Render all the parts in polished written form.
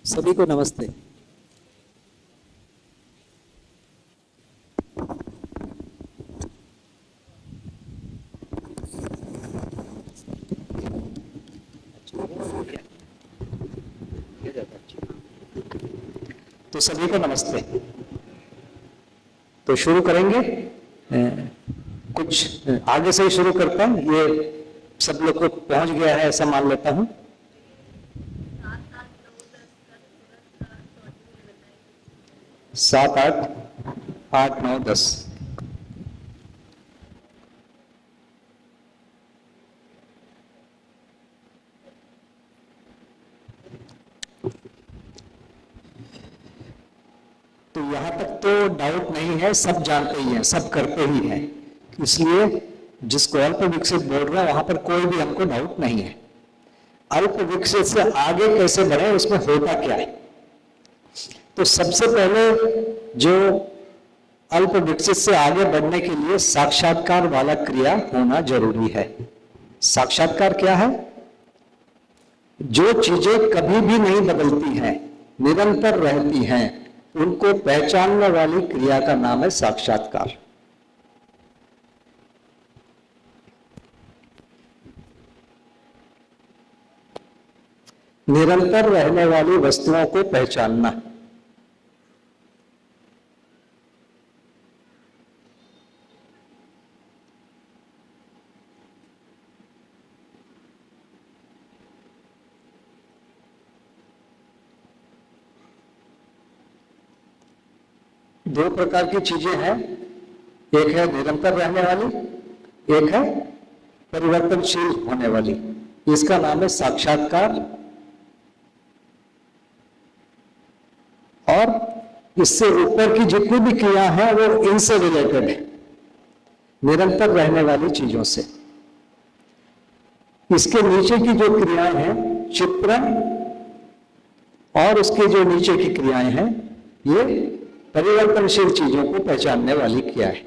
सभी को नमस्ते। तो सभी को नमस्ते। तो शुरू करेंगे। कुछ आगे से ही शुरू करता हूं, ये सब लोग को पहुंच गया है ऐसा मान लेता हूं। 7, 8, 9, 10। तो यहां तक तो डाउट नहीं है, सब जानते ही हैं, सब करते ही हैं, इसलिए जिसको अल्प विकसित बोल रहा है वहां पर कोई भी हमको डाउट नहीं है। अल्प विकसित से आगे कैसे बढ़े, उसमें होता क्या है। तो सबसे पहले जो अल्प विकसित से आगे बढ़ने के लिए साक्षात्कार वाला क्रिया होना जरूरी है। साक्षात्कार क्या है? जो चीजें कभी भी नहीं बदलती हैं, निरंतर रहती हैं, उनको पहचानने वाली क्रिया का नाम है साक्षात्कार। निरंतर रहने वाली वस्तुओं को पहचानना। दो प्रकार की चीजें हैं, एक है निरंतर रहने वाली, एक है परिवर्तनशील होने वाली। इसका नाम है साक्षात्कार। और इससे ऊपर की जितनी भी क्रिया है वो इनसे रिलेटेड है, निरंतर रहने वाली चीजों से। इसके नीचे की जो क्रियाएं हैं, चित्रण और उसके जो नीचे की क्रियाएं हैं, ये परिवर्तनशील चीजों को पहचानने वाली क्रिया है।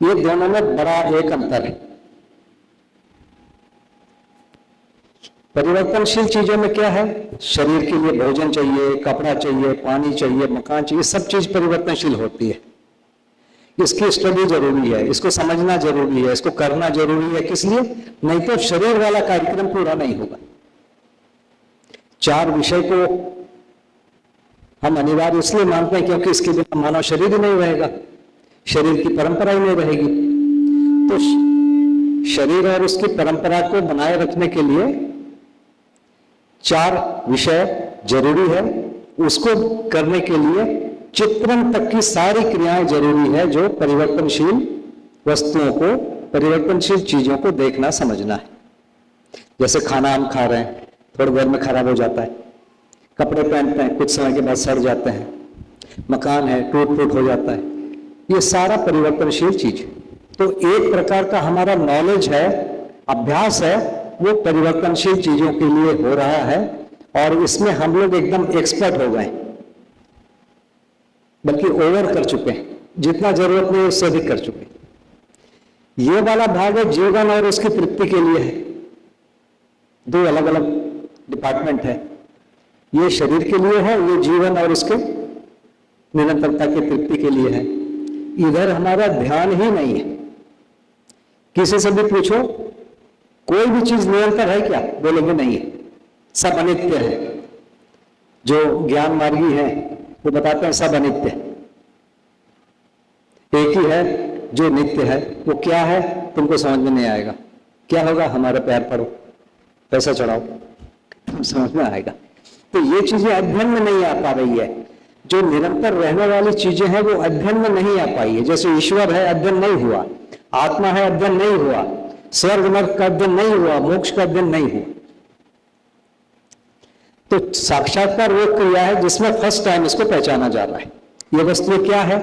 ये दोनों में बड़ा एक अंतर है। परिवर्तनशील चीजों में क्या है? शरीर के लिए भोजन चाहिए, कपड़ा चाहिए, पानी चाहिए, मकान चाहिए, सब चीज परिवर्तनशील होती है। इसकी स्टडी जरूरी है, इसको समझना जरूरी है, इसको करना जरूरी है। किस लिए? नहीं तो शरीर वाला कार्यक्रम पूरा नहीं होगा। 4 विषय को हम अनिवार्य इसलिए मानते हैं क्योंकि इसके बिना मानव शरीर ही नहीं रहेगा, शरीर की परंपरा ही नहीं रहेगी। तो शरीर और उसकी परंपरा को बनाए रखने के लिए 4 विषय जरूरी है। उसको करने के लिए चित्रण तक की सारी क्रियाएं जरूरी है, जो परिवर्तनशील वस्तुओं को, परिवर्तनशील चीजों को देखना समझना है। जैसे खाना हम खा रहे हैं, थोड़ी देर में खराब हो जाता है। कपड़े पहनते हैं, कुछ समय के बाद सड़ जाते हैं। मकान है, टूट फूट हो जाता है। ये सारा परिवर्तनशील चीज है। तो एक प्रकार का हमारा नॉलेज है, अभ्यास है, वो परिवर्तनशील चीजों के लिए हो रहा है। और इसमें हम लोग एकदम एक्सपर्ट हो गए, बल्कि ओवर कर चुके हैं, जितना जरूरत नहीं उससे अधिक कर चुके हैं। ये वाला भाग है जीवन और उसकी तृप्ति के लिए है। 2 अलग अलग डिपार्टमेंट है। ये शरीर के लिए है, ये जीवन और उसके निरंतरता की तृप्ति के लिए है। इधर हमारा ध्यान ही नहीं है। किसी से भी पूछो, कोई भी चीज निरंतर है क्या? बोलेंगे नहीं है, सब अनित्य है। जो ज्ञान मार्गी है वो बताते हैं सब अनित्य है। एक ही है जो नित्य है। वो क्या है तुमको समझ में नहीं आएगा। क्या होगा? हमारे पैर पड़ो, पैसा चढ़ाओ, समझ में आएगा। तो ये चीजें अध्ययन में नहीं आ पा रही है। जो निरंतर रहने वाली चीजें हैं वो अध्ययन में नहीं आ पाई है। जैसे ईश्वर है, अध्ययन नहीं हुआ। आत्मा है, अध्ययन नहीं हुआ। स्वर्ग नरक का अध्ययन नहीं हुआ। मोक्ष का अध्ययन नहीं हुआ। तो साक्षात्कार वो क्रिया है जिसमें फर्स्ट टाइम इसको पहचाना जा रहा है। ये वस्तु क्या है?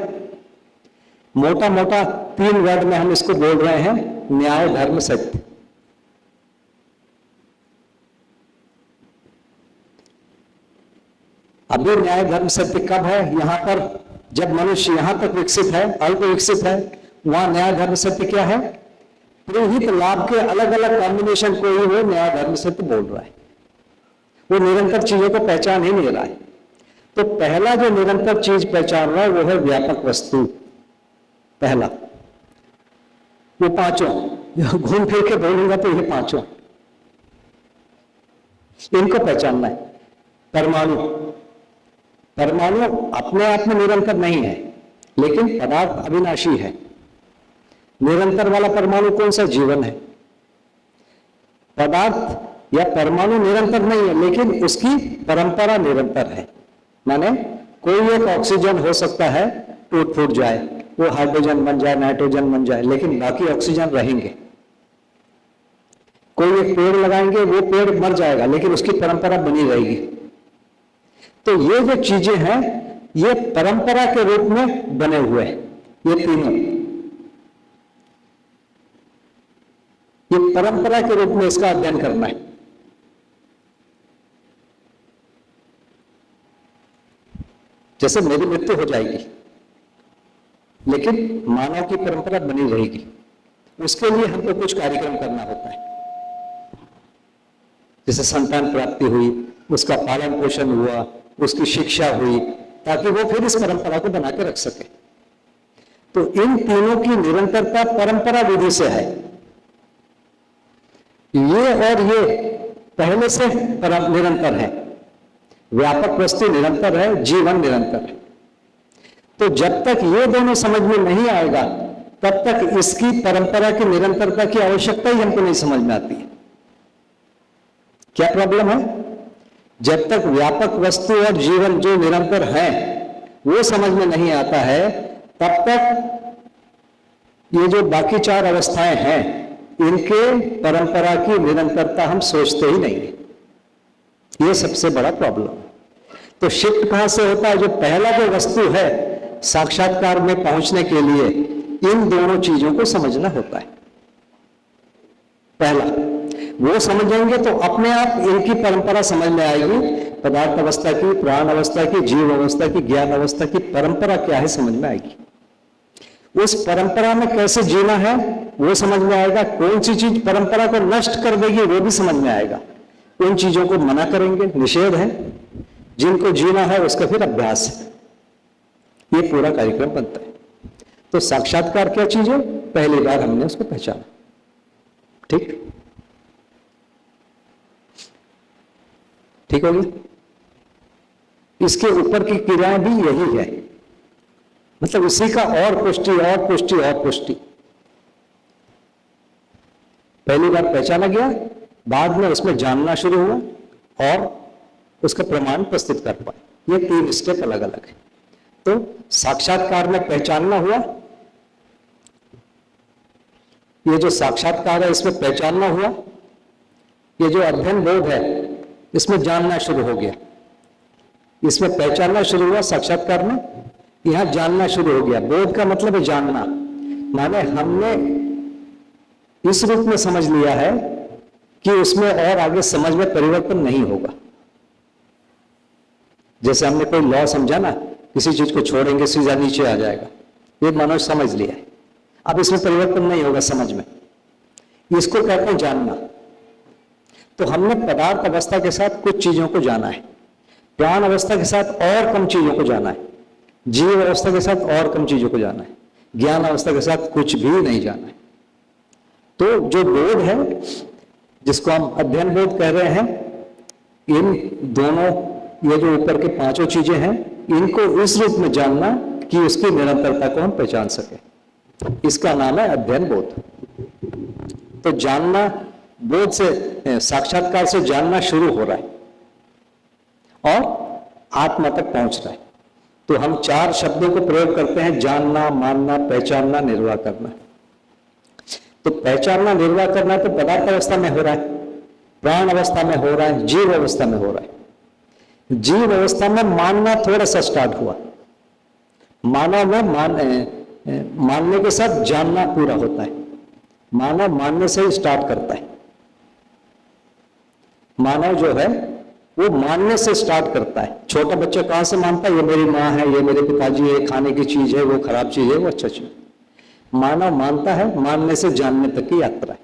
मोटा मोटा 3 वर्ड में हम इसको बोल रहे हैं, न्याय धर्म सत्य। अभी न्याय धर्म सत्य कब है? यहां पर जब मनुष्य यहां तक विकसित है, अल्प विकसित है, वहां न्याय धर्म सत्य क्या है? प्रहित लाभ के अलग अलग कॉम्बिनेशन कोई हो, नया धर्म से तो बोल रहा है, वो निरंतर चीजों को पहचान ही नहीं रहा है। तो पहला जो निरंतर चीज पहचान रहा है वो है व्यापक वस्तु। पहला वो पांचों, घूम फिर के बोलूंगा तो ये पांचों, इनको पहचानना है। परमाणु, परमाणु अपने आप में निरंतर नहीं है, लेकिन पदार्थ अविनाशी है। निरंतर वाला परमाणु कौन सा? जीवन है। पदार्थ या परमाणु निरंतर नहीं है, लेकिन उसकी परंपरा निरंतर है। माने कोई एक ऑक्सीजन हो सकता है टूट फूट जाए, वो हाइड्रोजन बन जाए, नाइट्रोजन बन जाए, लेकिन बाकी ऑक्सीजन रहेंगे। कोई एक पेड़ लगाएंगे, वो पेड़ मर जाएगा, लेकिन उसकी परंपरा बनी रहेगी। तो ये जो चीजें हैं, ये परंपरा के रूप में बने हुए हैं। ये तीनों, ये परंपरा के रूप में इसका अध्ययन करना है। जैसे मेरी मृत्यु हो जाएगी, लेकिन मानव की परंपरा बनी रहेगी। उसके लिए हमको कुछ कार्यक्रम करना होता है। जैसे संतान प्राप्ति हुई, उसका पालन पोषण हुआ, उसकी शिक्षा हुई, ताकि वो फिर इस परंपरा को बना के रख सके। तो इन तीनों की निरंतरता परंपरा विधि से है। ये और ये पहले से निरंतर है। व्यापक वस्तु निरंतर है, जीवन निरंतर है। तो जब तक ये दोनों समझ में नहीं आएगा, तब तक इसकी परंपरा की निरंतरता की आवश्यकता ही हमको नहीं समझ में आती है। क्या प्रॉब्लम है? जब तक व्यापक वस्तु और जीवन जो निरंतर है वो समझ में नहीं आता है, तब तक ये जो बाकी चार अवस्थाएं हैं, इनके परंपरा की निरंतरता हम सोचते ही नहीं है। ये सबसे बड़ा प्रॉब्लम है। तो शिफ्ट कहां से होता है? जो पहला जो वस्तु है, साक्षात्कार में पहुंचने के लिए इन दोनों चीजों को समझना होता है। पहला वो समझेंगे तो अपने आप इनकी परंपरा समझ में आएगी। पदार्थ अवस्था की, प्राण अवस्था की, जीव अवस्था की, ज्ञान अवस्था की परंपरा क्या है समझ में आएगी। उस परंपरा में कैसे जीना है वो समझ में आएगा। कौन सी चीज परंपरा को नष्ट कर देगी वो भी समझ में आएगा। उन चीजों को मना करेंगे, निषेध है। जिनको जीना है उसका फिर अभ्यास है। ये पूरा कार्यक्रम बनता है। तो साक्षात्कार क्या चीज है? पहली बार हमने उसको पहचाना। ठीक ठीक होगी। इसके ऊपर की क्रियाएं भी यही है, मतलब इसी का और पुष्टि और पुष्टि और पुष्टि। पहली बार पहचाना गया, बाद में उसमें जानना शुरू हुआ और उसका प्रमाण प्रस्तुत कर पाए। ये तीन स्टेप अलग अलग है। तो साक्षात्कार में पहचानना हुआ, ये जो साक्षात्कार है इसमें पहचानना हुआ, ये जो अध्ययन बोध है इसमें जानना शुरू हो गया। इसमें पहचानना शुरू हुआ साक्षात्कार में, यहां जानना शुरू हो गया। बोध का मतलब है जानना, माने हमने इस रूप में समझ लिया है कि उसमें और आगे समझ में परिवर्तन नहीं होगा। जैसे हमने कोई लॉ समझा ना, किसी चीज को छोड़ेंगे सीधा नीचे आ जाएगा, ये मनुष्य समझ लिया है। अब इसमें परिवर्तन नहीं होगा समझ में, इसको कहते हैं जानना। तो हमने पदार्थ अवस्था के साथ कुछ चीजों को जाना है, प्राण अवस्था के साथ और कम चीजों को जाना है, जीव अवस्था के साथ और कम चीजों को जाना है, ज्ञान अवस्था के साथ कुछ भी नहीं जाना है। तो जो बोध है, जिसको हम अध्ययन बोध कह रहे हैं, इन दोनों, ये जो ऊपर के पांचों चीजें हैं, इनको इस रूप में जानना कि उसकी निरंतरता को हम पहचान सके, इसका नाम है अध्ययन बोध। तो जानना बोध से, साक्षात्कार से जानना शुरू हो रहा है और आत्मा तक पहुंच रहा है। तो हम चार शब्दों को प्रयोग करते हैं, जानना, मानना, पहचानना, निर्वाह करना। तो पहचानना, निर्वाह करना तो पदार्थ अवस्था में हो रहा है, प्राण अवस्था में हो रहा है, जीव अवस्था में हो रहा है। जीव अवस्था में मानना थोड़ा सा स्टार्ट हुआ। मानव में मानने के साथ जानना पूरा होता है। मानव मानने से ही स्टार्ट करता है। मानव जो है वो मानने से स्टार्ट करता है। छोटा बच्चा कहां से मानता है? ये मेरी माँ है, ये मेरे पिताजी है, खाने की चीज है, वो खराब चीज है, वो अच्छा चीज। मानव मानता है, मानने से जानने तक की यात्रा है।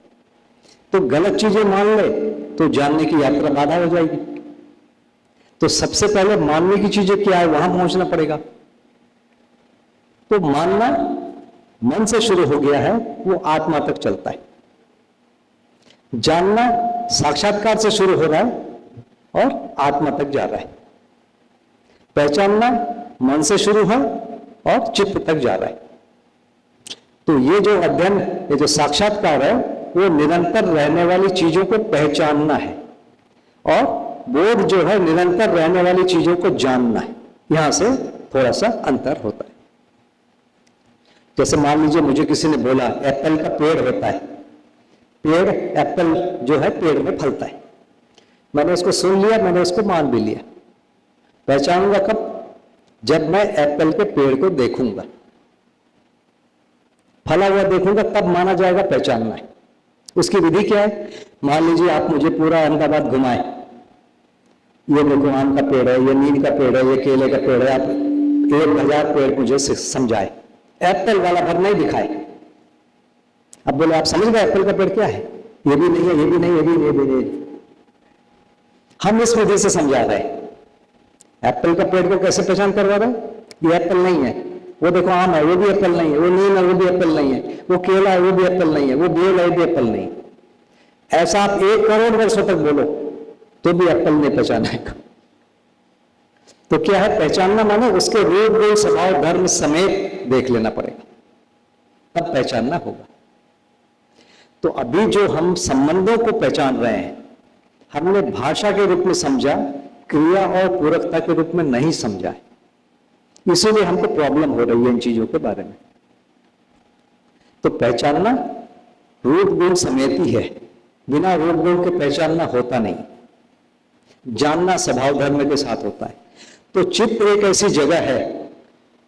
तो गलत चीजें मान ले तो जानने की यात्रा बाधा हो जाएगी। तो सबसे पहले मानने की चीजें क्या है वहां पहुंचना पड़ेगा। तो मानना मन से शुरू हो गया है, वो आत्मा तक चलता है। जानना साक्षात्कार से शुरू हो रहा है और आत्मा तक जा रहा है। पहचानना मन से शुरू है और चित्त तक जा रहा है। तो ये जो अध्ययन, ये जो साक्षात्कार है, वो निरंतर रहने वाली चीजों को पहचानना है, और बोध जो है निरंतर रहने वाली चीजों को जानना है। यहां से थोड़ा सा अंतर होता है। जैसे मान लीजिए मुझे किसी ने बोला एप्पल का पेड़ होता है, पेड़ एप्पल जो है पेड़ में फलता है। मैंने उसको सुन लिया, मैंने उसको मान भी लिया। पहचानूंगा कब? जब मैं एप्पल के पेड़ को देखूंगा, फला हुआ देखूंगा, तब माना जाएगा, पहचानना है। उसकी विधि क्या है? मान लीजिए आप मुझे पूरा अहमदाबाद घुमाए, ये देखो आम का पेड़ है, ये नीम का पेड़ है, ये केले का पेड़ है, आप 1000 पेड़ मुझे समझाए, एप्पल वाला भर नहीं दिखाए। अब बोले आप समझ गए एप्पल का पेड़ क्या है? ये भी नहीं है, ये भी नहीं, ये भी नहीं, ये भी नहीं। हम इस विधि से समझा रहे हैं। एप्पल का पेड़ को कैसे पहचान करवा रहे हैं? ये एप्पल नहीं है, वो देखो आम है, वो भी एप्पल नहीं है, वो नीम है, वो भी एप्पल नहीं है, वो केला है, वो भी एप्पल नहीं है, वो बेल है, वो भी एप्पल नहीं है। ऐसा आप 1 करोड़ वर्षों तक बोलो तो भी एप्पल नहीं पहचानेगा। तो क्या है पहचानना? माने उसके रूप गुण स्वभाव धर्म समेत देख लेना पड़ेगा, तब पहचानना होगा। तो अभी जो हम संबंधों को पहचान रहे हैं, हमने भाषा के रूप में समझा, क्रिया और पूरकता के रूप में नहीं समझा है। इसीलिए हमको प्रॉब्लम हो रही है इन चीजों के बारे में। तो पहचानना रूप गुण समेत ही है, बिना रूप गुण के पहचानना होता नहीं। जानना स्वभाव धर्म के साथ होता है। तो चित्त एक ऐसी जगह है,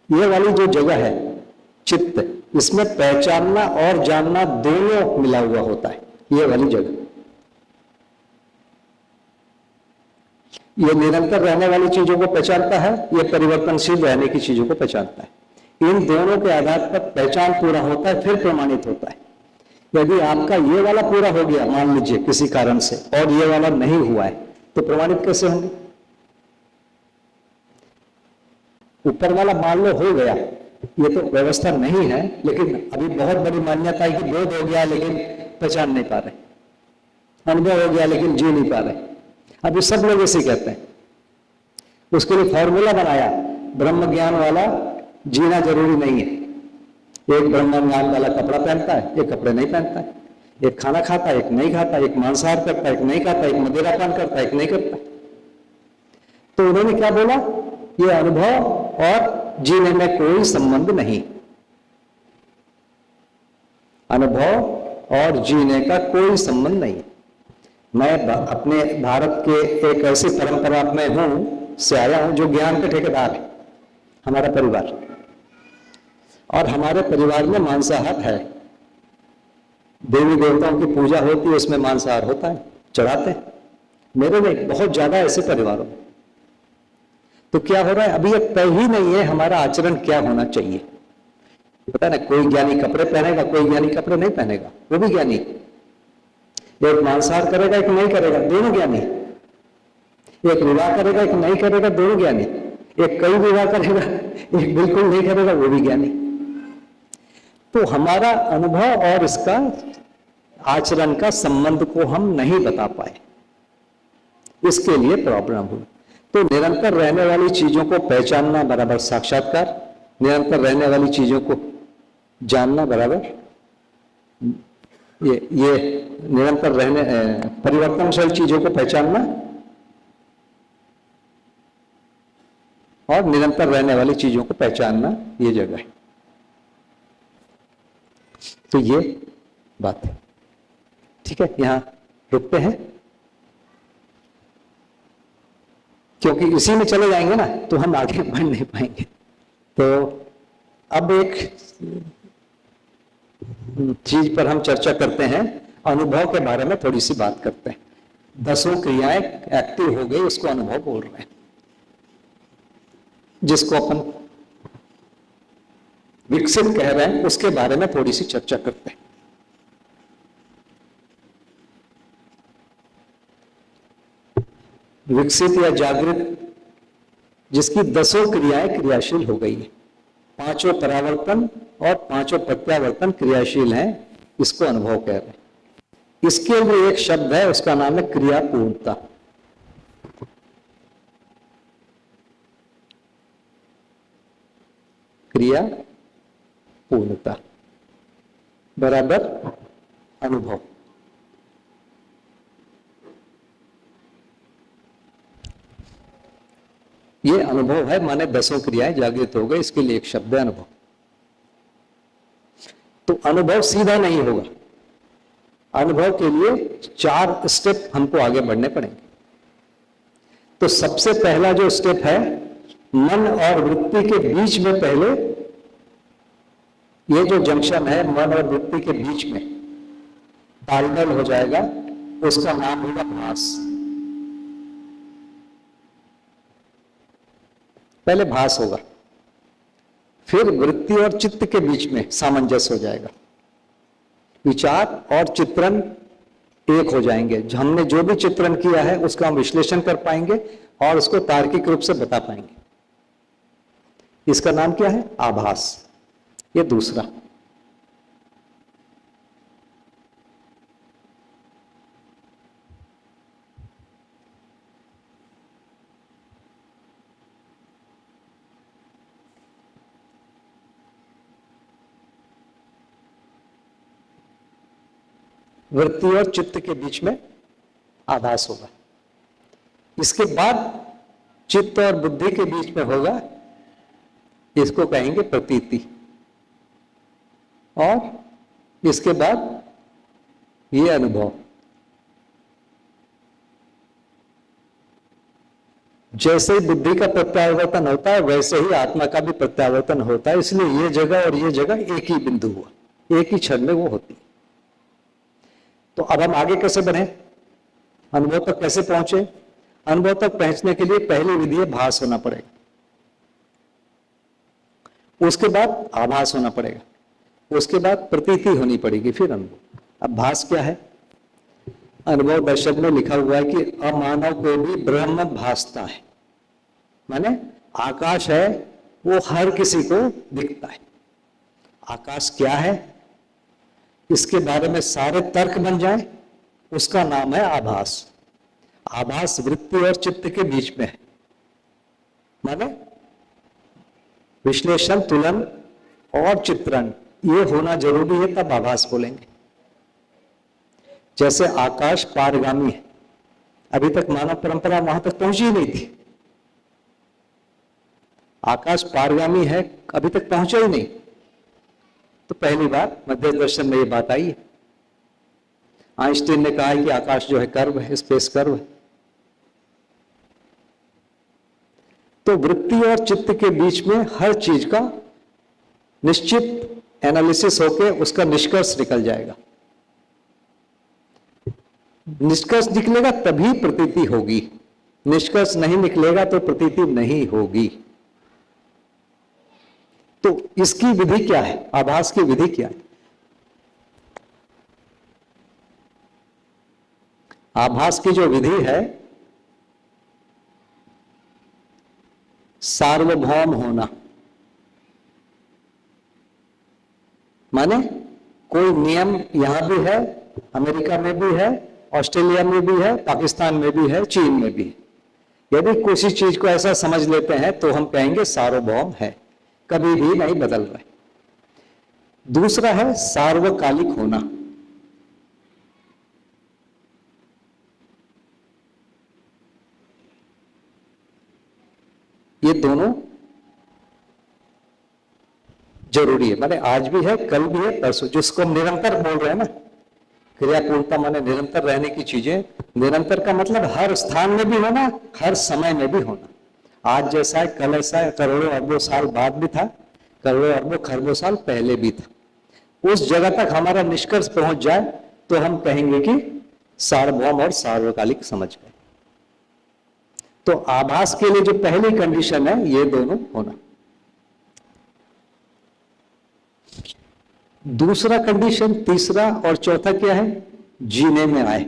ये वाली जो जगह है चित्त, इसमें पहचानना और जानना दोनों मिला हुआ होता है। ये वाली जगह, ये निरंतर रहने वाली चीजों को पहचानता है, ये परिवर्तनशील रहने की चीजों को पहचानता है। इन दोनों के आधार पर पहचान पूरा होता है, फिर प्रमाणित होता है। यदि आपका ये वाला पूरा हो गया मान लीजिए किसी कारण से, और ये वाला नहीं हुआ है, तो प्रमाणित कैसे होंगे? ऊपर वाला मान लो हो गया, ये तो व्यवस्था नहीं है, लेकिन अभी बहुत बड़ी मान्यता है कि बोध हो गया लेकिन पहचान नहीं पा रहे, अनुभव हो गया लेकिन जी नहीं पा रहे। अभी सब लोग ऐसे कहते हैं। उसके लिए फॉर्मूला बनाया, ब्रह्म ज्ञान वाला जीना जरूरी नहीं है। एक ब्रह्म ज्ञान वाला कपड़ा पहनता है, एक कपड़े नहीं पहनता है, एक खाना खाता है, एक नहीं खाता, एक मांसाहार करता है, एक नहीं खाता, एक मदिरा पान करता है, एक नहीं करता। तो उन्होंने क्या बोला? ये अनुभव और जीने में कोई संबंध नहीं, अनुभव और जीने का कोई संबंध नहीं। मैं अपने भारत के एक ऐसी परंपरा में हूं से आया हूं जो ज्ञान के ठेकेदार है, हमारा परिवार, और हमारे परिवार में मांसाहार है। देवी देवताओं की पूजा होती है, उसमें मांसाहार होता है, चढ़ाते हैं। मेरे में बहुत ज्यादा ऐसे परिवारों में। तो क्या हो रहा है? अभी ये तय ही नहीं है हमारा आचरण क्या होना चाहिए। पता ना, कोई ज्ञानी कपड़े पहनेगा, कोई ज्ञानी कपड़े नहीं पहनेगा, वो भी ज्ञानी। एक मांसाहार करेगा, एक नहीं करेगा, दोनों ज्ञानी। एक विवाह करेगा, एक नहीं करेगा, दोनों ज्ञानी। एक कई विवाह करेगा, एक बिल्कुल नहीं करेगा, वो भी ज्ञानी। तो हमारा अनुभव और इसका आचरण का संबंध को हम नहीं बता पाए, इसके लिए प्रॉब्लम हुई। तो निरंतर रहने वाली चीजों को पहचानना बराबर साक्षात्कार, निरंतर रहने वाली चीजों को जानना बराबर ये निरंतर रहने परिवर्तनशील चीजों को पहचानना और निरंतर रहने वाली चीजों को पहचानना, ये जगह है। तो ये बात है। ठीक है, यहां रुकते हैं, क्योंकि इसी में चले जाएंगे ना तो हम आगे बढ़ नहीं पाएंगे। तो अब एक चीज पर हम चर्चा करते हैं, अनुभव के बारे में थोड़ी सी बात करते हैं। 10 क्रियाएं एक्टिव हो गई, उसको अनुभव बोल रहे हैं, जिसको अपन विकसित कह रहे हैं उसके बारे में थोड़ी सी चर्चा करते हैं। विकसित या जागृत, जिसकी 10 क्रियाएं क्रियाशील हो गई है, 5 परावर्तन और 5 प्रत्यावर्तन क्रियाशील हैं, इसको अनुभव कह रहे हैं। इसके लिए एक शब्द है, उसका नाम है क्रिया पूर्णता। क्रिया पूर्णता बराबर अनुभव। ये अनुभव है, माने 10 क्रियाएं जागृत हो गई, इसके लिए एक शब्द है अनुभव। तो अनुभव सीधा नहीं होगा, अनुभव के लिए 4 स्टेप हमको आगे बढ़ने पड़ेंगे। तो सबसे पहला जो स्टेप है, मन और वृत्ति के बीच में पहले ये जो जंक्शन है मन और वृत्ति के बीच में तालमेल हो जाएगा, उसका नाम होगा भास। पहले भास होगा, फिर वृत्ति और चित्त के बीच में सामंजस्य हो जाएगा, विचार और चित्रण एक हो जाएंगे। हमने जो भी चित्रण किया है उसका हम विश्लेषण कर पाएंगे और उसको तार्किक रूप से बता पाएंगे। इसका नाम क्या है? आभास। ये दूसरा। वृत्ति और चित्त के बीच में आभास होगा। इसके बाद चित्त और बुद्धि के बीच में होगा, इसको कहेंगे प्रतीति। और इसके बाद ये अनुभव। जैसे ही बुद्धि का प्रत्यावर्तन होता है वैसे ही आत्मा का भी प्रत्यावर्तन होता है, इसलिए ये जगह और ये जगह एक ही बिंदु हुआ, एक ही क्षण में वो होती है। तो अब हम आगे कैसे बढ़े, अनुभव तक कैसे पहुंचे? अनुभव तक पहुंचने के लिए पहली विधि है भास होना पड़ेगा, उसके बाद आभास होना पड़ेगा, उसके बाद प्रतीति होनी पड़ेगी, फिर अनुभव। अब भास क्या है? अनुभव दर्शन में लिखा हुआ है कि अमानव को भी ब्रह्म भासता है, माने आकाश है वो हर किसी को दिखता है। आकाश क्या है, इसके बारे में सारे तर्क बन जाए, उसका नाम है आभास। आभास वृत्ति और चित्त के बीच में है, माने विश्लेषण, तुलन और चित्रण ये होना जरूरी है, तब आभास बोलेंगे। जैसे आकाश पारगामी है, अभी तक मानव परंपरा वहां तक पहुंची ही नहीं थी। आकाश पारगामी है, अभी तक पहुंचा ही नहीं, तो पहली बार मध्य दर्शन में ये बात आई है। आइंस्टीन ने कहा है कि आकाश जो है कर्व है, स्पेस कर्व है। तो वृत्ति और चित्त के बीच में हर चीज का निश्चित एनालिसिस होके उसका निष्कर्ष निकल जाएगा। निष्कर्ष निकलेगा तभी प्रतीति होगी, निष्कर्ष नहीं निकलेगा तो प्रतीति नहीं होगी। तो इसकी विधि क्या है, आभास की विधि क्या है? आभास की जो विधि है, सार्वभौम होना, माने कोई नियम यहां भी है, अमेरिका में भी है, ऑस्ट्रेलिया में भी है, पाकिस्तान में भी है, चीन में भी है। यदि किसी चीज को ऐसा समझ लेते हैं तो हम कहेंगे सार्वभौम है, कभी भी नहीं बदल रहा है। दूसरा है सार्वकालिक होना। ये दोनों जरूरी है, माने आज भी है, कल भी है, परसों, जिसको हम निरंतर बोल रहे हैं ना, क्रियापूर्णता माने निरंतर रहने की चीजें। निरंतर का मतलब हर स्थान में भी होना, हर समय में भी होना। आज जैसा है कल ऐसा है, करोड़ों अरबों साल बाद भी था, करोड़ों अरबों खरबों साल पहले भी था। उस जगह तक हमारा निष्कर्ष पहुंच जाए तो हम कहेंगे कि सार्वभौम और सार्वकालिक समझ गए। तो आभास के लिए जो पहली कंडीशन है, ये दोनों होना। दूसरा कंडीशन, तीसरा और चौथा क्या है? जीने में आए।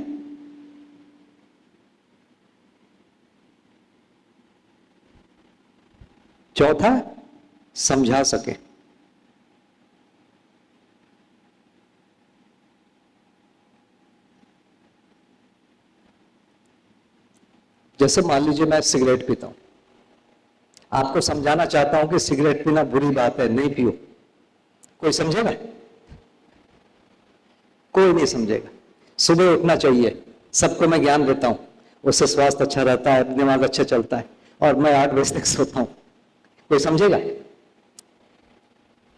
चौथा, समझा सके। जैसे मान लीजिए मैं सिगरेट पीता हूं, आपको समझाना चाहता हूं कि सिगरेट पीना बुरी बात है, नहीं पियो। कोई समझेगा? कोई नहीं समझेगा। सुबह उठना चाहिए, सबको मैं ज्ञान देता हूं, उससे स्वास्थ्य अच्छा रहता है, दिमाग अच्छा चलता है, और मैं 8 बजे तक सोता हूं। कोई समझेगा?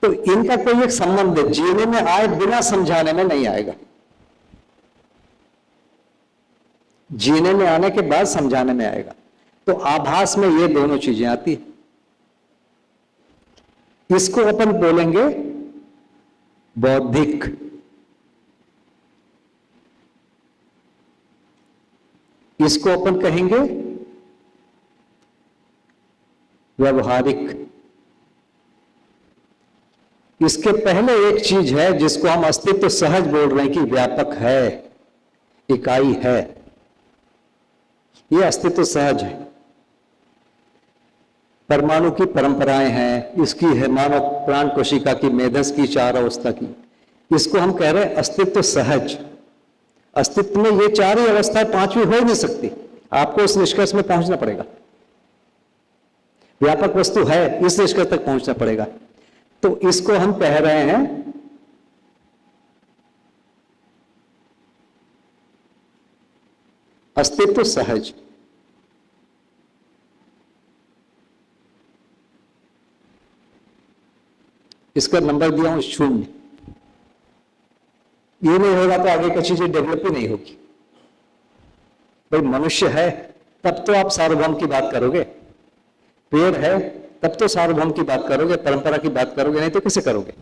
तो इनका कोई एक संबंध है, जीने में आए बिना समझाने में नहीं आएगा, जीने में आने के बाद समझाने में आएगा। तो आभास में ये दोनों चीजें आती है। इसको अपन बोलेंगे बौद्धिक, इसको अपन कहेंगे व्यवहारिक। इसके पहले एक चीज है जिसको हम अस्तित्व सहज बोल रहे हैं कि व्यापक है, इकाई है, यह अस्तित्व सहज है। परमाणु की परंपराएं हैं, इसकी है मानव प्राण कोशिका की, मेधस की, 4 अवस्था की, इसको हम कह रहे हैं अस्तित्व सहज। अस्तित्व में ये 4 ही अवस्थाएं, 5वीं हो ही नहीं सकती। आपको इस निष्कर्ष में पहुंचना पड़ेगा, व्यापक वस्तु है, इस निष्कर्ष तक पहुंचना पड़ेगा। तो इसको हम कह रहे हैं अस्तित्व सहज। इसका नंबर दिया हूं 0। ये नहीं होगा तो आगे की चीजें डेवलप ही नहीं होगी। भाई मनुष्य है तब तो आप सार्वभौम की बात करोगे, पेड़ है तब तो सार्वभौम की बात करोगे, परंपरा की बात करोगे, नहीं तो कैसे करोगे?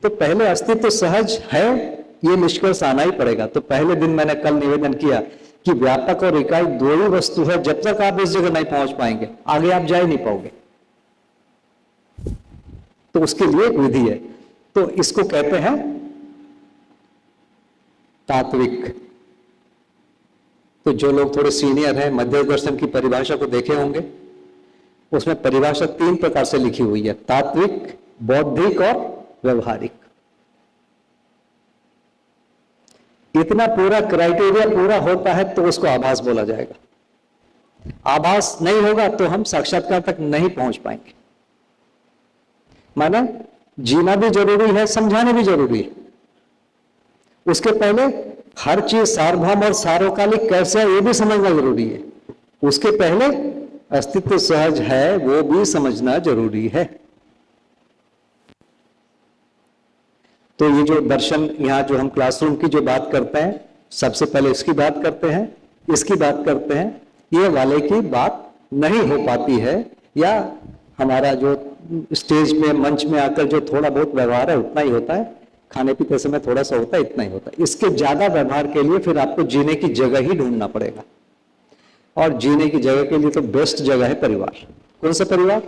तो पहले अस्तित्व सहज है, ये निष्कर्ष आना ही पड़ेगा। तो पहले दिन मैंने कल निवेदन किया कि व्यापक और इकाई 2 ही वस्तु है, जब तक आप इस जगह नहीं पहुंच पाएंगे आगे आप जा ही नहीं पाओगे। तो उसके लिए एक विधि है, तो इसको कहते हैं तात्विक। तो जो लोग थोड़े सीनियर हैं, मध्य दर्शन की परिभाषा को देखे होंगे, उसमें परिभाषा 3 प्रकार से लिखी हुई है, तात्विक, बौद्धिक और व्यवहारिक। इतना पूरा क्राइटेरिया पूरा होता है तो उसको आभास बोला जाएगा। आभास नहीं होगा तो हम साक्षात्कार तक नहीं पहुंच पाएंगे। माने जीना भी जरूरी है, समझाने भी जरूरी है। उसके पहले हर चीज सार्वभौम और सार्वकालिक कैसे है ये भी समझना जरूरी है। उसके पहले अस्तित्व सहज है वो भी समझना जरूरी है। तो ये जो दर्शन, यहां जो हम क्लासरूम की जो बात करते हैं, सबसे पहले इसकी बात करते हैं, इसकी बात करते हैं, ये वाले की बात नहीं हो पाती है, या हमारा जो स्टेज में मंच में आकर जो थोड़ा बहुत व्यवहार है उतना ही होता है, खाने पीते समय थोड़ा सा होता है, इतना ही होता है। इसके ज्यादा व्यवहार के लिए फिर आपको जीने की जगह ही ढूंढना पड़ेगा, और जीने की जगह के लिए तो बेस्ट जगह है परिवार। कौन सा परिवार?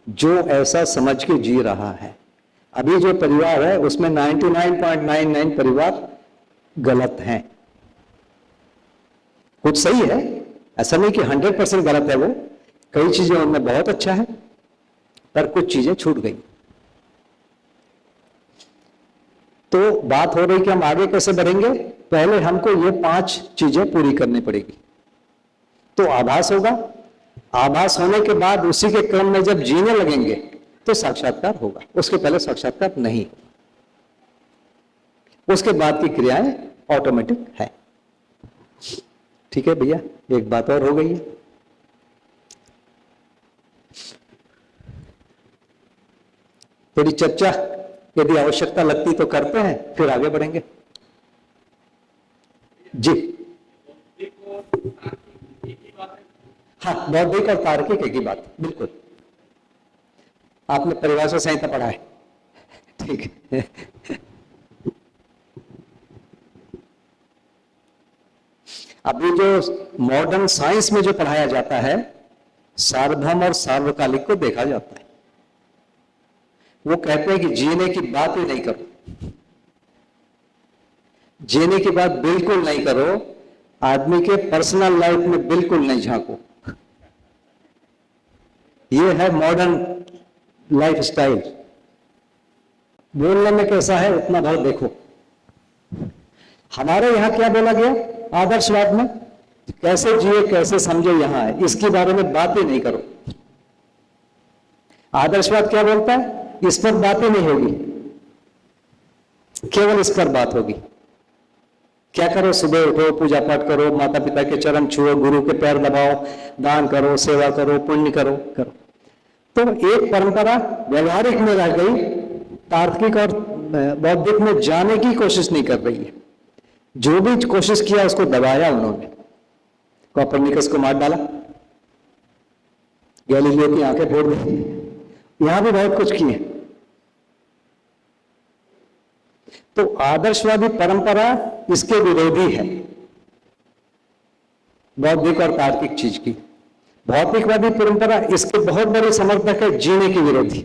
जो ऐसा समझ के जी रहा है। अभी जो परिवार है उसमें 99.99 परिवार गलत हैं। कुछ सही है, ऐसा नहीं कि 100% गलत है, वो कई चीजें उनमें बहुत अच्छा है, पर कुछ चीजें छूट गई। तो बात हो रही कि हम आगे कैसे बढ़ेंगे। पहले हमको ये 5 चीजें पूरी करनी पड़ेगी। तो आभास होगा, आभास होने के बाद उसी के क्रम में जब जीने लगेंगे तो साक्षात्कार होगा, उसके पहले साक्षात्कार नहीं। उसके बाद की क्रियाएं ऑटोमेटिक है। ठीक है भैया, एक बात और हो गई है। थोड़ी चर्चा यदि आवश्यकता लगती तो करते हैं, फिर आगे बढ़ेंगे। जी हाँ, बौद्धिक और तार्किक एक ही बात, बिल्कुल। आपने परिभाषा संहिता पढ़ा है, ठीक है। अभी जो मॉडर्न साइंस में जो पढ़ाया जाता है, सार्वभौम और सार्वकालिक को देखा जाता है। वो कहते हैं कि जीने की बात ही नहीं करो, जीने की बात बिल्कुल नहीं करो, आदमी के पर्सनल लाइफ में बिल्कुल नहीं झांको। ये है मॉडर्न लाइफ स्टाइल। बोलने में कैसा है उतना बहुत देखो। हमारे यहां क्या बोला गया आदर्शवाद में, कैसे जिए कैसे समझे यहां है, इसके बारे में बात ही नहीं करो। आदर्शवाद क्या बोलता है, इस पर बातें नहीं होगी, केवल इस पर बात होगी। क्या करो, सुबह उठो, पूजा पाठ करो, माता पिता के चरण छुओ, गुरु के पैर दबाओ, दान करो, सेवा करो, पुण्य करो। तो एक परंपरा व्यवहारिक में रह गई, तार्किक और बौद्धिक में जाने की कोशिश नहीं कर रही है। जो भी कोशिश किया उसको दबाया उन्होंने। कोपरनिकस को मार डाला, गैलीलियो की आंखें फोड़ दी, यहां भी बहुत कुछ किए। तो आदर्शवादी परंपरा इसके विरोधी है, बौद्धिक और तार्किक चीज की। भौतिकवादी परंपरा इसके बहुत बड़े समर्थक है, जीने की विरोधी।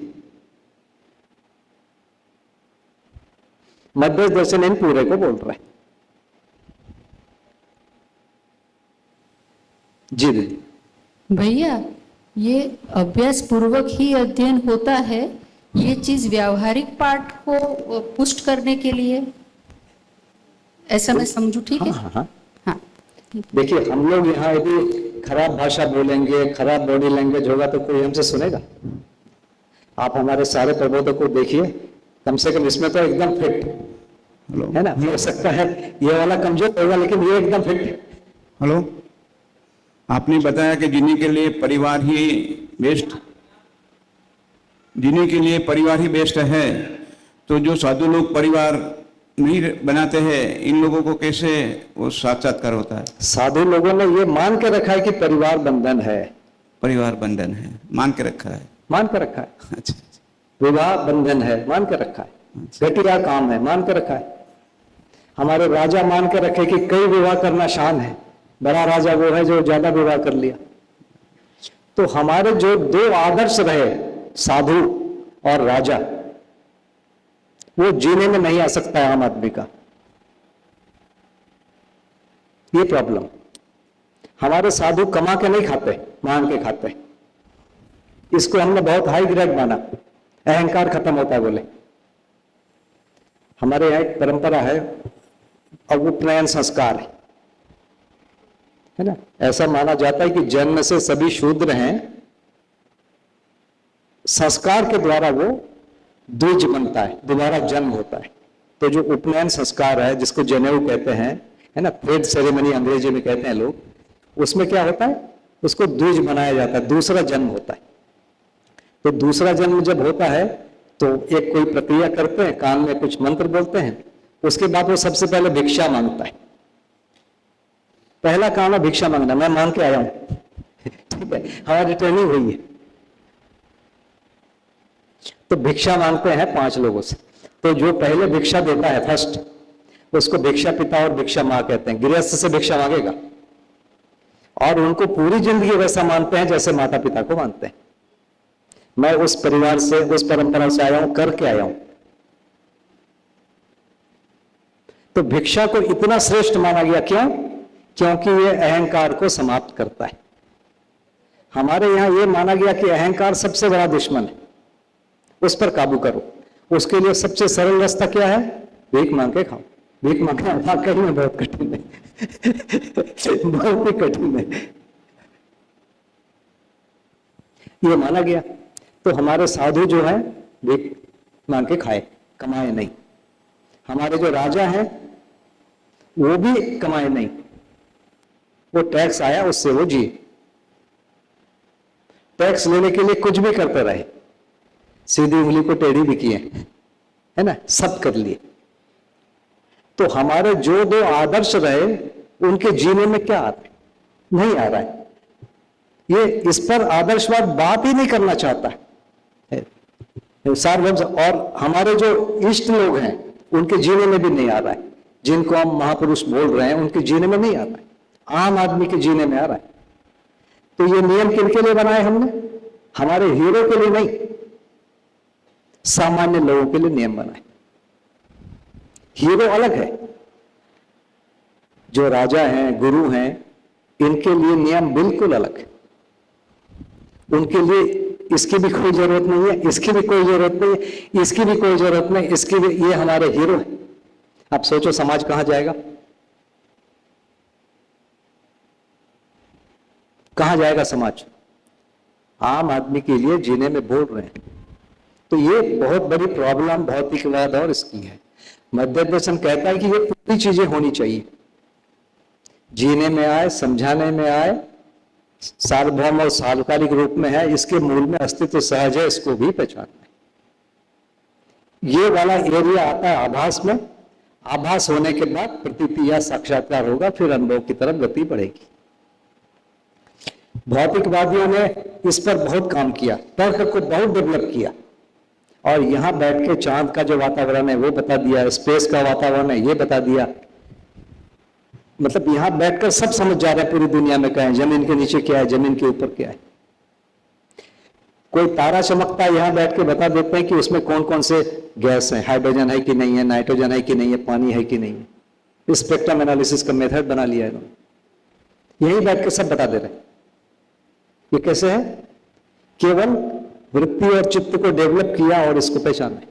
मध्य दर्शन इन पूरे को बोल रहा है। जी दीदी। भैया, ये अभ्यास पूर्वक ही अध्ययन होता है, ये चीज व्यावहारिक पाठ को पुष्ट करने के लिए, ऐसा मैं समझू, ठीक है? हाँ, हाँ, हाँ। देखिए, हम लोग यहाँ यदि खराब भाषा बोलेंगे, खराब बॉडी लैंग्वेज होगा तो कोई हमसे सुनेगा? आप हमारे सारे प्रबोधक को देखिए, कम से कम इसमें तो एकदम फिट है ना। हो सकता है ये वाला कमजोर होगा, लेकिन ये एकदम फिट। हेलो, आपने बताया कि जीने के लिए परिवार ही बेस्ट, जीने के लिए परिवार ही बेस्ट है। तो जो साधु लोग परिवार नहीं बनाते हैं, इन लोगों को कैसे वो साक्षात्कार होता है? साधु लोगों ने ये मान के रखा है कि परिवार बंधन है। परिवार बंधन है, मान के रखा है। मान के रखा है। अच्छा। विवाह बंधन है, मान के रखा है। घटिया काम है, मान के रखा है। हमारे राजा मान के रखे कि कई विवाह करना शान है, बड़ा राजा वो है जो ज्यादा विवाह कर लिया। तो हमारे जो दो आदर्श रहे, साधु और राजा, वो जीने में नहीं आ सकता है आम आदमी का। ये प्रॉब्लम। हमारे साधु कमा के नहीं खाते, मांग के खाते। इसको हमने बहुत हाई ग्रेड माना, अहंकार खत्म होता है बोले। हमारे यहाँ एक परंपरा है, अब उपनयन संस्कार है ना। ऐसा माना जाता है कि जन्म से सभी शूद्र हैं, संस्कार के द्वारा वो द्विज बनता है, दोबारा जन्म होता है। तो जो उपनयन संस्कार है, जिसको जनेऊ कहते हैं, है ना, थ्रेड सेरेमनी अंग्रेजी में कहते हैं लोग, उसमें क्या होता है, उसको द्विज बनाया जाता है, दूसरा जन्म होता है। तो दूसरा जन्म जब होता है तो एक कोई प्रक्रिया करते हैं, कान में कुछ मंत्र बोलते हैं, उसके बाद वो सबसे पहले भिक्षा मांगता है। पहला काम है भिक्षा मांगना, मैं मांग के आया हूं ठीक है, हमारी ट्रेनिंग हुई है। तो भिक्षा मांगते हैं 5 लोगों से। तो जो पहले भिक्षा देता है फर्स्ट, उसको भिक्षा पिता और भिक्षा मां कहते हैं। गृहस्थ से भिक्षा मांगेगा और उनको पूरी जिंदगी वैसा मानते हैं जैसे माता पिता को मानते हैं। मैं उस परिवार से, उस परंपरा से आया हूं, करके आया हूं। तो भिक्षा को इतना श्रेष्ठ माना गया, क्यों? क्योंकि यह अहंकार को समाप्त करता है। हमारे यहां यह माना गया कि अहंकार सबसे बड़ा दुश्मन है, उस पर काबू करो। उसके लिए सबसे सरल रास्ता क्या है? भीख मांग के खाओ। भीख मांगना वाकई में बहुत कठिन है बहुत ही कठिन है, ये माना गया। तो हमारे साधु जो है भीख मांग के खाए, कमाए नहीं। हमारे जो राजा हैं वो भी कमाए नहीं, वो टैक्स आया उससे वो जिए। टैक्स लेने के लिए कुछ भी करते रहे, सीधी उंगली को टेढ़ी भी किए, है ना, सब कर लिए। तो हमारे जो 2 आदर्श रहे, उनके जीने में क्या आ रहा है? नहीं आ रहा है। ये इस पर आदर्शवाद बात ही नहीं करना चाहता है। सार्वभौम। और हमारे जो इष्ट लोग हैं, उनके जीने में भी नहीं आ रहा है। जिनको हम महापुरुष बोल रहे हैं, उनके जीने में नहीं आ रहा है, आम आदमी के जीने में आ रहा है। तो ये नियम किनके लिए बनाए हमने? हमारे हीरो के लिए नहीं, सामान्य लोगों के लिए नियम बनाए। हीरो अलग है, जो राजा हैं, गुरु हैं, इनके लिए नियम बिल्कुल अलग है। उनके लिए इसकी भी कोई जरूरत नहीं है, इसकी भी कोई जरूरत नहीं है, इसकी भी कोई जरूरत नहीं, इसकी भी, ये हमारे हीरो है। अब सोचो समाज कहां जाएगा, कहां जाएगा समाज? आम आदमी के लिए जीने में बोल रहे हैं। तो ये बहुत बड़ी प्रॉब्लम भौतिकवाद और इसकी है। मध्य दर्शन कहता है कि ये पूरी चीजें होनी चाहिए, जीने में आए, समझाने में आए, सार्वभौम और सार्वकालिक रूप में है, इसके मूल में अस्तित्व सहज है, इसको भी पहचानना है। ये वाला एरिया आता है आभास में। आभास होने के बाद प्रतीति या साक्षात्कार होगा, फिर अनुभव की तरफ गति बढ़ेगी। भौतिकवादियों ने इस पर बहुत काम किया, तर्क को बहुत डेवलप किया, और यहां बैठ के चांद का जो वातावरण है वो बता दिया, स्पेस का वातावरण है ये बता दिया। मतलब यहां बैठकर सब समझ जा रहे हैं पूरी दुनिया में क्या है, जमीन के नीचे क्या है, जमीन के ऊपर क्या है। कोई तारा चमकता है, यहां बैठ के बता देते हैं कि उसमें कौन कौन से गैस है, हाइड्रोजन है कि नहीं है, नाइट्रोजन है कि नहीं है, पानी है कि नहीं है। स्पेक्ट्रम एनालिसिस का मेथड बना लिया है इन्होंने, यही बैठ के सब बता दे रहे हैं। ये कैसे है? केवल वृत्ति और चित्त को डेवलप किया और इसको पहचाना।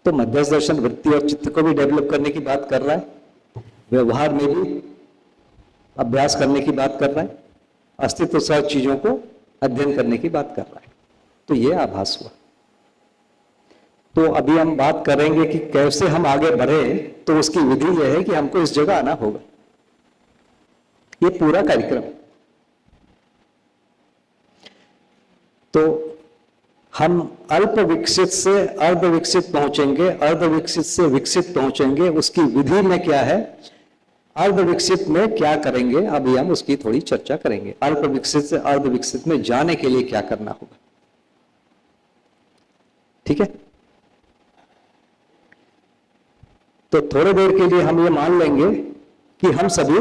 तो मध्यस्थ दर्शन वृत्ति और चित्त को भी डेवलप करने की बात कर रहा है, व्यवहार में भी अभ्यास करने की बात कर रहा है, अस्तित्व सह चीजों को अध्ययन करने की बात कर रहा है। तो ये आभास हुआ। तो अभी हम बात करेंगे कि कैसे हम आगे बढ़े। तो उसकी विधि यह है कि हमको इस जगह आना होगा। ये पूरा कार्यक्रम। तो हम अल्प विकसित से अर्ध विकसित पहुंचेंगे, अर्ध विकसित से विकसित पहुंचेंगे। उसकी विधि में क्या है, अर्ध विकसित में क्या करेंगे, अभी हम उसकी थोड़ी चर्चा करेंगे। अल्प विकसित से अर्ध विकसित में जाने के लिए क्या करना होगा, ठीक है। तो थोड़ी देर के लिए हम ये मान लेंगे कि हम सभी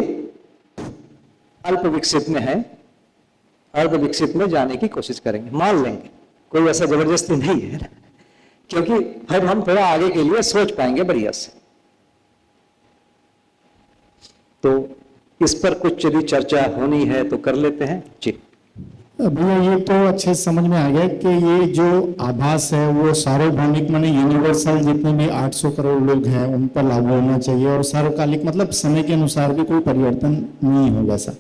अल्प विकसित में हैं, अर्ध विकसित में जाने की कोशिश करेंगे, मान लेंगे। कोई ऐसा जबरदस्ती नहीं है, क्योंकि फिर हम थोड़ा आगे के लिए सोच पाएंगे बढ़िया से। तो इस पर कुछ यदि चर्चा होनी है तो कर लेते हैं जी। भैया ये तो अच्छे समझ में आ गया कि ये जो आभास है वो सार्वभौमिक माने यूनिवर्सल, जितने भी 800 करोड़ लोग हैं उन पर लागू होना चाहिए, और सार्वकालिक मतलब समय के अनुसार भी कोई परिवर्तन नहीं होगा सा।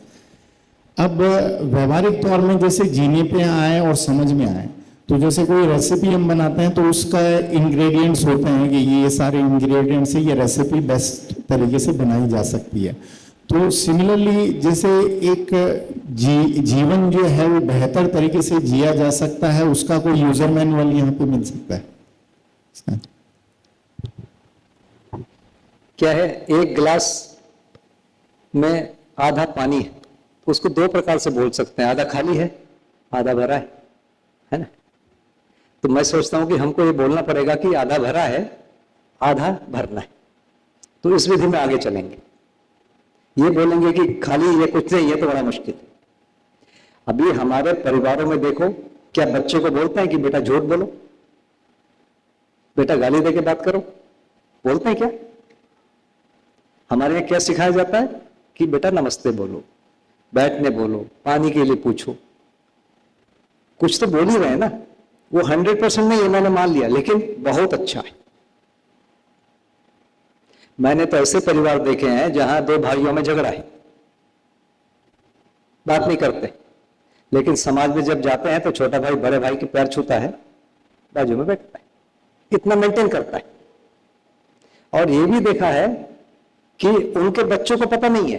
अब व्यवहारिक तौर में जैसे जीने पे आए और समझ में आए, तो जैसे कोई रेसिपी हम बनाते हैं तो उसका इंग्रेडिएंट्स होते हैं कि ये सारे इंग्रेडिएंट्स से ये रेसिपी बेस्ट तरीके से बनाई जा सकती है। तो सिमिलरली जैसे एक जीवन जो है वो बेहतर तरीके से जिया जा सकता है, उसका कोई यूजर मैनुअल यहाँ पे मिल सकता है? क्या है, एक गिलास में आधा पानी है, तो उसको दो प्रकार से बोल सकते हैं, आधा खाली है, आधा भरा है ना। तो मैं सोचता हूं कि हमको ये बोलना पड़ेगा कि आधा भरा है, आधा भरना है। तो इस विधि में आगे चलेंगे। ये बोलेंगे कि खाली ये कुछ नहीं, ये तो बड़ा मुश्किल है। अभी हमारे परिवारों में देखो, क्या बच्चे को बोलते हैं कि बेटा झूठ बोलो, बेटा गाली दे के बात करो, बोलते हैं क्या? हमारे यहाँ क्या सिखाया जाता है कि बेटा नमस्ते बोलो, बैठने बोलो, पानी के लिए पूछो। कुछ तो बोल ही रहे हैं ना। वो 100% नहीं, इन्होंने मान लिया, लेकिन बहुत अच्छा है। मैंने तो ऐसे परिवार देखे हैं जहां दो भाइयों में झगड़ा है, बात नहीं करते, लेकिन समाज में जब जाते हैं तो छोटा भाई बड़े भाई के पैर छूता है, बाजू में बैठता है, इतना मेंटेन करता है। और ये भी देखा है कि उनके बच्चों को पता नहीं है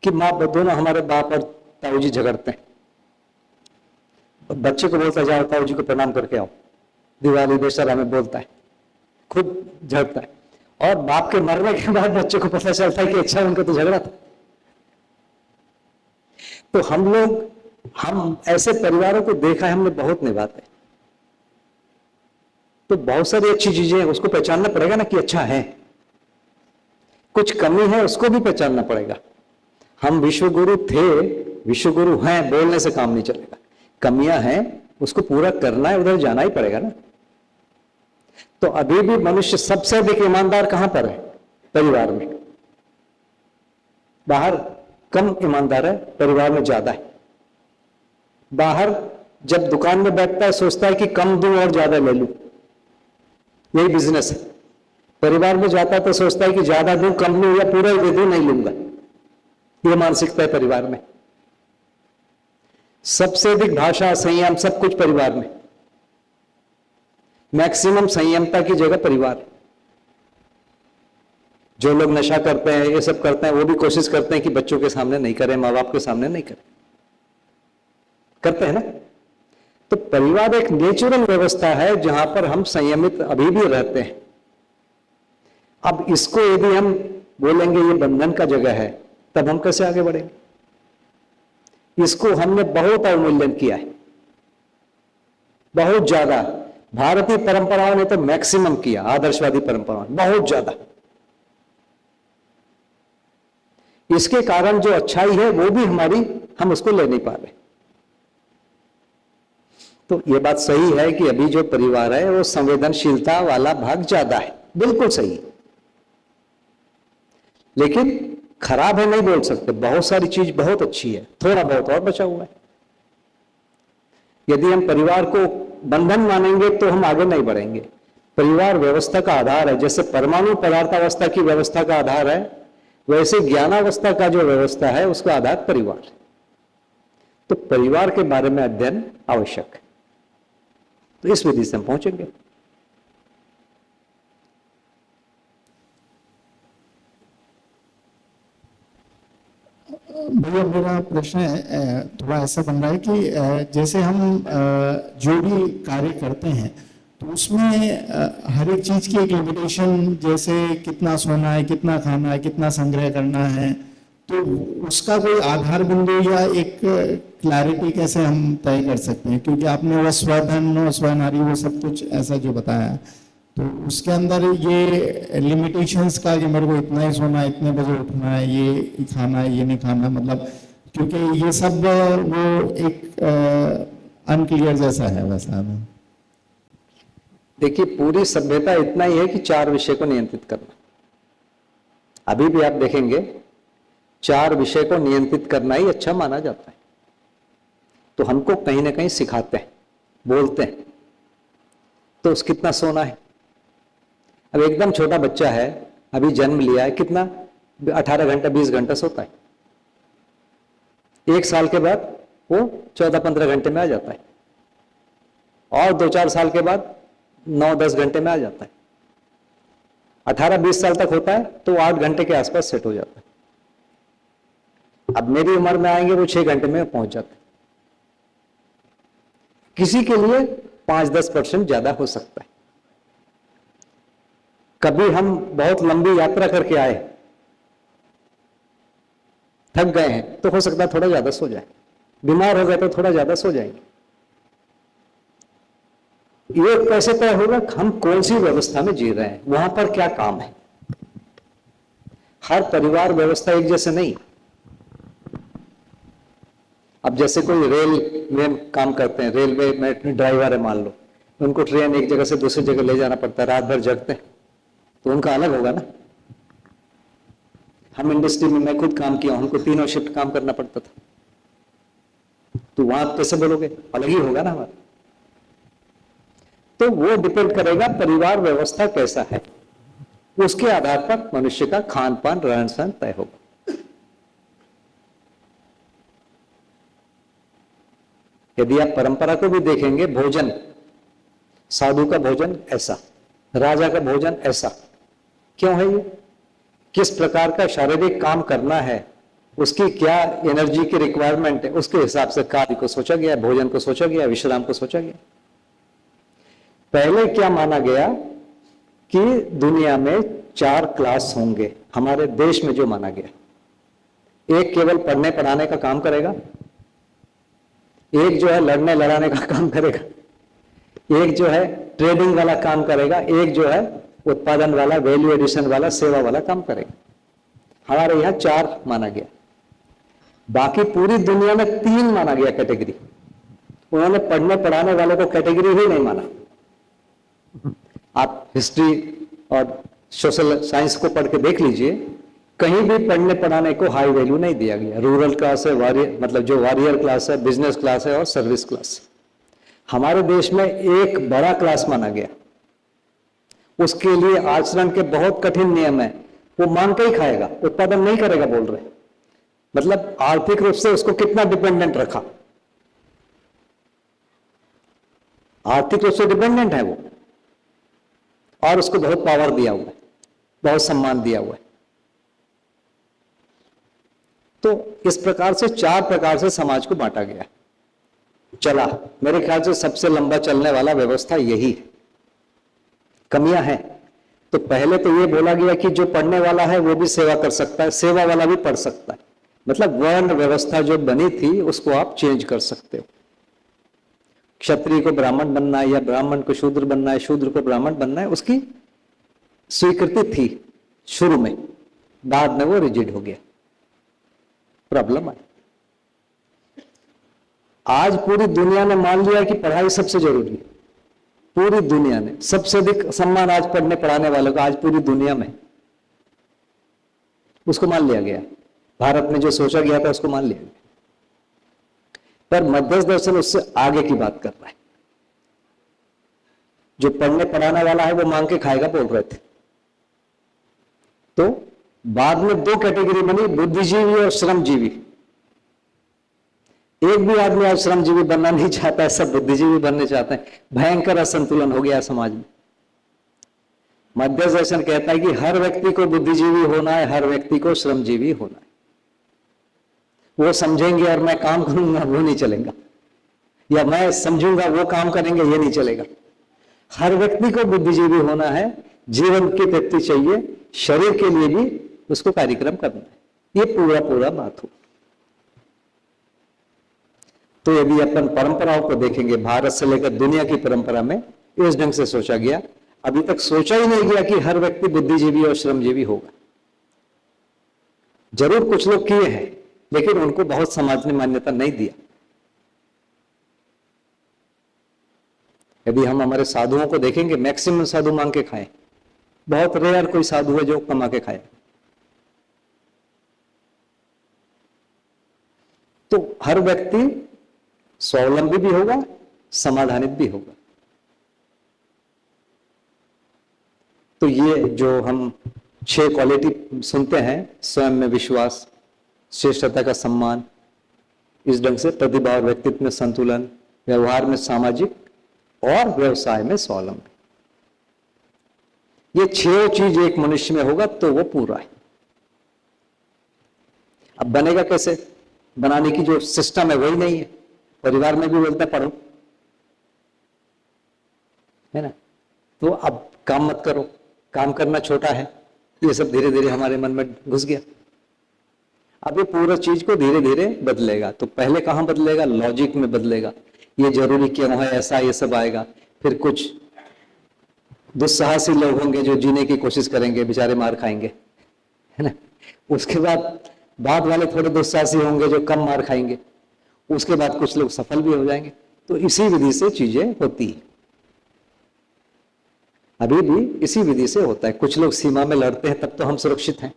कि माँ दोनों हमारे बाप और ताऊ जी झगड़ते हैं। बच्चे को बोलता है जाओ ताऊ जी को प्रणाम करके आओ, दिवाली दशहरा में बोलता है, खुद झगड़ता है। और बाप के मरने के बाद बच्चे को पता चलता है कि अच्छा उनका तो झगड़ा था। तो हम ऐसे परिवारों को देखा है हमने, बहुत निभाते। तो बहुत सारी अच्छी चीजें हैं, उसको पहचानना पड़ेगा ना कि अच्छा है। कुछ कमी है उसको भी पहचानना पड़ेगा। हम विश्वगुरु थे, विश्वगुरु हैं, बोलने से काम नहीं चलेगा। कमियां हैं, उसको पूरा करना है, उधर जाना ही पड़ेगा ना। तो अभी भी मनुष्य सबसे अधिक ईमानदार कहां पर है? परिवार में। बाहर कम ईमानदार है, परिवार में ज्यादा है। बाहर जब दुकान में बैठता है सोचता है कि कम दूं और ज्यादा ले लूं, यही बिजनेस है। परिवार में जाता है तो सोचता है कि ज्यादा दूं, कम लूं, या पूरा ही दे दूं, नहीं लूंगा। ये मानसिकता है परिवार में। सबसे अधिक भाषा, संयम, सब कुछ परिवार में। मैक्सिमम संयमता की जगह परिवार। जो लोग नशा करते हैं, ये सब करते हैं, वो भी कोशिश करते हैं कि बच्चों के सामने नहीं करें, माँ बाप के सामने नहीं करें, करते हैं ना। तो परिवार एक नेचुरल व्यवस्था है जहां पर हम संयमित अभी भी रहते हैं। अब इसको यदि हम बोलेंगे ये बंधन का जगह है, तब हम कैसे आगे बढ़ेंगे? इसको हमने बहुत अवमूल्यन किया है, बहुत ज्यादा। भारतीय परंपराओं ने तो मैक्सिमम किया, आदर्शवादी परंपराओं बहुत ज्यादा। इसके कारण जो अच्छाई है वो भी हमारी, हम उसको ले नहीं पा रहे। तो ये बात सही है कि अभी जो परिवार है वो संवेदनशीलता वाला भाग ज्यादा है, बिल्कुल सही है। लेकिन खराब है नहीं बोल सकते, बहुत सारी चीज बहुत अच्छी है, थोड़ा बहुत और बचा हुआ है। यदि हम परिवार को बंधन मानेंगे तो हम आगे नहीं बढ़ेंगे। परिवार व्यवस्था का आधार है। जैसे परमाणु पदार्थावस्था की व्यवस्था का आधार है, वैसे ज्ञानावस्था का जो व्यवस्था है उसका आधार परिवार है। तो परिवार के बारे में अध्ययन आवश्यक है। तो इस विधि से हम पहुंचेंगे। भैया मेरा प्रश्न है, थोड़ा ऐसा बन रहा है कि जैसे हम जो भी कार्य करते हैं तो उसमें हर एक चीज की एक लिमिटेशन, जैसे कितना सोना है, कितना खाना है, कितना संग्रह करना है, तो उसका कोई आधार बिंदु या एक क्लैरिटी कैसे हम तय कर सकते हैं? क्योंकि आपने वो स्वधन, स्वनारी, वो सब कुछ ऐसा जो बताया, तो उसके अंदर ये लिमिटेशंस का कि मेरे को इतना ही सोना है, इतने बजे उठना है, ये खाना है, ये नहीं खाना, मतलब क्योंकि ये सब वो एक अनक्लियर जैसा है वैसा। देखिए, पूरी सभ्यता इतना ही है कि 4 विषय को नियंत्रित करना। अभी भी आप देखेंगे 4 विषय को नियंत्रित करना ही अच्छा माना जाता है। तो हमको कहीं ना कहीं सिखाते हैं, बोलते हैं। तो उस कितना सोना है, अब एकदम छोटा बच्चा है, अभी जन्म लिया है, कितना 18 घंटा 20 घंटा सोता है। 1 साल के बाद वो 14-15 घंटे में आ जाता है, और 2-4 साल के बाद 9-10 घंटे में आ जाता है। 18-20 साल तक होता है तो 8 घंटे के आसपास सेट हो जाता है। अब मेरी उम्र में आएंगे वो 6 घंटे में पहुंच जाते हैं। किसी के लिए 5-10% ज्यादा हो सकता है। कभी हम बहुत लंबी यात्रा करके आए, थक गए हैं, तो हो सकता है थोड़ा ज्यादा सो जाए। बीमार हो गए तो थोड़ा ज्यादा सो जाएंगे। ये कैसे तय होगा हम कौन सी व्यवस्था में जी रहे हैं, वहां पर क्या काम है। हर परिवार व्यवस्था एक जैसे नहीं। अब जैसे कोई रेल में काम करते हैं, रेलवे में ड्राइवर है मान लो, उनको ट्रेन एक जगह से दूसरी जगह ले जाना पड़ता है, रात भर जगते हैं, तो उनका अलग होगा ना। हम इंडस्ट्री में, मैं खुद काम किया, हमको 3 शिफ्ट काम करना पड़ता था, तो वहां कैसे बोलोगे, अलग ही होगा ना हमारा। तो वो डिपेंड करेगा परिवार व्यवस्था कैसा है, उसके आधार पर मनुष्य का खान पान रहन सहन तय होगा। यदि आप परंपरा को भी देखेंगे, भोजन, साधु का भोजन ऐसा, राजा का भोजन ऐसा, क्यों है ये? किस प्रकार का शारीरिक काम करना है, उसकी क्या एनर्जी की रिक्वायरमेंट है, उसके हिसाब से कार्य को सोचा गया, भोजन को सोचा गया, विश्राम को सोचा गया। पहले क्या माना गया कि दुनिया में 4 क्लास होंगे, हमारे देश में जो माना गया। एक केवल पढ़ने पढ़ाने का काम करेगा, एक जो है लड़ने लड़ाने का काम करेगा, एक जो है ट्रेडिंग वाला काम करेगा, एक जो है उत्पादन वाला, वैल्यू एडिशन वाला, सेवा वाला काम करेगा। हमारे यहाँ 4 माना गया। बाकी पूरी दुनिया में 3 माना गया कैटेगरी। उन्होंने पढ़ने पढ़ाने वाले को कैटेगरी ही नहीं माना। आप हिस्ट्री और सोशल साइंस को पढ़ के देख लीजिए, कहीं भी पढ़ने पढ़ाने को हाई वैल्यू नहीं दिया गया। रूरल क्लास है, वॉरियर मतलब जो वॉरियर क्लास है, बिजनेस क्लास है और सर्विस क्लास। हमारे देश में एक बड़ा क्लास माना गया, उसके लिए आचरण के बहुत कठिन नियम है, वो मांग के ही खाएगा, उत्पादन नहीं करेगा बोल रहे। मतलब आर्थिक रूप से उसको कितना डिपेंडेंट रखा, आर्थिक रूप से डिपेंडेंट है वो, और उसको बहुत पावर दिया हुआ है, बहुत सम्मान दिया हुआ है। तो इस प्रकार से 4 प्रकार से समाज को बांटा गया चला। मेरे ख्याल से सबसे लंबा चलने वाला व्यवस्था यही है। कमियां हैं तो पहले तो ये बोला गया कि जो पढ़ने वाला है वो भी सेवा कर सकता है, सेवा वाला भी पढ़ सकता है। मतलब वर्ण व्यवस्था जो बनी थी उसको आप चेंज कर सकते हो। क्षत्रिय को ब्राह्मण बनना है या ब्राह्मण को शूद्र बनना है, शूद्र को ब्राह्मण बनना है, उसकी स्वीकृति थी शुरू में, बाद में वो रिजिड हो गया, प्रॉब्लम आई। आज पूरी दुनिया ने मान लिया कि पढ़ाई सबसे जरूरी है। पूरी दुनिया ने सबसे अधिक सम्मान आज पढ़ने पढ़ाने वालों का, आज पूरी दुनिया में उसको मान लिया गया। भारत में जो सोचा गया था उसको मान लिया गया, पर मध्यस्थ दर्शन उससे आगे की बात कर रहा है। जो पढ़ने पढ़ाने वाला है वो मांग के खाएगा बोल रहे थे। तो बाद में 2 कैटेगरी बनी, बुद्धिजीवी और श्रमजीवी। एक भी आदमी आज श्रमजीवी बनना नहीं चाहता है, सब बुद्धिजीवी बनने चाहते हैं। भयंकर असंतुलन हो गया समाज में। मध्यस्थ दर्शन कहता है कि हर व्यक्ति को बुद्धिजीवी होना है, हर व्यक्ति को श्रमजीवी होना है। वो समझेंगे और मैं काम करूंगा वो नहीं चलेगा, या मैं समझूंगा वो काम करेंगे ये नहीं चलेगा। हर व्यक्ति को बुद्धिजीवी होना है, जीवन की तृप्ति चाहिए, शरीर के लिए भी उसको कार्यक्रम करना है। ये पूरा बात हो। तो यदि अपन परंपराओं को देखेंगे, भारत से लेकर दुनिया की परंपरा में इस ढंग से सोचा गया। अभी तक सोचा ही नहीं गया कि हर व्यक्ति बुद्धिजीवी और श्रमजीवी होगा। जरूर कुछ लोग किए हैं, लेकिन उनको बहुत समाज ने मान्यता नहीं दिया। यदि हम हमारे साधुओं को देखेंगे, मैक्सिमम साधु मांग के खाएं, बहुत रेयर कोई साधु है जो कमा के खाए। तो हर व्यक्ति स्वावलंबी भी होगा, समाधानित भी होगा। तो ये जो हम 6 क्वालिटी सुनते हैं, स्वयं में विश्वास, श्रेष्ठता का सम्मान, इस ढंग से प्रतिभा और व्यक्तित्व में संतुलन, व्यवहार में सामाजिक और व्यवसाय में स्वावलंबी, ये 6 चीज एक मनुष्य में होगा तो वो पूरा है। अब बनेगा कैसे? बनाने की जो सिस्टम है वही नहीं है। परिवार में भी बोलते हैं पढ़ो, है ना, तो अब काम मत करो, काम करना छोटा है, ये सब धीरे धीरे हमारे मन में घुस गया। अब ये पूरा चीज को धीरे धीरे बदलेगा। तो पहले कहां बदलेगा? लॉजिक में बदलेगा। ये जरूरी क्यों है, ऐसा ये सब आएगा। फिर कुछ दुस्साहसी लोग होंगे जो जीने की कोशिश करेंगे, बेचारे मार खाएंगे, है ना। उसके बाद वाले थोड़े दुस्साहसी होंगे जो कम मार खाएंगे। उसके बाद कुछ लोग सफल भी हो जाएंगे। तो इसी विधि से चीजें होती है, अभी भी इसी विधि से होता है। कुछ लोग सीमा में लड़ते हैं तब तो हम सुरक्षित हैं,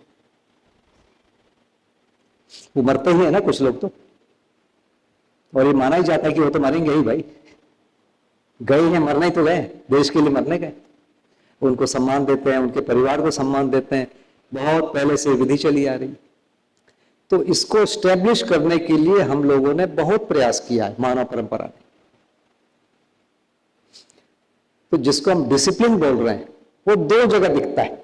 वो मरते ही है ना कुछ लोग तो, और ये माना ही जाता है कि वो तो मरेंगे ही भाई, गए हैं, मरना ही तो गए, देश के लिए मरने गए। उनको सम्मान देते हैं, उनके परिवार को सम्मान देते हैं, बहुत पहले से विधि चली आ रही। तो इसको स्टैब्लिश करने के लिए हम लोगों ने बहुत प्रयास किया है मानव परंपरा ने। तो जिसको हम डिसिप्लिन बोल रहे हैं वो 2 जगह दिखता है।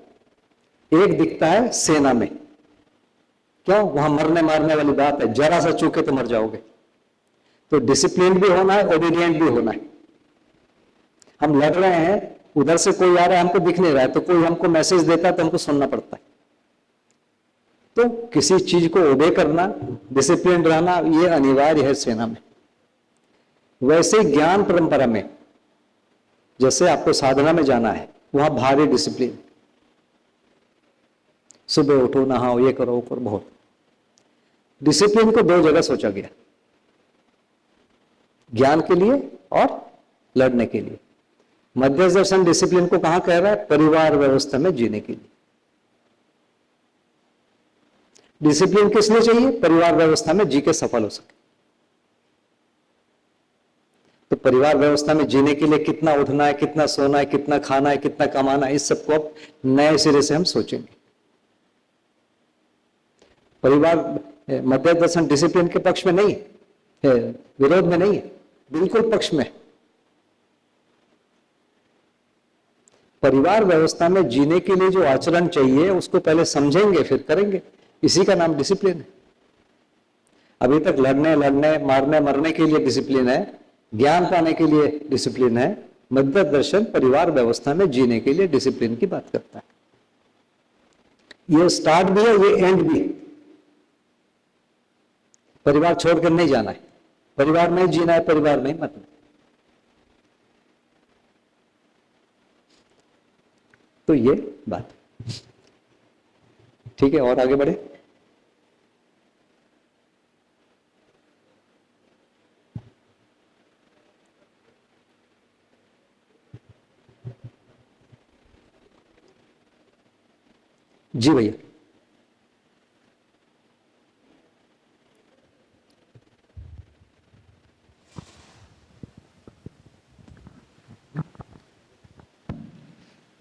एक दिखता है सेना में, क्यों? वहां मरने मारने वाली बात है, जरा सा चूके तो मर जाओगे। तो डिसिप्लिन भी होना है, ओबीडियंट भी होना है। हम लड़ रहे हैं, उधर से कोई आ रहा है, हमको दिख नहीं रहा है, तो कोई हमको मैसेज देता है तो हमको सुनना पड़ता है। तो किसी चीज को ओबे करना, डिसिप्लिन रहना, ये अनिवार्य है सेना में। वैसे ज्ञान परंपरा में, जैसे आपको साधना में जाना है, वहां भारी डिसिप्लिन, सुबह उठो, नहाओ, ये करो, वो करो, बहुत डिसिप्लिन को 2 जगह सोचा गया, ज्ञान के लिए और लड़ने के लिए। मध्य दर्शन डिसिप्लिन को कहां कह रहा है? परिवार व्यवस्था में जीने के लिए। डिसिप्लिन किस लिए चाहिए? परिवार व्यवस्था में जी के सफल हो सके। तो परिवार व्यवस्था में जीने के लिए कितना उठना है, कितना सोना है, कितना खाना है, कितना कमाना है, इस सबको अब नए सिरे से हम सोचेंगे। परिवार मध्य दर्शन डिसिप्लिन के पक्ष में नहीं है, विरोध में नहीं है, बिल्कुल पक्ष में। परिवार व्यवस्था में जीने के लिए जो आचरण चाहिए उसको पहले समझेंगे फिर करेंगे, इसी का नाम डिसिप्लिन है। अभी तक लड़ने मारने मरने के लिए डिसिप्लिन है, ज्ञान पाने के लिए डिसिप्लिन है। मध्य दर्शन परिवार व्यवस्था में जीने के लिए डिसिप्लिन की बात करता है। ये स्टार्ट भी है, ये एंड भी है। परिवार छोड़कर नहीं जाना है, परिवार में जीना है, परिवार में मरना है। तो ये बात ठीक है। और आगे बढ़े। जी भैया।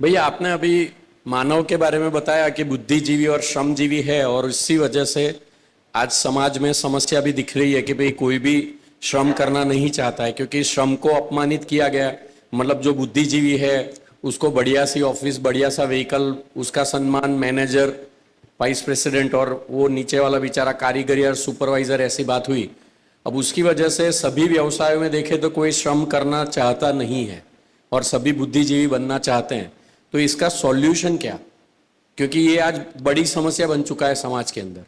भैया आपने अभी मानव के बारे में बताया कि बुद्धिजीवी और श्रमजीवी है, और इसी वजह से आज समाज में समस्या भी दिख रही है कि भाई कोई भी श्रम करना नहीं चाहता है, क्योंकि श्रम को अपमानित किया गया। मतलब जो बुद्धिजीवी है उसको बढ़िया सी ऑफिस, बढ़िया सा व्हीकल, उसका सम्मान मैनेजर, वाइस प्रेसिडेंट, और वो नीचे वाला बेचारा कारीगरी और सुपरवाइजर, ऐसी बात हुई। अब उसकी वजह से सभी व्यवसायों में देखे तो कोई श्रम करना चाहता नहीं है और सभी बुद्धिजीवी बनना चाहते हैं। तो इसका सॉल्यूशन क्या? क्योंकि ये आज बड़ी समस्या बन चुका है समाज के अंदर।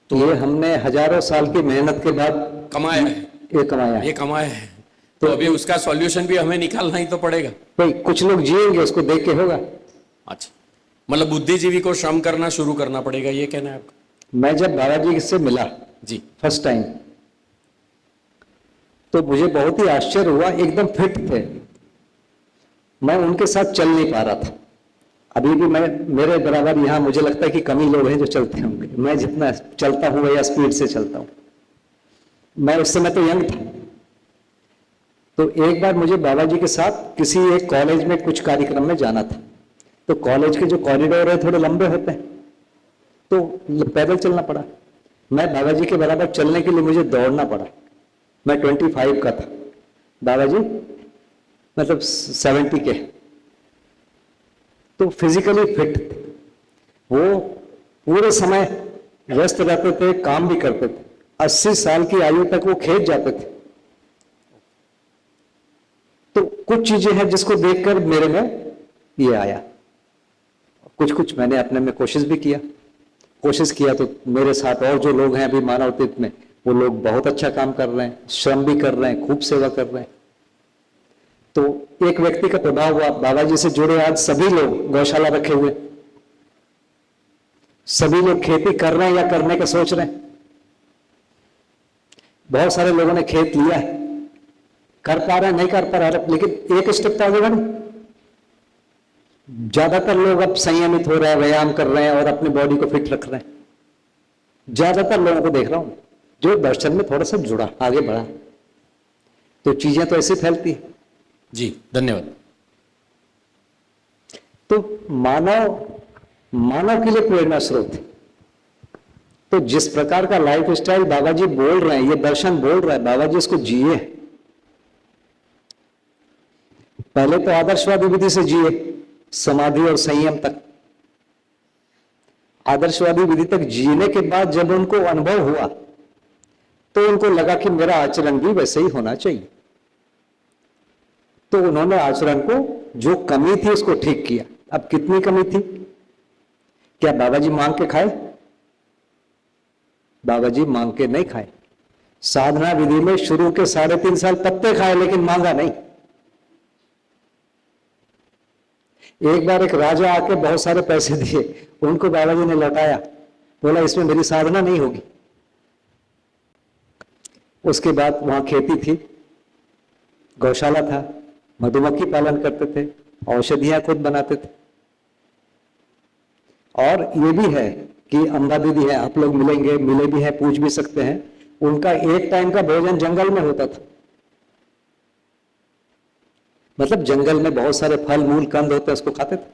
तो ये हमने हजारों साल की मेहनत के बाद कमाया है, ये कमाया है। तो अभी उसका सॉल्यूशन भी हमें निकालना ही तो पड़ेगा। भाई कुछ लोग जिएंगे, उसको देख के होगा। अच्छा, मतलब बुद्धिजीवी को श्रम करना शुरू करना पड़ेगा, ये कहना है आपका? मैं जब बाबाजी से मिला जी फर्स्ट टाइम, तो मुझे बहुत ही आश्चर्य हुआ। एकदम फिट थे, मैं उनके साथ चल नहीं पा रहा था। अभी भी मेरे बराबर यहाँ मुझे लगता है कि कम ही लोग हैं जो चलते होंगे। मैं जितना चलता हूँ या स्पीड से चलता हूँ। मैं उस समय तो यंग था। तो एक बार मुझे बाबाजी के साथ किसी एक कॉलेज में कुछ कार्यक्रम में जाना था। तो कॉलेज के जो कॉरिडोर है थोड़े लंबे होते हैं, तो पैदल चलना पड़ा। मैं बाबाजी के बराबर चलने के लिए मुझे दौड़ना पड़ा। मैं 25 का था, बाबाजी मतलब 70 के। तो फिजिकली फिट थे वो, पूरे समय व्यस्त रहते थे, काम भी करते थे। 80 साल की आयु तक वो खेत जाते थे। तो कुछ चीजें हैं जिसको देखकर मेरे में ये आया। कुछ मैंने अपने में कोशिश भी किया। तो मेरे साथ और जो लोग हैं अभी मानवतीर्थ में, वो लोग बहुत अच्छा काम कर रहे हैं, श्रम भी कर रहे हैं, खूब सेवा कर रहे हैं। तो एक व्यक्ति का प्रभाव हुआ। बाबाजी से जुड़े आज सभी लोग गौशाला रखे हुए, सभी लोग खेती कर रहे हैं या करने का सोच रहे हैं। बहुत सारे लोगों ने खेत लिया है, कर पा रहे हैं, नहीं कर पा रहे, लेकिन एक स्टेप तो आगे बढ़े। ज्यादातर लोग अब संयमित हो रहे हैं, व्यायाम कर रहे हैं और अपनी बॉडी को फिट रख रहे हैं। ज्यादातर लोगों को देख रहा हूं जो दर्शन में थोड़ा सा जुड़ा, आगे बढ़ा। तो चीजें तो ऐसे फैलती है। जी धन्यवाद। तो मानव के लिए प्रेरणा स्रोत है। तो जिस प्रकार का लाइफ स्टाइल बाबाजी बोल रहे हैं, ये दर्शन बोल रहा है, बाबाजी इसको जिए। पहले तो आदर्शवादी विधि से जिए, समाधि और संयम तक। आदर्शवादी विधि तक जीने के बाद जब उनको अनुभव हुआ, तो उनको लगा कि मेरा आचरण भी वैसे ही होना चाहिए। तो उन्होंने आचरण को, जो कमी थी उसको ठीक किया। अब कितनी कमी थी? क्या बाबाजी मांग के खाए? बाबाजी मांग के नहीं खाए। साधना विधि में शुरू के 3.5 साल पत्ते खाए, लेकिन मांगा नहीं। एक बार एक राजा आके बहुत सारे पैसे दिए, उनको बाबाजी ने लौटाया, बोला इसमें मेरी साधना नहीं होगी। उसके बाद वहां खेती थी, गौशाला था, मधुमक्खी पालन करते थे, औषधियां खुद बनाते थे। और ये भी है कि अम्बा दीदी है, आप लोग मिलेंगे, मिले भी हैं, पूछ भी सकते हैं, उनका एक टाइम का भोजन जंगल में होता था। मतलब जंगल में बहुत सारे फल मूल कंद होते हैं, उसको खाते थे।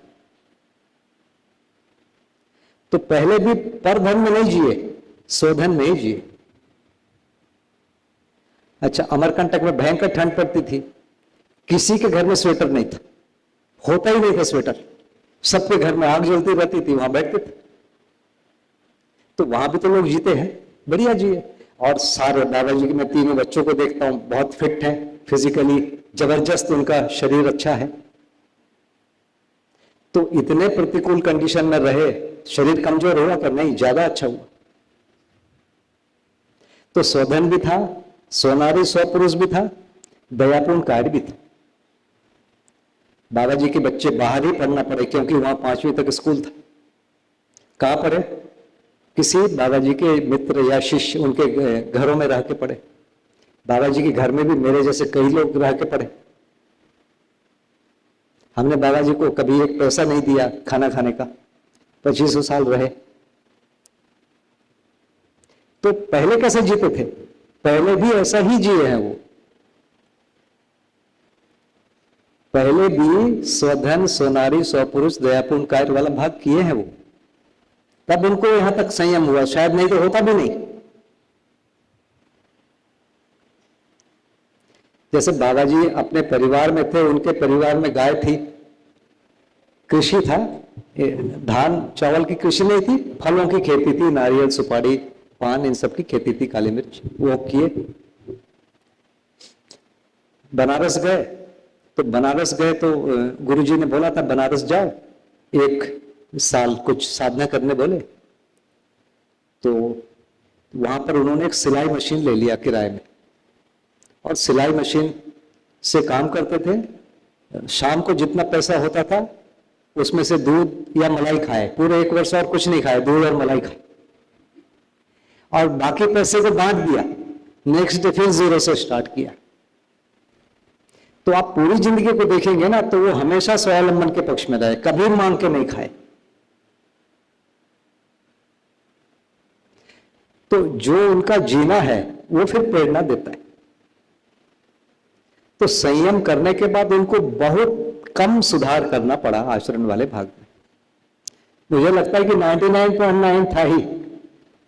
तो पहले भी परधन में नहीं जिए, स्वधन में ही जिए। अच्छा, अमरकंटक में भयंकर ठंड पड़ती थी, किसी के घर में स्वेटर नहीं था, होता ही नहीं था स्वेटर, सबके घर में आग जलती रहती थी, वहां बैठते थे। तो वहां भी तो लोग जीते हैं, बढ़िया जिए। और सारे दादाजी के मैं तीनों बच्चों को देखता हूं, बहुत फिट है, फिजिकली जबरदस्त, उनका शरीर अच्छा है। तो इतने प्रतिकूल कंडीशन में रहे, शरीर कमजोर हुआ पर नहीं, ज्यादा अच्छा हुआ। तो स्वधन भी था, स्वनारी स्वपुरुष भी था, दयापूर्ण कार्य भी था। बाबाजी के बच्चे बाहर ही पढ़ना पड़े, क्योंकि वहां 5वीं तक स्कूल था। कहां पढ़े? किसी बाबाजी के मित्र या शिष्य उनके घरों में रह के पढ़े। बाबाजी के घर में भी मेरे जैसे कई लोग रह के पढ़े। हमने बाबाजी को कभी एक पैसा नहीं दिया खाना खाने का, 25 साल रहे। तो पहले कैसे जीते थे? पहले भी ऐसा ही जिए हैं वो। पहले भी स्वधन, स्वनारी, स्वपुरुष, दयापूर्ण कार्य वाला भाग किए हैं वो, तब उनको यहां तक संयम हुआ, शायद नहीं तो होता भी नहीं। जैसे बाबाजी अपने परिवार में थे, उनके परिवार में गाय थी, कृषि था, धान चावल की कृषि नहीं थी, फलों की खेती थी, नारियल, सुपारी, पान, इन सब की खेती थी, काली मिर्च, वो किए। बनारस गए, तो बनारस गए तो गुरुजी ने बोला था बनारस जाओ, 1 साल कुछ साधना करने बोले। तो वहां पर उन्होंने एक सिलाई मशीन ले लिया किराए में, और सिलाई मशीन से काम करते थे। शाम को जितना पैसा होता था उसमें से दूध या मलाई खाए, पूरे 1 वर्ष और कुछ नहीं खाए, दूध और मलाई खाए, और बाकी पैसे को बांट दिया। नेक्स्ट डे फिर 0 से स्टार्ट किया। तो आप पूरी जिंदगी को देखेंगे ना, तो वो हमेशा स्वावलंबन के पक्ष में रहे, कभी मांग के नहीं खाए। तो जो उनका जीना है वो फिर प्रेरणा देता है। तो संयम करने के बाद उनको बहुत कम सुधार करना पड़ा आचरण वाले भाग में। मुझे लगता है कि 99.9 था ही,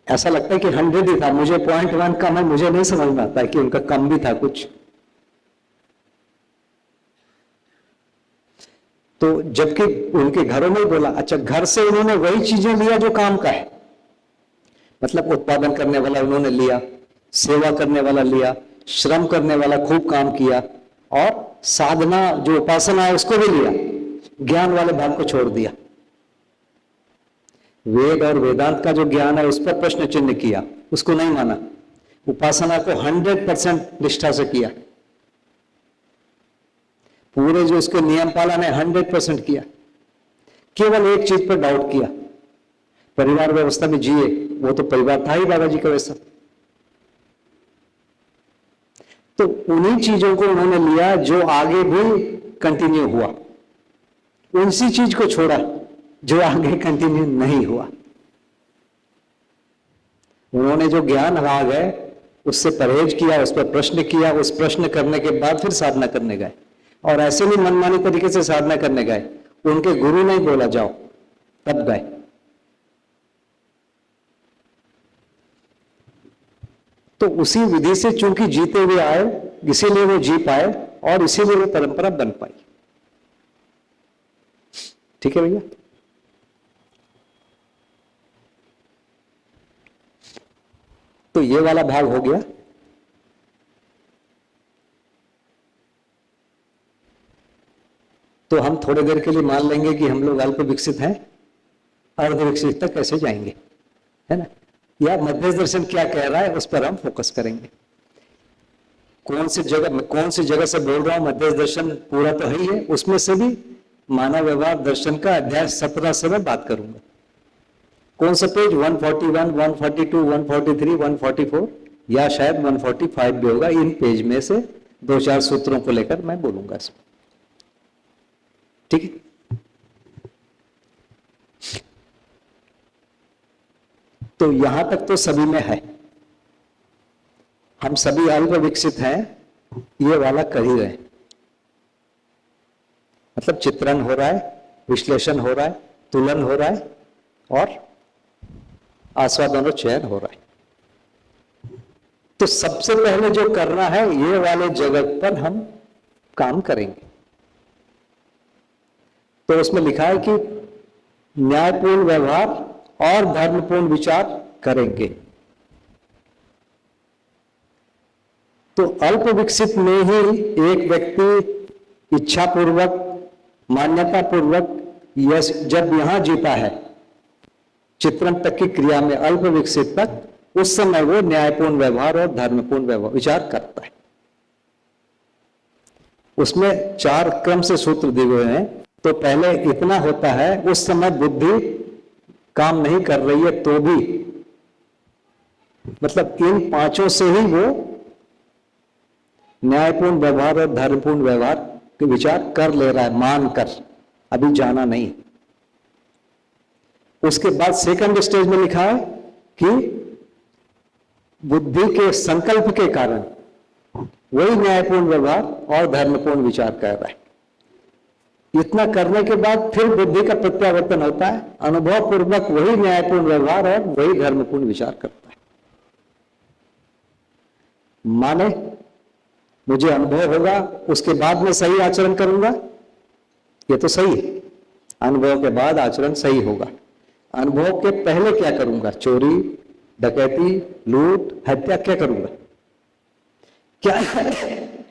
ऐसा लगता है कि 100 ही था। मुझे 0.1 कम है, मुझे नहीं समझ में आता है कि उनका कम भी था कुछ। तो जबकि उनके घरों में बोला, अच्छा घर से उन्होंने वही चीजें लिया जो काम का है, मतलब उत्पादन करने वाला उन्होंने लिया, सेवा करने वाला लिया, श्रम करने वाला खूब काम किया, और साधना जो उपासना है उसको भी लिया, ज्ञान वाले भाग को छोड़ दिया। वेद और वेदांत का जो ज्ञान है उस पर प्रश्न चिन्ह किया, उसको नहीं माना। उपासना को 100% निष्ठा से किया, पूरे जो उसके नियम पालन है 100% किया। केवल एक चीज पर डाउट किया, परिवार व्यवस्था में जिए, वो तो परिवार था ही बाबाजी का वैसा। तो उन्हीं चीजों को उन्होंने लिया जो आगे भी कंटिन्यू हुआ, उसी चीज को छोड़ा जो आगे कंटिन्यू नहीं हुआ। उन्होंने जो ज्ञान आ गए उससे परहेज किया, उस पर प्रश्न किया, उस प्रश्न करने के बाद फिर साधना करने गए। और ऐसे नहीं मनमानी तरीके से साधना करने गए, उनके गुरु नहीं बोला जाओ, तब गए। तो उसी विधि से चूंकि जीते हुए आए, इसीलिए वो जी पाए, और इसीलिए वो परंपरा बन पाई। ठीक है भैया? तो ये वाला भाग हो गया। तो हम थोड़ी देर के लिए मान लेंगे कि हम लोग अल्प विकसित हैं, अर्ध विकसित तक कैसे जाएंगे, है ना? या मध्य दर्शन क्या कह रहा है उस पर हम फोकस करेंगे। कौन सी जगह से बोल रहा हूं, मध्य दर्शन पूरा तो है ही है, उसमें से भी मानव व्यवहार दर्शन का अध्याय 17 से मैं बात करूंगा। कौन सा पेज? 141, 142, 143, 144 या शायद 145 भी होगा। इन पेज में से 2-4 सूत्रों को लेकर मैं बोलूंगा इसमें। ठीक है। तो यहां तक तो सभी में है, हम सभी अल्प विकसित हैं, ये वाला कर ही रहे, मतलब चित्रण हो रहा है, विश्लेषण हो रहा है, तुलन हो रहा है और आस्वादन और चयन हो रहा है। तो सबसे पहले जो करना है, ये वाले जगत पर हम काम करेंगे। तो उसमें लिखा है कि न्यायपूर्ण व्यवहार और धर्मपूर्ण विचार करेंगे। तो अल्प विकसित में ही एक व्यक्ति इच्छापूर्वक, मान्यतापूर्वक यश जब यहां जीता है चित्रण तक की क्रिया में, अल्प विकसित तक, उस समय वो न्यायपूर्ण व्यवहार और धर्मपूर्ण व्यवहार विचार करता है। उसमें 4 क्रम से सूत्र दिए हुए हैं। तो पहले इतना होता है, उस समय बुद्धि काम नहीं कर रही है तो भी, मतलब इन 5 से ही वो न्यायपूर्ण व्यवहार और धर्मपूर्ण व्यवहार के विचार कर ले रहा है, मानकर, अभी जाना नहीं। उसके बाद सेकंड स्टेज में लिखा है कि बुद्धि के संकल्प के कारण वही न्यायपूर्ण व्यवहार और धर्मपूर्ण विचार कर रहा है। इतना करने के बाद फिर बुद्धि का प्रत्यावर्तन होता है, अनुभव पूर्वक वही न्यायपूर्ण व्यवहार और वही धर्मपूर्ण विचार करता है। माने मुझे अनुभव होगा, उसके बाद में सही आचरण करूंगा, ये तो सही है। अनुभव के बाद आचरण सही होगा। अनुभव के पहले क्या करूंगा? चोरी, डकैती, लूट, हत्या क्या करूंगा? क्या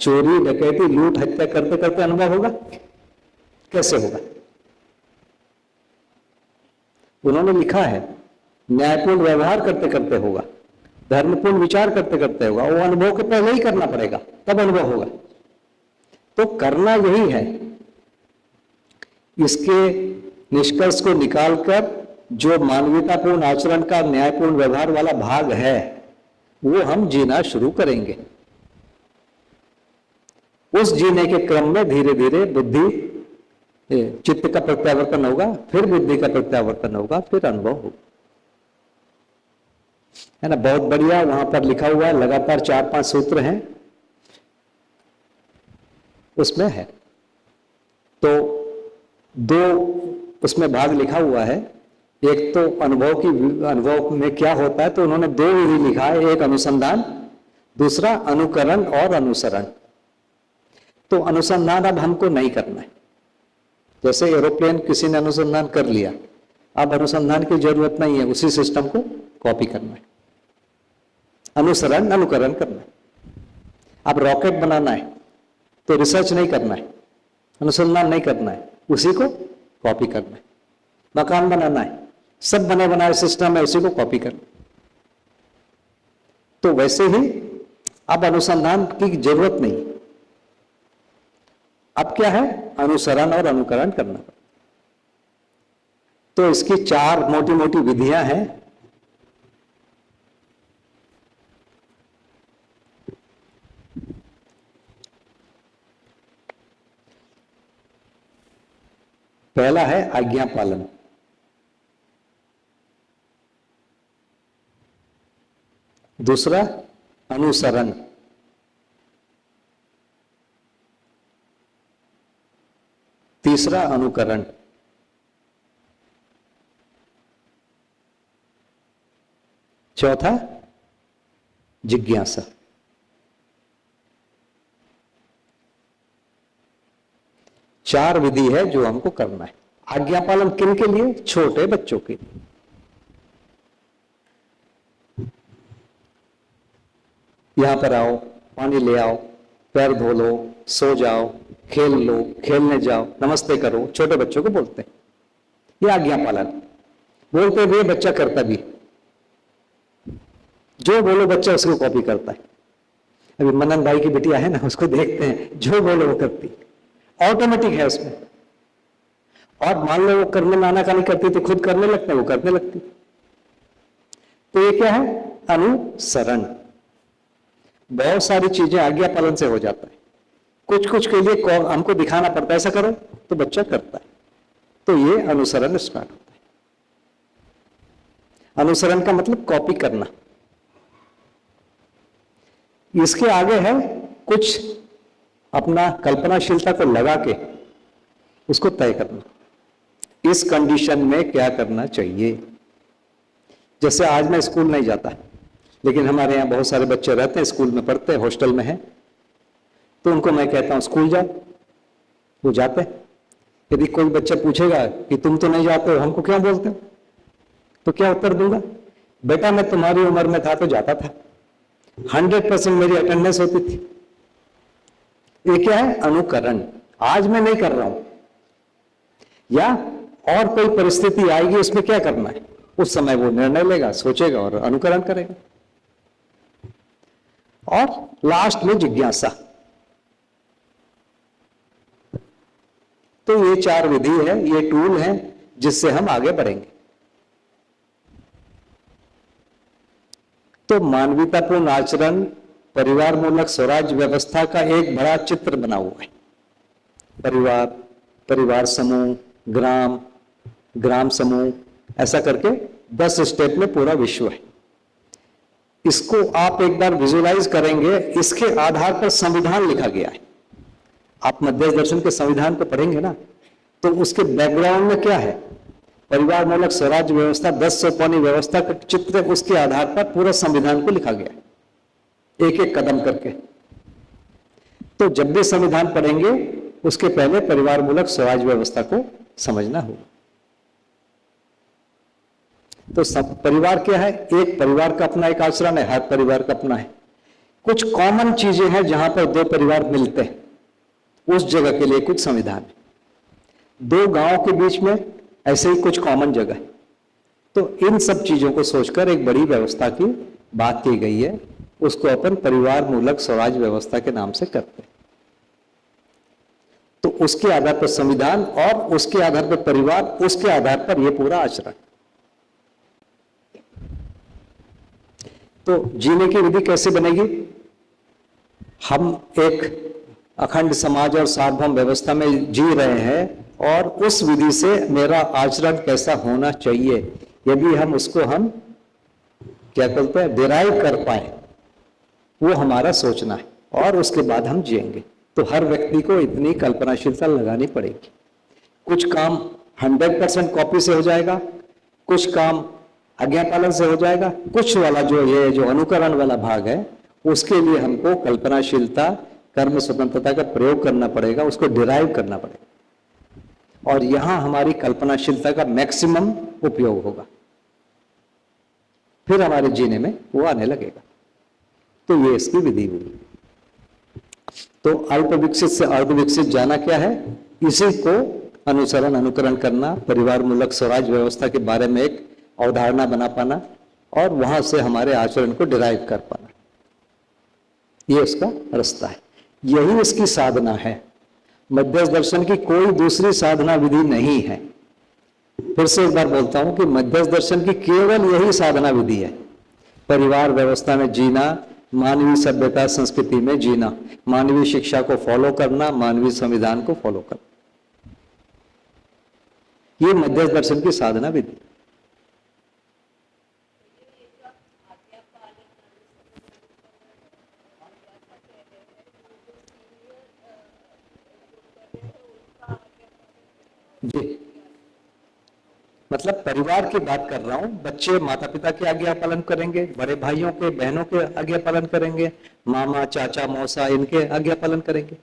चोरी, डकैती, लूट, हत्या करते करते अनुभव होगा? कैसे होगा? उन्होंने लिखा है न्यायपूर्ण व्यवहार करते करते होगा, धर्मपूर्ण विचार करते करते होगा। वो अनुभव के पहले ही करना पड़ेगा, तब अनुभव होगा। तो करना यही है। इसके निष्कर्ष को निकालकर जो मानवीयतापूर्ण आचरण का न्यायपूर्ण व्यवहार वाला भाग है, वो हम जीना शुरू करेंगे। उस जीने के क्रम में धीरे धीरे बुद्धि, चित्त का प्रत्यावर्तन होगा, फिर बुद्धि का प्रत्यावर्तन होगा, फिर अनुभव होगा, है ना। बहुत बढ़िया, वहां पर लिखा हुआ है, लगातार 4-5 सूत्र हैं उसमें है। तो 2 उसमें भाग लिखा हुआ है। एक तो अनुभव में क्या होता है, तो उन्होंने 2 विधि लिखा है, एक अनुसंधान, दूसरा अनुकरण और अनुसरण। तो अनुसंधान अब हमको नहीं करना है। जैसे एरोप्लेन किसी ने अनुसंधान कर लिया, अब अनुसंधान की जरूरत नहीं है, उसी सिस्टम को कॉपी करना है। अनुसरण, अनुकरण करना है। अब रॉकेट बनाना है तो रिसर्च नहीं करना है, अनुसंधान नहीं करना है, उसी को कॉपी करना है। मकान बनाना है, सब बने बनाए सिस्टम है, उसी को कॉपी करना। तो वैसे ही अब अनुसंधान की जरूरत नहीं, अब क्या है? अनुसरण और अनुकरण करना। तो इसकी 4 मोटी मोटी विधियां हैं। पहला है आज्ञा पालन। दूसरा अनुसरण, तीसरा अनुकरण, चौथा जिज्ञासा। चार विधि है जो हमको करना है। आज्ञा पालन किन के लिए? छोटे बच्चों के लिए। यहां पर आओ, पानी ले आओ, पैर धो लो, सो जाओ, खेल लो, खेलने जाओ, नमस्ते करो, छोटे बच्चों को बोलते हैं। ये आज्ञा पालन बोलते हुए बच्चा करता भी, जो बोलो बच्चा उसको कॉपी करता है। अभी मनन भाई की बिटिया है ना, उसको देखते हैं, जो बोलो वो करती, ऑटोमेटिक है उसमें। और मान लो वो करने में आनाकानी करती तो खुद करने लगते हैं, वो करने लगती। तो ये क्या है? अनुसरण। बहुत सारी चीजें आज्ञा पालन से हो जाता है। कुछ कुछ के लिए हमको दिखाना पड़ता है ऐसा करो तो बच्चा करता है, तो ये अनुसरण स्टार्ट होता है। अनुसरण का मतलब कॉपी करना। इसके आगे है कुछ अपना कल्पनाशीलता को लगा के उसको तय करना, इस कंडीशन में क्या करना चाहिए। जैसे आज मैं स्कूल नहीं जाता, लेकिन हमारे यहाँ बहुत सारे बच्चे रहते हैं, स्कूल में पढ़ते हैं, हॉस्टल में हैं, तो उनको मैं कहता हूं स्कूल जाओ, वो जाते हैं। यदि कोई बच्चा पूछेगा कि तुम तो नहीं जाते हो, हमको क्यों बोलते हो, तो क्या उत्तर दूंगा, बेटा मैं तुम्हारी उम्र में था तो जाता था, 100% मेरी अटेंडेंस होती थी। ये क्या है, अनुकरण। आज मैं नहीं कर रहा हूं, या और कोई परिस्थिति आएगी उसमें क्या करना है, उस समय वो निर्णय लेगा, सोचेगा और अनुकरण करेगा। और लास्ट में जिज्ञासा। तो ये 4 विधि है, ये टूल है जिससे हम आगे बढ़ेंगे। तो मानवीयतापूर्ण आचरण, परिवार मूलक स्वराज व्यवस्था का एक बड़ा चित्र बना हुआ है। परिवार, परिवार समूह, ग्राम, ग्राम समूह, ऐसा करके 10 स्टेप में पूरा विश्व है। इसको आप एक बार विजुलाइज करेंगे, इसके आधार पर संविधान लिखा गया है। आप मध्य दर्शन के संविधान को पढ़ेंगे ना, तो उसके बैकग्राउंड में क्या है, परिवार मूलक स्वराज्य व्यवस्था, 10 सोपानी व्यवस्था का चित्र, उसके आधार पर पूरा संविधान को लिखा गया है, एक एक कदम करके। तो जब भी संविधान पढ़ेंगे उसके पहले परिवार मूलक स्वराज्य व्यवस्था को समझना होगा। तो सब परिवार क्या है, एक परिवार का अपना एक आचरण है, हर परिवार का अपना है। कुछ कॉमन चीजें हैं जहां पर 2 परिवार मिलते हैं, उस जगह के लिए कुछ संविधान है। 2 गांव के बीच में ऐसे ही कुछ कॉमन जगह है। तो इन सब चीजों को सोचकर एक बड़ी व्यवस्था की बात की गई है, उसको अपन परिवार मूलक स्वराज्य व्यवस्था के नाम से करते हैं। तो उसके आधार पर संविधान, और उसके आधार पर परिवार, उसके आधार पर यह पूरा आचरण। तो जीने की विधि कैसे बनेगी, हम एक अखंड समाज और सार्वभौम व्यवस्था में जी रहे हैं, और उस विधि से मेरा आचरण कैसा होना चाहिए, यदि हम उसको हम क्या कहते हैं डिराइव कर पाए, वो हमारा सोचना है, और उसके बाद हम जिएंगे। तो हर व्यक्ति को इतनी कल्पनाशीलता लगानी पड़ेगी। कुछ काम 100% कॉपी से हो जाएगा, कुछ काम आज्ञा पालन से हो जाएगा, कुछ वाला जो अनुकरण वाला भाग है उसके लिए हमको कल्पनाशीलता, कर्म स्वतंत्रता का प्रयोग करना पड़ेगा, उसको डिराइव करना पड़ेगा, और यहां हमारी कल्पनाशीलता का मैक्सिमम उपयोग होगा, फिर हमारे जीने में वो आने लगेगा। तो ये इसकी विधि हुई। तो अल्प विकसित से अर्ध विकसित जाना क्या है, इसी को अनुसरण अनुकरण करना, परिवार मूलक स्वराज व्यवस्था के बारे में एक अवधारणा बना पाना, और वहां से हमारे आचरण को डिराइव कर पाना, ये उसका रास्ता है, यही इसकी साधना है। मध्यस्थ दर्शन की कोई दूसरी साधना विधि नहीं है। फिर से एक बार बोलता हूं कि मध्यस्थ दर्शन की केवल यही साधना विधि है, परिवार व्यवस्था में जीना, मानवीय सभ्यता संस्कृति में जीना, मानवीय शिक्षा को फॉलो करना, मानवीय संविधान को फॉलो करना, ये मध्यस्थ दर्शन की साधना विधि। जी, मतलब परिवार की बात कर रहा हूं, बच्चे माता पिता की आज्ञा पालन करेंगे, बड़े भाइयों के बहनों के आज्ञा पालन करेंगे, मामा चाचा मौसा इनके आज्ञा पालन करेंगे,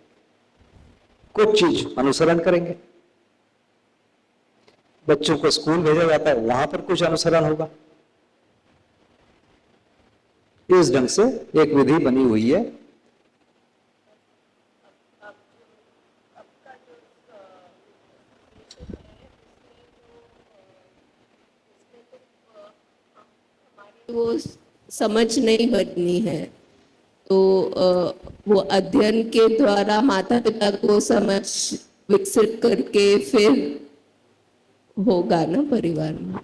कुछ चीज अनुसरण करेंगे। बच्चों को स्कूल भेजा जाता है, वहां पर कुछ अनुसरण होगा। इस ढंग से एक विधि बनी हुई है। वो समझ नहीं बननी है, तो वो अध्ययन के द्वारा माता पिता को समझ विकसित करके फिर होगा ना परिवार में।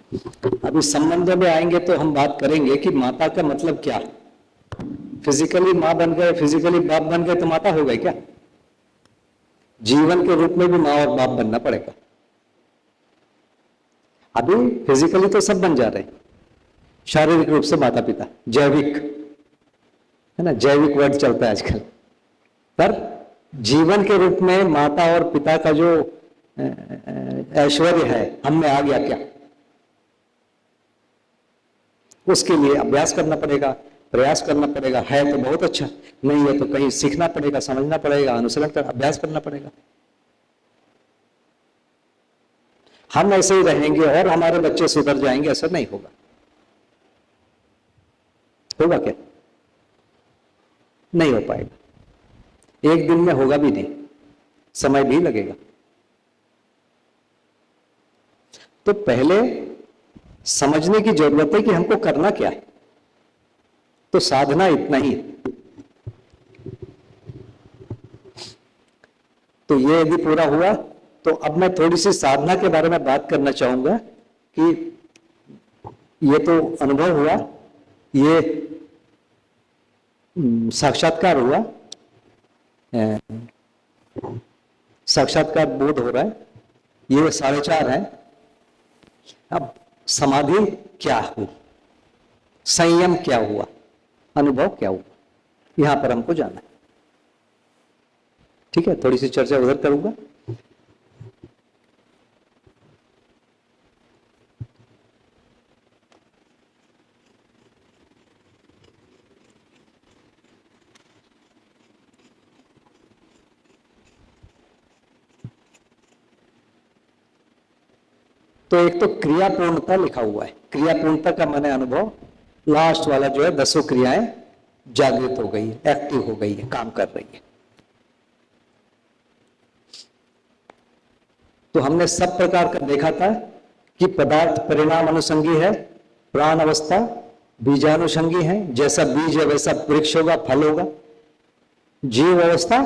अभी संबंधों में आएंगे तो हम बात करेंगे कि माता का मतलब क्या। फिजिकली माँ बन गए, फिजिकली बाप बन गए तो माता हो गए क्या? जीवन के रूप में भी माँ और बाप बनना पड़ेगा। अभी फिजिकली तो सब बन जा रहे हैं, शारीरिक रूप से माता पिता, जैविक है ना, जैविक वर्ड चलता है आजकल, पर जीवन के रूप में माता और पिता का जो ऐश्वर्य है हम में आ गया क्या, उसके लिए अभ्यास करना पड़ेगा, प्रयास करना पड़ेगा। है तो बहुत अच्छा, नहीं है तो कहीं सीखना पड़ेगा, समझना पड़ेगा, अनुसरण कर अभ्यास करना पड़ेगा। हम ऐसे ही रहेंगे और हमारे बच्चे सुधर जाएंगे, ऐसा नहीं होगा। होगा क्या? नहीं हो पाएगा, एक दिन में होगा भी नहीं, समय भी लगेगा। तो पहले समझने की जरूरत है कि हमको करना क्या है। तो साधना इतना ही है। तो ये यदि पूरा हुआ तो अब मैं थोड़ी सी साधना के बारे में बात करना चाहूंगा कि ये तो अनुभव हुआ, ये साक्षात्कार हुआ, साक्षात्कार बोध हो रहा है, ये 4.5 है। अब समाधि क्या हुई, संयम क्या हुआ, अनुभव क्या हुआ, यहां पर हमको जाना है। ठीक है, थोड़ी सी चर्चा उधर करूंगा। तो एक तो क्रियापूर्णता लिखा हुआ है। क्रियापूर्णता का मैंने अनुभव, लास्ट वाला जो है 10 क्रियाएं जागृत हो गई है, एक्टिव हो गई है, काम कर रही है। तो हमने सब प्रकार का देखा था कि पदार्थ परिणाम अनुसंगी है, प्राण अवस्था बीजानुषंगी है, जैसा बीज है वैसा वृक्ष होगा, फल होगा। जीव अवस्था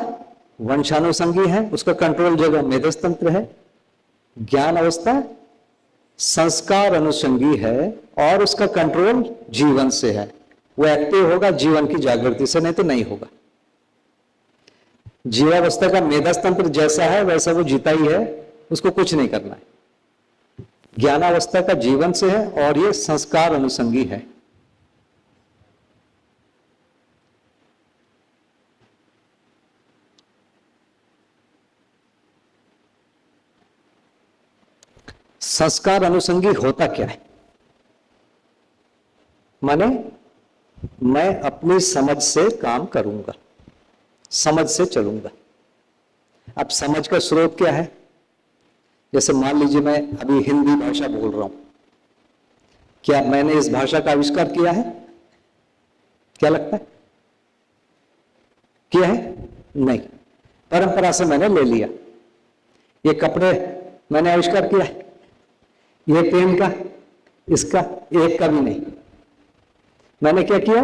वंशानुसंगी है, उसका कंट्रोल जगह मेधस्तंत्र है। ज्ञान अवस्था संस्कार अनुसंगी है और उसका कंट्रोल जीवन से है, वो एक्टिव होगा जीवन की जागृति से, नहीं तो नहीं होगा। जीवावस्था का मेधस्तंत्र जैसा है वैसा वो जीता ही है, उसको कुछ नहीं करना है। ज्ञानावस्था का जीवन से है और ये संस्कार अनुसंगी है। संस्कार अनुसंगी होता क्या है? माने मैं अपनी समझ से काम करूंगा, समझ से चलूंगा। अब समझ का स्रोत क्या है? जैसे मान लीजिए मैं अभी हिंदी भाषा बोल रहा हूं, क्या मैंने इस भाषा का आविष्कार किया है? क्या लगता है किया है? नहीं, परंपरा से मैंने ले लिया। ये कपड़े मैंने आविष्कार किया है? ये पेन का, इसका, एक का भी नहीं। मैंने क्या किया?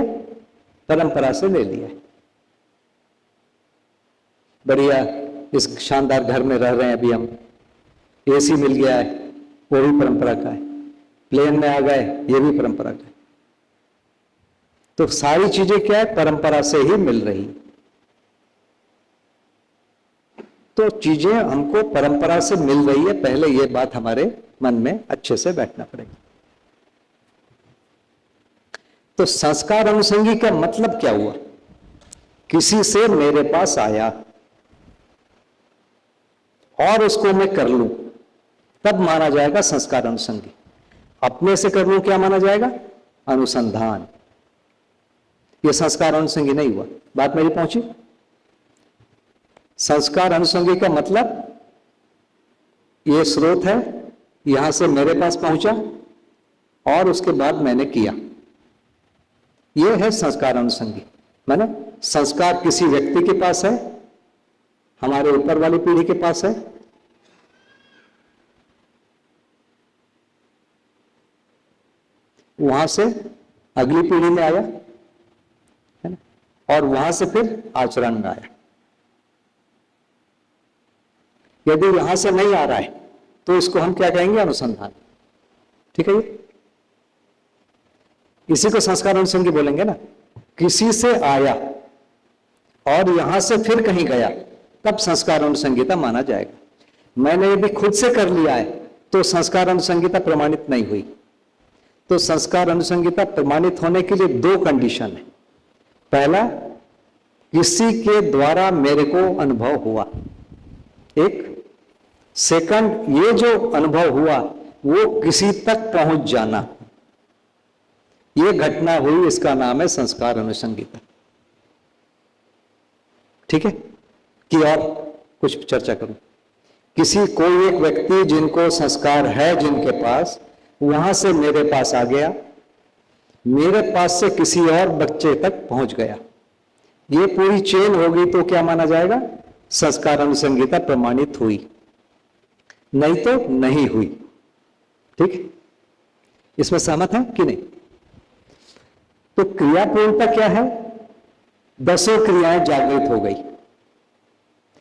परंपरा से ले लिया। बढ़िया, इस शानदार घर में रह रहे हैं अभी हम, एसी मिल गया है, वो भी परंपरा का है। प्लेन में आ गए, ये भी परंपरा का है। तो सारी चीजें क्या है? परंपरा से ही मिल रही। तो चीजें हमको परंपरा से मिल रही है, पहले ये बात हमारे मन में अच्छे से बैठना पड़ेगा। तो संस्कार अनुसंगी का मतलब क्या हुआ? किसी से मेरे पास आया और उसको मैं कर लूं, तब माना जाएगा संस्कार अनुसंगी। अपने से कर लूं क्या माना जाएगा? अनुसंधान। यह संस्कार अनुसंगी नहीं हुआ। बात मेरी पहुंची? संस्कार अनुसंगी का मतलब ये स्रोत है, यहां से मेरे पास पहुंचा और उसके बाद मैंने किया, यह है संस्कार अनुसंगी। माने संस्कार किसी व्यक्ति के पास है, हमारे ऊपर वाली पीढ़ी के पास है, वहां से अगली पीढ़ी में आया है ना, और वहां से फिर आचरण में आया। यदि यहां से नहीं आ रहा है तो इसको हम क्या कहेंगे? अनुसंधान। ठीक है, ये इसी को संस्कार अनुसंगी बोलेंगे ना। किसी से आया और यहां से फिर कहीं गया, तब संस्कार अनुसंहिता माना जाएगा। मैंने यदि खुद से कर लिया है तो संस्कार अनुसंहिता प्रमाणित नहीं हुई। तो संस्कार अनुसंहिता प्रमाणित होने के लिए दो कंडीशन है। पहला, किसी के द्वारा मेरे को अनुभव हुआ, एक। सेकंड, ये जो अनुभव हुआ वो किसी तक पहुंच जाना, ये घटना हुई, इसका नाम है संस्कार अनुसंहिता। ठीक है, कि और कुछ चर्चा करूं। किसी कोई एक व्यक्ति जिनको संस्कार है, जिनके पास, वहां से मेरे पास आ गया, मेरे पास से किसी और बच्चे तक पहुंच गया, ये पूरी चेन होगी तो क्या माना जाएगा? संस्कार अनुसंहिता प्रमाणित हुई, नहीं तो नहीं हुई। ठीक, इसमें सहमत है कि नहीं? तो क्रियापूर्णता क्या है? 10 क्रियाएं जागृत हो गई।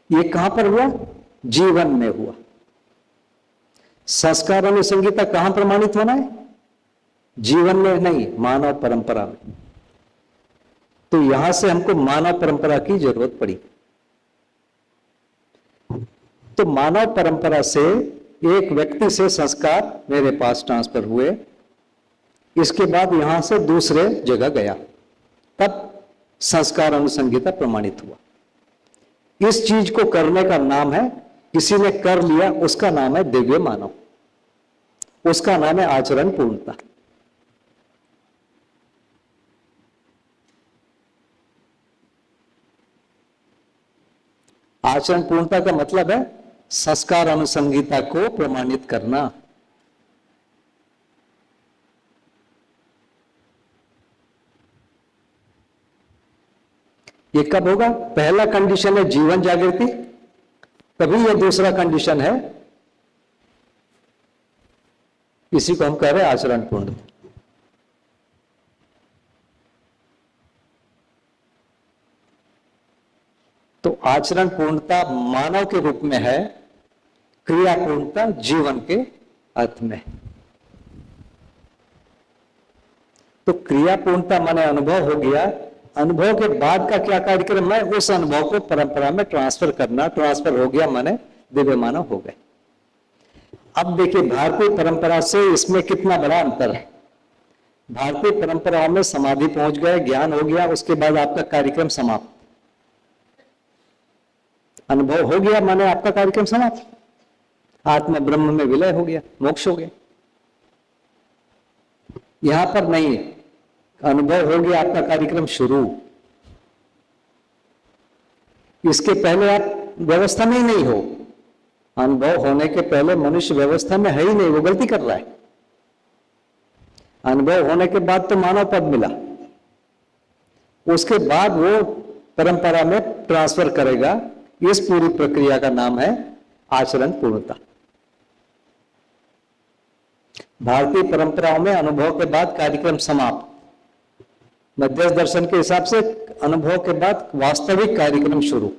ये कहां पर हुआ? जीवन में हुआ। संस्कार अनुसंहिता कहां प्रमाणित होना है? जीवन में नहीं, मानव परंपरा में। तो यहां से हमको मानव परंपरा की जरूरत पड़ी। तो मानव परंपरा से एक व्यक्ति से संस्कार मेरे पास ट्रांसफर हुए, इसके बाद यहां से दूसरे जगह गया, तब संस्कार अनुसंहिता प्रमाणित हुआ। इस चीज को करने का नाम है, किसी ने कर लिया, उसका नाम है दिव्य मानव, उसका नाम है आचरण पूर्णता। आचरण पूर्णता का मतलब है संस्कार अनुसंहिता को प्रमाणित करना। ये कब होगा? पहला कंडीशन है जीवन जागृति, तभी ये दूसरा कंडीशन है, इसी को हम कह रहे हैं आचरण पूर्णता। तो आचरण पूर्णता मानव के रूप में है, क्रिया पूर्णता जीवन के अर्थ में। तो क्रिया पूर्णता माने अनुभव हो गया, अनुभव के बाद का क्या कार्यक्रम है? उस अनुभव को परंपरा में ट्रांसफर करना। ट्रांसफर हो गया माने दिव्य मानव हो गए। अब देखिए, भारतीय परंपरा से इसमें कितना बड़ा अंतर है। भारतीय परंपरा में समाधि पहुंच गए, ज्ञान हो गया, उसके बाद आपका कार्यक्रम समाप्त। अनुभव हो गया माने आपका कार्यक्रम समाप्त, आत्मा ब्रह्म में विलय हो गया, मोक्ष हो गया। यहां पर नहीं है, अनुभव हो गया, आपका कार्यक्रम शुरू। इसके पहले आप व्यवस्था में ही नहीं हो। अनुभव होने के पहले मनुष्य व्यवस्था में है ही नहीं, वो गलती कर रहा है। अनुभव होने के बाद तो मानव पद मिला, उसके बाद वो परंपरा में ट्रांसफर करेगा। इस पूरी प्रक्रिया का नाम है आचरण पूर्णता। भारतीय परंपराओं में अनुभव के बाद कार्यक्रम समाप्त। मध्यस्थ दर्शन के हिसाब से अनुभव के बाद वास्तविक कार्यक्रम शुरू।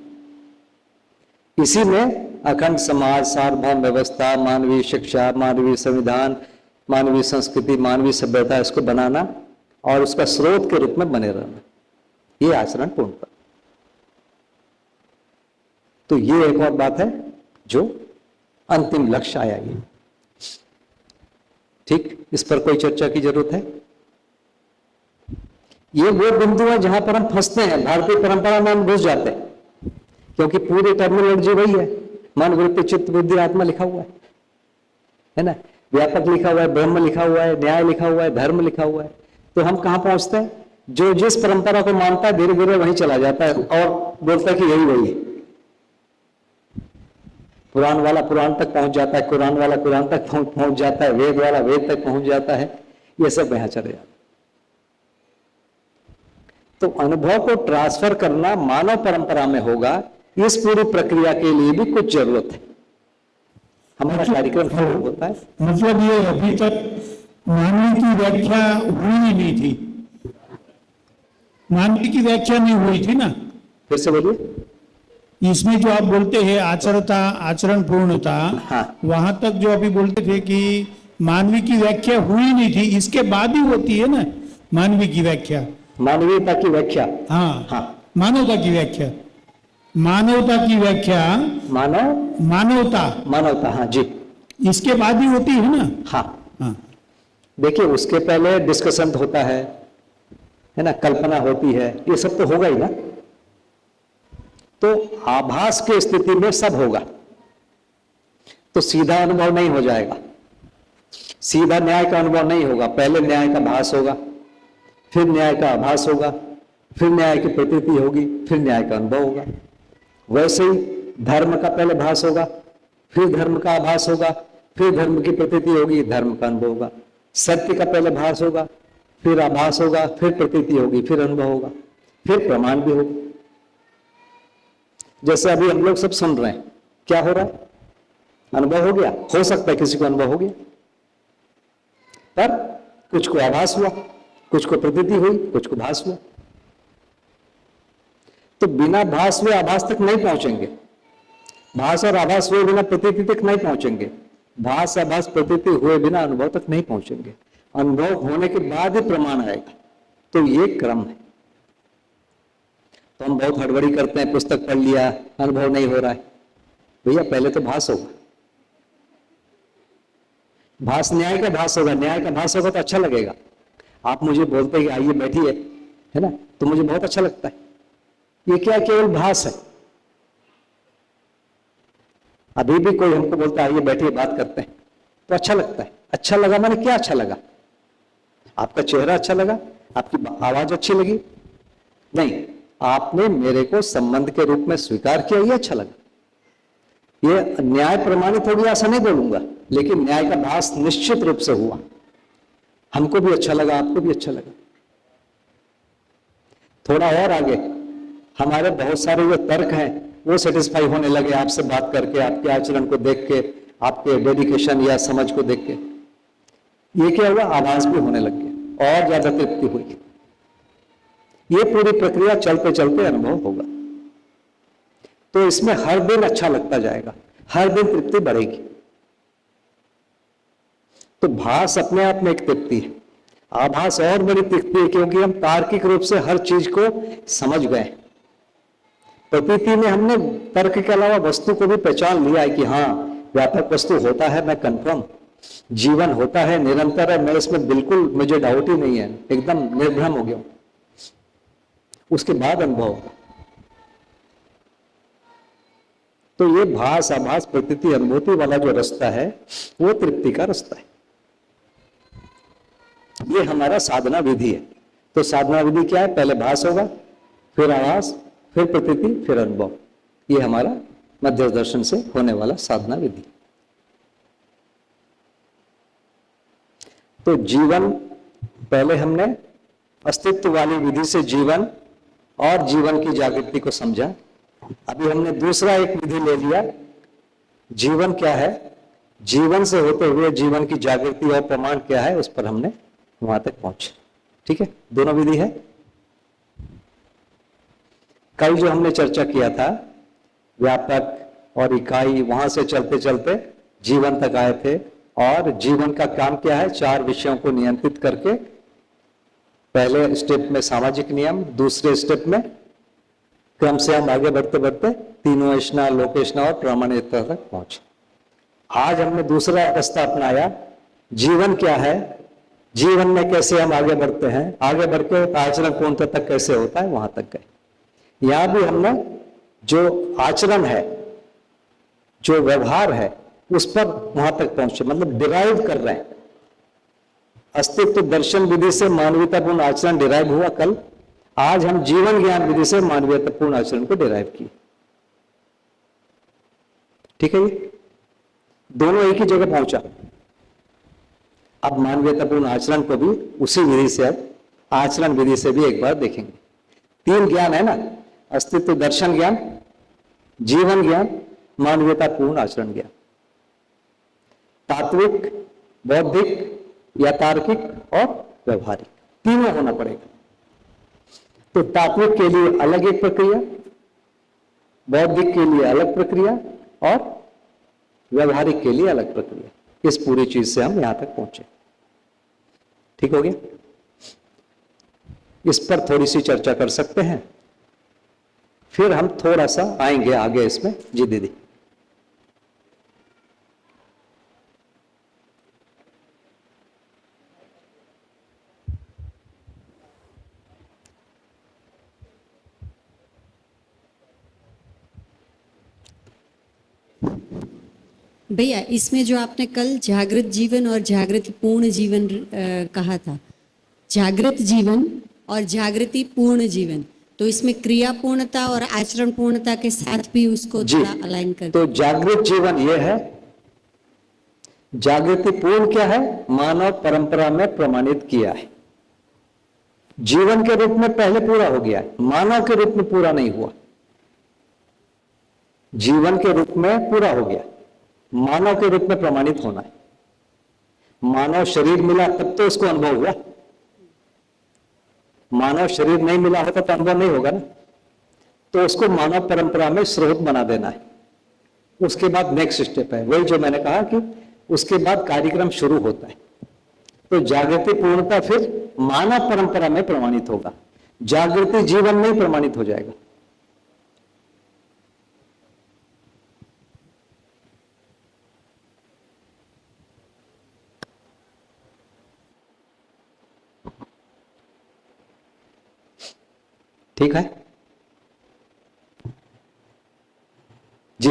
इसी में अखंड समाज, सार्वभौम व्यवस्था, मानवीय शिक्षा, मानवीय संविधान, मानवीय संस्कृति, मानवीय सभ्यता, इसको बनाना और उसका स्रोत के रूप में बने रहना, ये आचरण पूर्णता। तो ये एक और बात है जो अंतिम लक्ष्य आया। ये ठीक, इस पर कोई चर्चा की जरूरत है? ये वो बिंदु है जहां पर हम फंसते हैं, भारतीय परंपरा में हम घुस जाते हैं, क्योंकि पूरी टर्मिनोलॉजी वही है। मन, वृत्ति, चित्त, बुद्धि, आत्मा लिखा हुआ है ना, व्यापक लिखा हुआ है, ब्रह्म लिखा हुआ है, न्याय लिखा हुआ है, धर्म लिखा हुआ है। तो हम कहां पहुंचते हैं? जो जिस परंपरा को मानता है धीरे धीरे वहीं चला जाता है और बोलता है कि यही वही है। पुराण वाला पुराण तक पहुंच जाता है, कुरान वाला कुरान तक पहुंच जाता है, वेद वाला वेद तक पहुंच जाता है, ये सब यहां चले जाता है। तो अनुभव को ट्रांसफर करना मानव परंपरा में होगा। इस पूरी प्रक्रिया के लिए भी कुछ जरूरत है। हमारा कार्यक्रम शुरू होता है। मतलब ये अभी तक मानवी की व्याख्या हुई ही नहीं थी, मानवी की व्याख्या नहीं हुई थी ना। फिर से बोलिए। इसमें जो आप बोलते हैं आचरण पूर्णता, हाँ। वहां तक जो अभी बोलते थे कि मानवी की व्याख्या हुई नहीं थी, इसके बाद ही होती है ना मानवी की व्याख्या, मानवीयता की व्याख्या। हाँ, हाँ, मानवता की व्याख्या। मानवता की व्याख्या, मानवता, हाँ जी, इसके बाद ही होती है ना? हाँ। हाँ, देखिए, उसके पहले डिस्कशन होता है ना, कल्पना होती है, ये सब तो होगा ही ना। तो आभास की स्थिति में सब होगा, तो सीधा अनुभव नहीं हो जाएगा, सीधा न्याय का अनुभव नहीं होगा। पहले न्याय का भास होगा, फिर न्याय का आभास होगा, फिर न्याय की प्रतीति होगी, फिर न्याय का अनुभव होगा। वैसे ही धर्म का पहले भास होगा, फिर धर्म का आभास होगा, फिर धर्म की प्रतीति होगी, धर्म का अनुभव होगा। सत्य का पहले भास होगा, फिर आभास होगा, फिर प्रतीति होगी, फिर अनुभव होगा, फिर प्रमाण भी होगा। जैसे अभी हम लोग सब सुन रहे हैं, क्या हो रहा है? अनुभव हो गया, हो सकता है किसी को अनुभव हो गया, पर कुछ को आभास हुआ, कुछ को प्रतीति हुई, कुछ को भास हुआ। तो बिना भास हुए आभास तक नहीं पहुंचेंगे, भास और आभास हुए बिना प्रतीति तक नहीं पहुंचेंगे, भास आभास प्रतीति हुए बिना अनुभव तक नहीं पहुंचेंगे। अनुभव होने के बाद ही प्रमाण आएगा। तो ये क्रम है। तो हम बहुत हड़बड़ी करते हैं, पुस्तक पढ़ लिया, अनुभव नहीं हो रहा है। भैया पहले तो भास होगा, भास न्याय का भास होगा, न्याय का भास होगा तो अच्छा लगेगा। आप मुझे बोलते हैं कि आइए बैठिए, है ना, तो मुझे बहुत अच्छा लगता है। ये क्या केवल भास है। अभी भी कोई हमको बोलता है आइए बैठिए बात करते हैं, तो अच्छा लगता है। अच्छा लगा माने क्या अच्छा लगा? आपका चेहरा अच्छा लगा, आपकी आवाज अच्छी लगी? नहीं, आपने मेरे को संबंध के रूप में स्वीकार किया, ये अच्छा लगा। ये न्याय प्रमाणित हो गया ऐसा नहीं बोलूंगा, लेकिन न्याय का भास निश्चित रूप से हुआ। हमको भी अच्छा लगा, आपको भी अच्छा लगा। थोड़ा और आगे हमारे बहुत सारे जो तर्क हैं वो सेटिस्फाई होने लगे आपसे बात करके, आपके आचरण को देख के, आपके डेडिकेशन या समझ को देख के। ये क्या हुआ? आभास भी होने लग गया और ज्यादा तृप्ति हुई। ये पूरी प्रक्रिया चलते चलते अनुभव होगा। तो इसमें हर दिन अच्छा लगता जाएगा, हर दिन तृप्ति बढ़ेगी। तो भास अपने आप में एक तृप्ति है, आभास और बड़ी तृप्ति है, क्योंकि हम तार्किक रूप से हर चीज को समझ गए। प्रतीति में हमने तर्क के अलावा वस्तु को भी पहचान लिया है कि हाँ व्यापक वस्तु होता है, मैं कंफर्म, जीवन होता है, निरंतर है, मैं इसमें बिल्कुल, मुझे डाउट ही नहीं है, एकदम निर्भ्रम हो गया। उसके बाद अनुभव होगा। तो ये भास आभास प्रतीति अनुभूति वाला जो रास्ता है वो तृप्ति का रास्ता है। ये हमारा साधना विधि है। तो साधना विधि क्या है? पहले भास होगा, फिर आभास, फिर प्रतीति, फिर अनुभव। ये हमारा मध्य दर्शन से होने वाला साधना विधि। तो जीवन, पहले हमने अस्तित्व वाली विधि से जीवन और जीवन की जागृति को समझा। अभी हमने दूसरा एक विधि ले लिया, जीवन क्या है, जीवन से होते हुए जीवन की जागृति और प्रमाण क्या है, उस पर हमने वहां तक पहुंचे। ठीक है, दोनों विधि है। कल जो हमने चर्चा किया था व्यापक और इकाई, वहां से चलते चलते जीवन तक आए थे। और जीवन का काम क्या है? 4 विषयों को नियंत्रित करके, पहले स्टेप में सामाजिक नियम, दूसरे स्टेप में क्रम से हम आगे बढ़ते बढ़ते तीनों लोकेशना और प्रामाणिकता तक पहुंचे। आज हमने दूसरा रास्ता अपनाया, जीवन क्या है, जीवन में कैसे हम आगे बढ़ते हैं, आगे बढ़ के आचरण पूर्णता तक कैसे होता है, वहां तक गए। यहां भी हमने जो आचरण है, जो व्यवहार है, उस पर वहां तक पहुंचे, मतलब डिराइव कर रहे हैं। अस्तित्व दर्शन विधि से मानवीयतापूर्ण आचरण डिराइव हुआ कल। आज हम जीवन ज्ञान विधि से मानवीयतापूर्ण आचरण को डिराइव किए। ठीक है, ये दोनों एक ही जगह पहुंचा। अब मानवीयतापूर्ण आचरण को भी उसी विधि से, अब आचरण विधि से भी एक बार देखेंगे। 3 ज्ञान है ना, अस्तित्व दर्शन ज्ञान, जीवन ज्ञान, मानवीयतापूर्ण आचरण ज्ञान। तात्विक, बौद्धिक या तार्किक और व्यवहारिक, तीनों होना पड़ेगा। तो तात्विक के लिए अलग एक प्रक्रिया, बौद्धिक के लिए अलग प्रक्रिया और व्यवहारिक के लिए अलग प्रक्रिया। इस पूरी चीज से हम यहां तक पहुंचे। ठीक हो गया? इस पर थोड़ी सी चर्चा कर सकते हैं, फिर हम थोड़ा सा आएंगे आगे इसमें। जी दीदी। भैया, इसमें जो आपने कल जागृत जीवन और जागृति पूर्ण जीवन कहा था, जागृत जीवन और जागृति पूर्ण जीवन, तो इसमें क्रिया पूर्णता और आचरण पूर्णता के साथ भी उसको जी, थोड़ा अलाइन कर। तो जागृत जीवन ये है। जागृति पूर्ण क्या है? मानव परंपरा में प्रमाणित किया है। जीवन के रूप में पहले पूरा हो गया है, मानव के रूप में पूरा नहीं हुआ। जीवन के रूप में पूरा हो गया, मानव के रूप में प्रमाणित होना है। मानव शरीर मिला तब तो उसको अनुभव हुआ। मानव शरीर नहीं मिला होता तो अनुभव नहीं होगा ना। तो उसको मानव परंपरा में स्रोत बना देना है। उसके बाद नेक्स्ट स्टेप है वही जो मैंने कहा कि उसके बाद कार्यक्रम शुरू होता है। तो जागृति पूर्णता फिर मानव परंपरा में प्रमाणित होगा, जागृति जीवन में ही प्रमाणित हो जाएगा। ठीक है जी।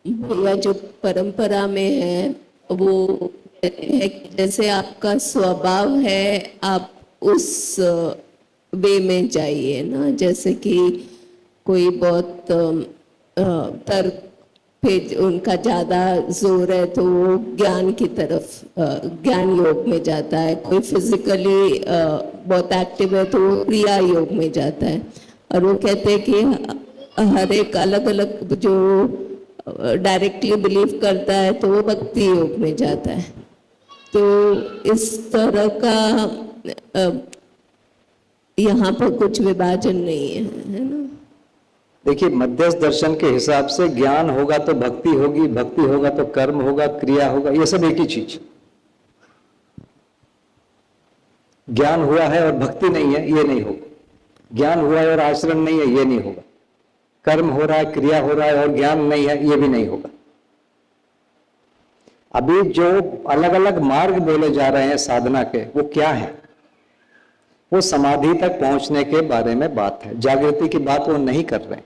भैया, जो परंपरा में है वो कहते हैं कि जैसे आपका स्वभाव है आप उस वे में जाइए ना। जैसे कि कोई बहुत तर्क पे उनका ज्यादा जोर है तो वो ज्ञान की तरफ ज्ञान योग में जाता है। कोई फिजिकली बहुत एक्टिव है तो वो क्रिया योग में जाता है। और वो कहते हैं कि हर एक अलग अलग जो डायरेक्टली बिलीव करता है तो वो भक्ति योग में जाता है। तो इस तरह का यहाँ पर कुछ विभाजन नहीं है ना। देखिए, मध्यस्थ दर्शन के हिसाब से ज्ञान होगा तो भक्ति होगी, भक्ति होगा तो कर्म होगा, क्रिया होगा, ये सब एक ही चीज। ज्ञान हुआ है और भक्ति नहीं है ये नहीं होगा। ज्ञान हुआ है और आचरण नहीं है ये नहीं होगा। कर्म हो रहा है, क्रिया हो रहा है और ज्ञान नहीं है ये भी नहीं होगा। अभी जो अलग अलग मार्ग बोले जा रहे हैं साधना के, वो क्या है? वो समाधि तक पहुंचने के बारे में बात है। जागृति की बात वो नहीं कर रहे हैं।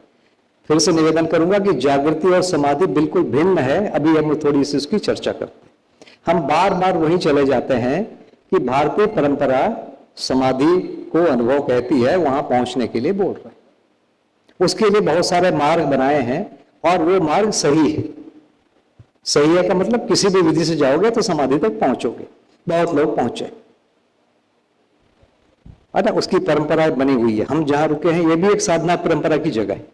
फिर से निवेदन करूंगा कि जागृति और समाधि बिल्कुल भिन्न है। अभी हम थोड़ी सी उसकी चर्चा करते हैं। हम बार बार वहीं चले जाते हैं कि भारतीय परंपरा समाधि को अनुभव कहती है, वहां पहुंचने के लिए बोल रहे हैं। उसके लिए बहुत सारे मार्ग बनाए हैं और वो मार्ग सही है। सही है का मतलब किसी भी विधि से जाओगे तो समाधि तक पहुंचोगे। बहुत लोग पहुंचे, अरे उसकी परंपरा बनी हुई है। हम जहां रुके हैं ये भी एक साधना परंपरा की जगह है।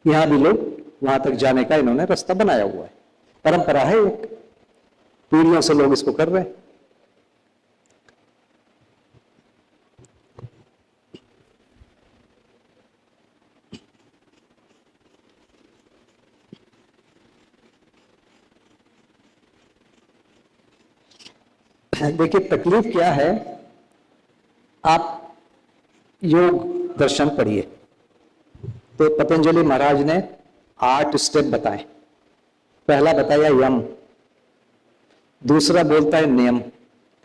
यहां भी लोग वहां तक जाने का इन्होंने रास्ता बनाया हुआ है। परंपरा है, एक पीढ़ियों से लोग इसको कर रहे हैं। देखिए, तकलीफ क्या है, आप योग दर्शन पढ़िए तो पतंजलि महाराज ने 8 स्टेप बताए। पहला बताया यम, दूसरा बोलता है नियम,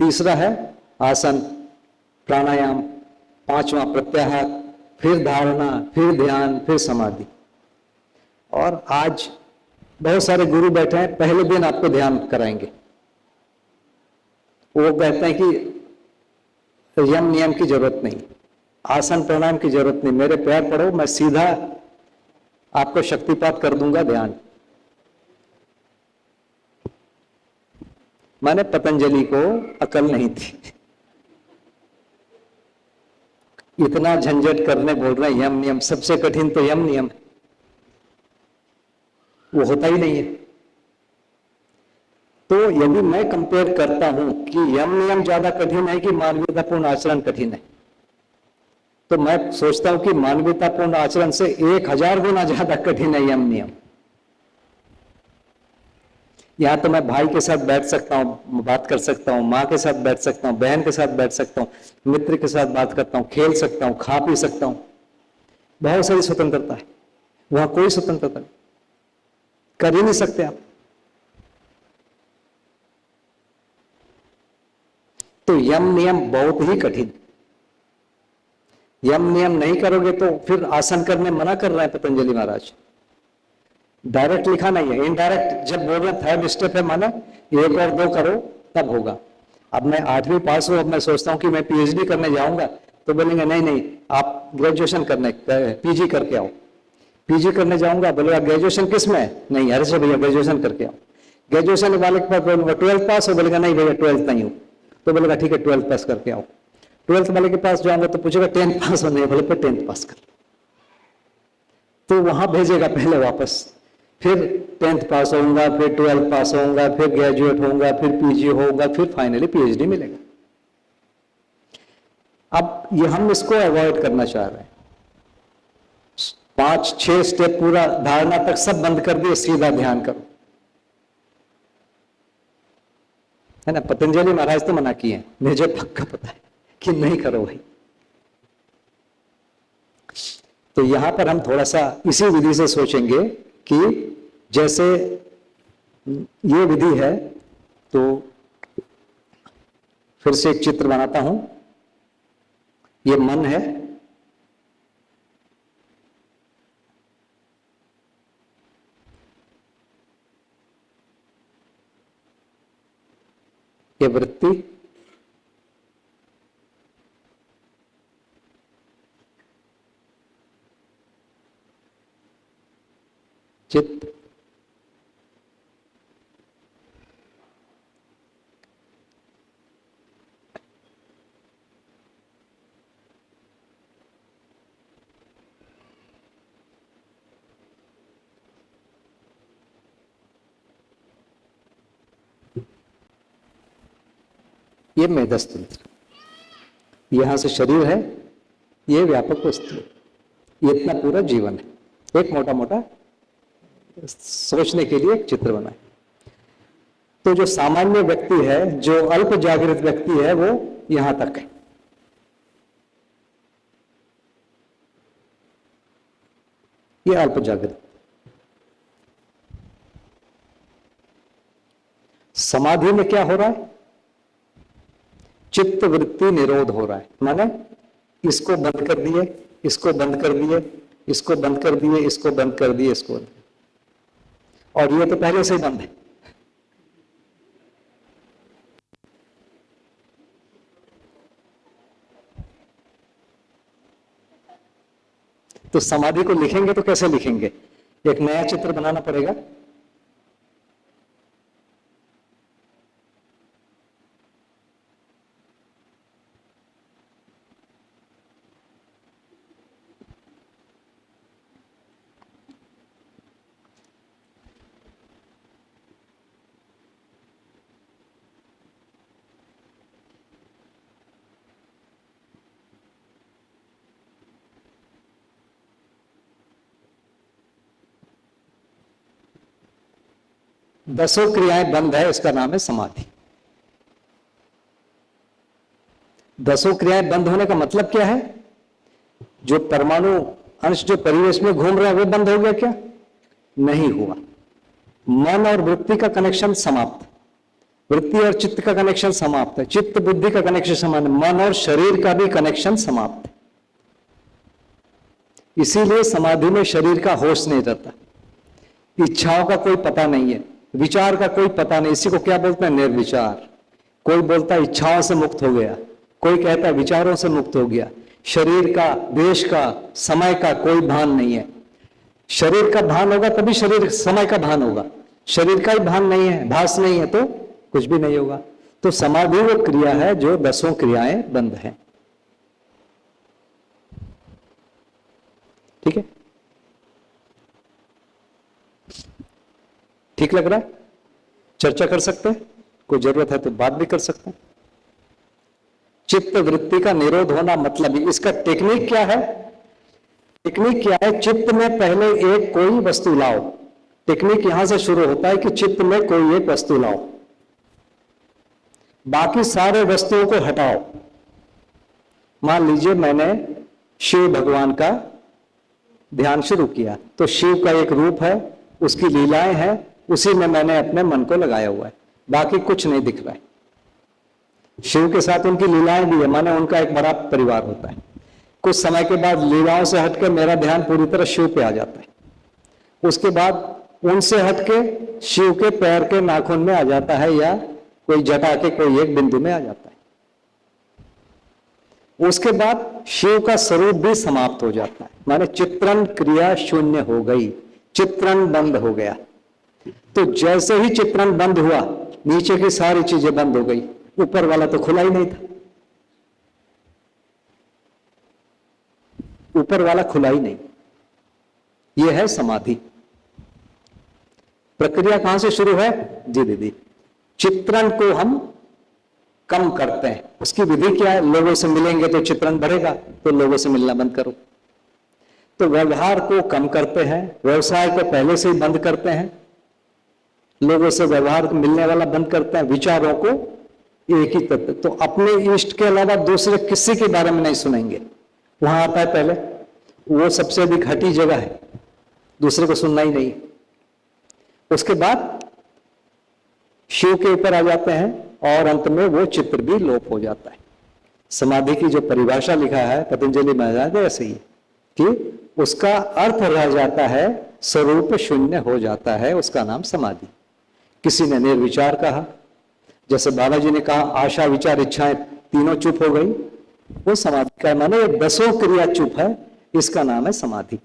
तीसरा है आसन प्राणायाम, 5वां प्रत्याहार, फिर धारणा, फिर ध्यान, फिर समाधि। और आज बहुत सारे गुरु बैठे हैं, पहले दिन आपको ध्यान कराएंगे। वो कहते हैं कि यम नियम की जरूरत नहीं, आसन प्राणायाम की जरूरत नहीं, मेरे पैर पड़ो, मैं सीधा आपको शक्तिपात कर दूंगा ध्यान। माने पतंजलि को अकल नहीं थी, इतना झंझट करने बोल रहे हैं यम नियम। सबसे कठिन तो यम नियम है, वो होता ही नहीं है। तो यदि मैं कंपेयर करता हूं कि यम नियम ज्यादा कठिन है कि मानवीयतापूर्ण आचरण कठिन है, तो मैं सोचता हूं कि मानवीयतापूर्ण आचरण से 1000 गुना ज्यादा कठिन है यम नियम। यहां तो मैं भाई के साथ बैठ सकता हूं, बात कर सकता हूं, मां के साथ बैठ सकता हूं, बहन के साथ बैठ सकता हूं, मित्र के साथ बात करता हूं, खेल सकता हूं, खा पी सकता हूं, बहुत सारी स्वतंत्रता है। वहां कोई स्वतंत्रता नहीं, कर ही नहीं सकते आप। तो यम नियम बहुत ही कठिन। यम नियम नहीं करोगे तो फिर आसन करने मना कर रहे हैं पतंजलि महाराज। डायरेक्ट लिखा नहीं है, इनडायरेक्ट जब बोल रहे थर्ड स्टेप है, माना 1 और 2 करो तब होगा। अब मैं 8वीं पास हूं, अब मैं सोचता हूं कि मैं पीएचडी करने जाऊंगा, तो बोलेंगे नहीं नहीं आप ग्रेजुएशन करने पीजी करके आओ। पीजी करने जाऊंगा, बोलेगा ग्रेजुएशन किस में? नहीं अरे से भैया ग्रेजुएशन करके आओ। ग्रेजुएशन वाले के पास बोलूंगा 12th पास हो, बोलेगा नहीं भैया 12th नहीं हो, तो बोलेगा ठीक है 12th पास करके आओ। 12th वाले के पास जाऊंगा तो पूछेगा 10th पास हो, नहीं बोले फिर 10th पास कर, तो वहां भेजेगा पहले वापस, फिर 10th पास होऊंगा, फिर 12th पास होऊंगा, फिर ग्रेजुएट होऊंगा, फिर पीजी होऊंगा, फिर फाइनली पीएचडी मिलेगा। अब ये हम इसको अवॉइड करना चाह रहे हैं। 5-6 स्टेप पूरा धारणा तक सब बंद कर दिए, सीधा ध्यान करो, है ना। पतंजलि महाराज तो मना किए, मुझे पक्का पता है कि नहीं करो भाई। तो यहां पर हम थोड़ा सा इसी विधि से सोचेंगे कि जैसे ये विधि है, तो फिर से एक चित्र बनाता हूं। ये मन है, ये वृत्ति, चित्त, ये मेधस्तंत्र, यहां से शरीर है, ये व्यापक वस्तु, ये इतना पूरा जीवन है। एक मोटा मोटा सोचने के लिए एक चित्र बनाए। तो जो सामान्य व्यक्ति है, जो अल्प जागृत व्यक्ति है, वो यहां तक है। ये अल्प जागृत। समाधि में क्या हो रहा है? चित्त वृत्ति निरोध हो रहा है, माने इसको बंद कर दिए, इसको बंद कर दिए, इसको बंद कर दिए, इसको बंद कर दिए, इसको बंद, और ये तो पहले से ही बंद है। तो समाधि को लिखेंगे तो कैसे लिखेंगे? एक नया चित्र बनाना पड़ेगा। दसों क्रियाएं बंद है, इसका नाम है समाधि। दसों क्रियाएं बंद होने का मतलब क्या है? जो परमाणु अंश जो परिवेश में घूम रहा है वो बंद हो गया क्या? नहीं हुआ। मन और वृत्ति का कनेक्शन समाप्त, वृत्ति और चित्त का कनेक्शन समाप्त है, चित्त बुद्धि का कनेक्शन समाप्त, मन और शरीर का भी कनेक्शन समाप्त है। इसीलिए समाधि में शरीर का होश नहीं रहता, इच्छाओं का कोई पता नहीं है, विचार का कोई पता नहीं। इसी को क्या बोलते हैं? निर्विचार। कोई बोलता है इच्छाओं से मुक्त हो गया, कोई कहता है विचारों से मुक्त हो गया। शरीर का, देश का, समय का कोई भान नहीं है। शरीर का भान होगा तभी शरीर, समय का भान होगा। शरीर का ही भान नहीं है, भास नहीं है, तो कुछ भी नहीं होगा। तो समाधि वो क्रिया है जो दसों क्रियाएं बंद हैं। ठीक है? ठीक लग रहा है? चर्चा कर सकते हैं, कोई जरूरत है तो बात भी कर सकते हैं। चित्त वृत्ति का निरोध होना मतलब इसका टेक्निक क्या है? टेक्निक क्या है? चित्त में पहले एक कोई वस्तु लाओ। टेक्निक यहां से शुरू होता है कि चित्त में कोई एक वस्तु लाओ, बाकी सारे वस्तुओं को हटाओ। मान लीजिए मैंने शिव भगवान का ध्यान शुरू किया, तो शिव का एक रूप है, उसकी लीलाएं हैं, उसी में मैंने अपने मन को लगाया हुआ है, बाकी कुछ नहीं दिख रहा है। शिव के साथ उनकी लीलाएं भी है, माने उनका एक बड़ा परिवार होता है। कुछ समय के बाद लीलाओं से हटकर मेरा ध्यान पूरी तरह शिव पे आ जाता है। उसके बाद उनसे हटके शिव के पैर के नाखून में आ जाता है, या कोई जटा के कोई एक बिंदु में आ जाता है। उसके बाद शिव का स्वरूप भी समाप्त हो जाता है, माने चित्रण क्रिया शून्य हो गई, चित्रण बंद हो गया। तो जैसे ही चित्रण बंद हुआ, नीचे की सारी चीजें बंद हो गई, ऊपर वाला तो खुला ही नहीं था। ऊपर वाला खुला ही नहीं। यह है समाधि। प्रक्रिया कहां से शुरू है? जी दीदी, चित्रण को हम कम करते हैं। उसकी विधि क्या है? लोगों से मिलेंगे तो चित्रण बढ़ेगा, तो लोगों से मिलना बंद करो। तो व्यवहार को कम करते हैं, व्यवसाय को पहले से ही बंद करते हैं, लोगों से व्यवहार मिलने वाला बंद करते हैं, विचारों को एक ही तत्व। तो अपने इष्ट के अलावा दूसरे किसी के बारे में नहीं सुनेंगे। वहां आता है पहले, वो सबसे अधिक हटी जगह है, दूसरे को सुनना ही नहीं। उसके बाद शिव के ऊपर आ जाते हैं, और अंत में वो चित्र भी लोप हो जाता है। समाधि की जो परिभाषा लिखा है पतंजलि महाराज ने, ऐसे ही कि उसका अर्थ रह जाता है, स्वरूप शून्य हो जाता है, उसका नाम समाधि। किसी ने निर्विचार कहा, जैसे बालाजी ने कहा आशा विचार इच्छाएं तीनों चुप हो गई, वो समाधि का माने ये 10 क्रिया चुप है, इसका नाम है समाधि।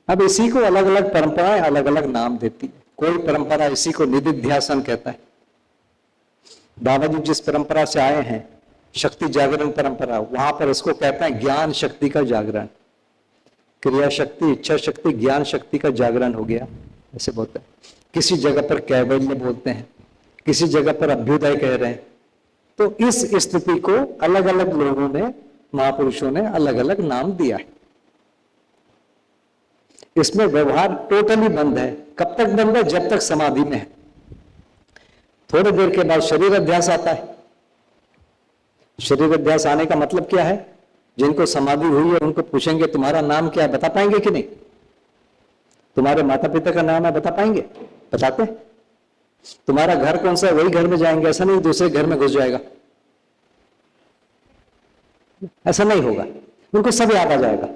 अब इसी को अलग अलग परंपराएं अलग अलग नाम देती है। कोई परंपरा इसी को निधिध्यासन कहता है। बाबा जी जिस परंपरा से आए हैं, शक्ति जागरण परंपरा, वहां पर इसको कहते हैं ज्ञान शक्ति का जागरण। क्रिया शक्ति, इच्छा शक्ति, ज्ञान शक्ति का जागरण हो गया, ऐसे बोलते हैं। किसी जगह पर कैवल्य बोलते हैं, किसी जगह पर अभ्युदय कह रहे हैं। तो इस स्थिति को अलग अलग लोगों ने, महापुरुषों ने अलग अलग नाम दिया है। इसमें व्यवहार टोटली बंद है। कब तक बंद है? जब तक समाधि में है। थोड़ी देर के बाद शरीर अध्यास आता है। शरीर अध्यास आने का मतलब क्या है? जिनको समाधि हुई है उनको पूछेंगे तुम्हारा नाम क्या है, बता पाएंगे कि नहीं? तुम्हारे माता पिता का नाम है, बता पाएंगे? बताते? तुम्हारा घर कौन सा है, वही घर में जाएंगे, ऐसा नहीं दूसरे घर में घुस जाएगा, ऐसा नहीं होगा। उनको सब याद आ जाएगा।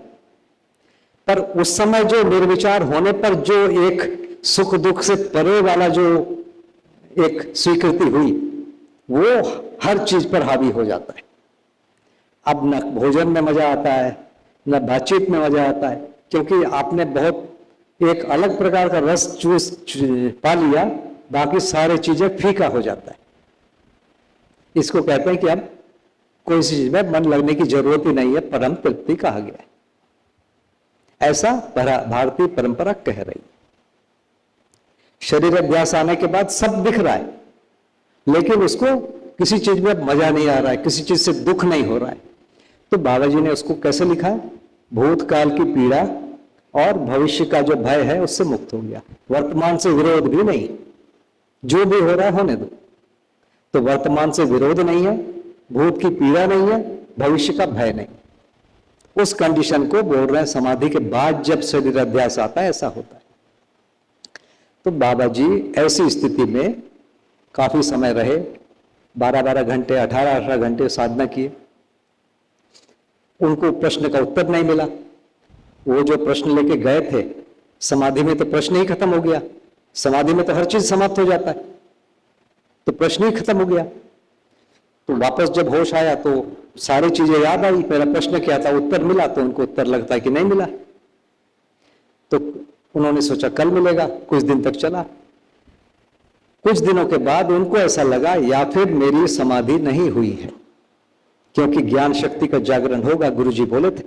पर उस समय जो निर्विचार होने पर जो एक सुख दुख से परे वाला जो एक स्वीकृति हुई, वो हर चीज पर हावी हो जाता है। अब न भोजन में मजा आता है, न बातचीत में मजा आता है, क्योंकि आपने बहुत एक अलग प्रकार का रस चूस पा लिया, बाकी सारी चीजें फीका हो जाता है। इसको कहते हैं कि अब कोई चीज में मन लगने की जरूरत ही नहीं है, परम तृप्ति कहा गया है। ऐसा भारतीय परंपरा कह रही है। शरीर अभ्यास आने के बाद सब दिख रहा है, लेकिन उसको किसी चीज में मजा नहीं आ रहा है, किसी चीज से दुख नहीं हो रहा है। तो बाबा जी ने उसको कैसे लिखा है? भूतकाल की पीड़ा और भविष्य का जो भय है उससे मुक्त हो गया, वर्तमान से विरोध भी नहीं, जो भी हो रहा है होने दो। तो वर्तमान से विरोध नहीं है, भूत की पीड़ा नहीं है, भविष्य का भय नहीं। उस कंडीशन को बोल रहे हैं समाधि के बाद जब शरीर अध्यास आता है, ऐसा होता है। तो बाबा जी ऐसी स्थिति में काफी समय रहे, 12-12 घंटे, 18-18 घंटे साधना किए। उनको प्रश्न का उत्तर नहीं मिला। वो जो प्रश्न लेके गए थे, समाधि में तो प्रश्न ही खत्म हो गया। समाधि में तो हर चीज समाप्त हो जाता है, तो प्रश्न ही खत्म हो गया। तो वापस जब होश आया तो सारी चीजें याद आई। पहला प्रश्न क्या था, उत्तर मिला, तो उनको उत्तर लगता है कि नहीं मिला। तो उन्होंने सोचा कल मिलेगा, कुछ दिन तक चला। कुछ दिनों के बाद उनको ऐसा लगा या फिर मेरी समाधि नहीं हुई है, क्योंकि ज्ञान शक्ति का जागरण होगा, गुरुजी बोले थे।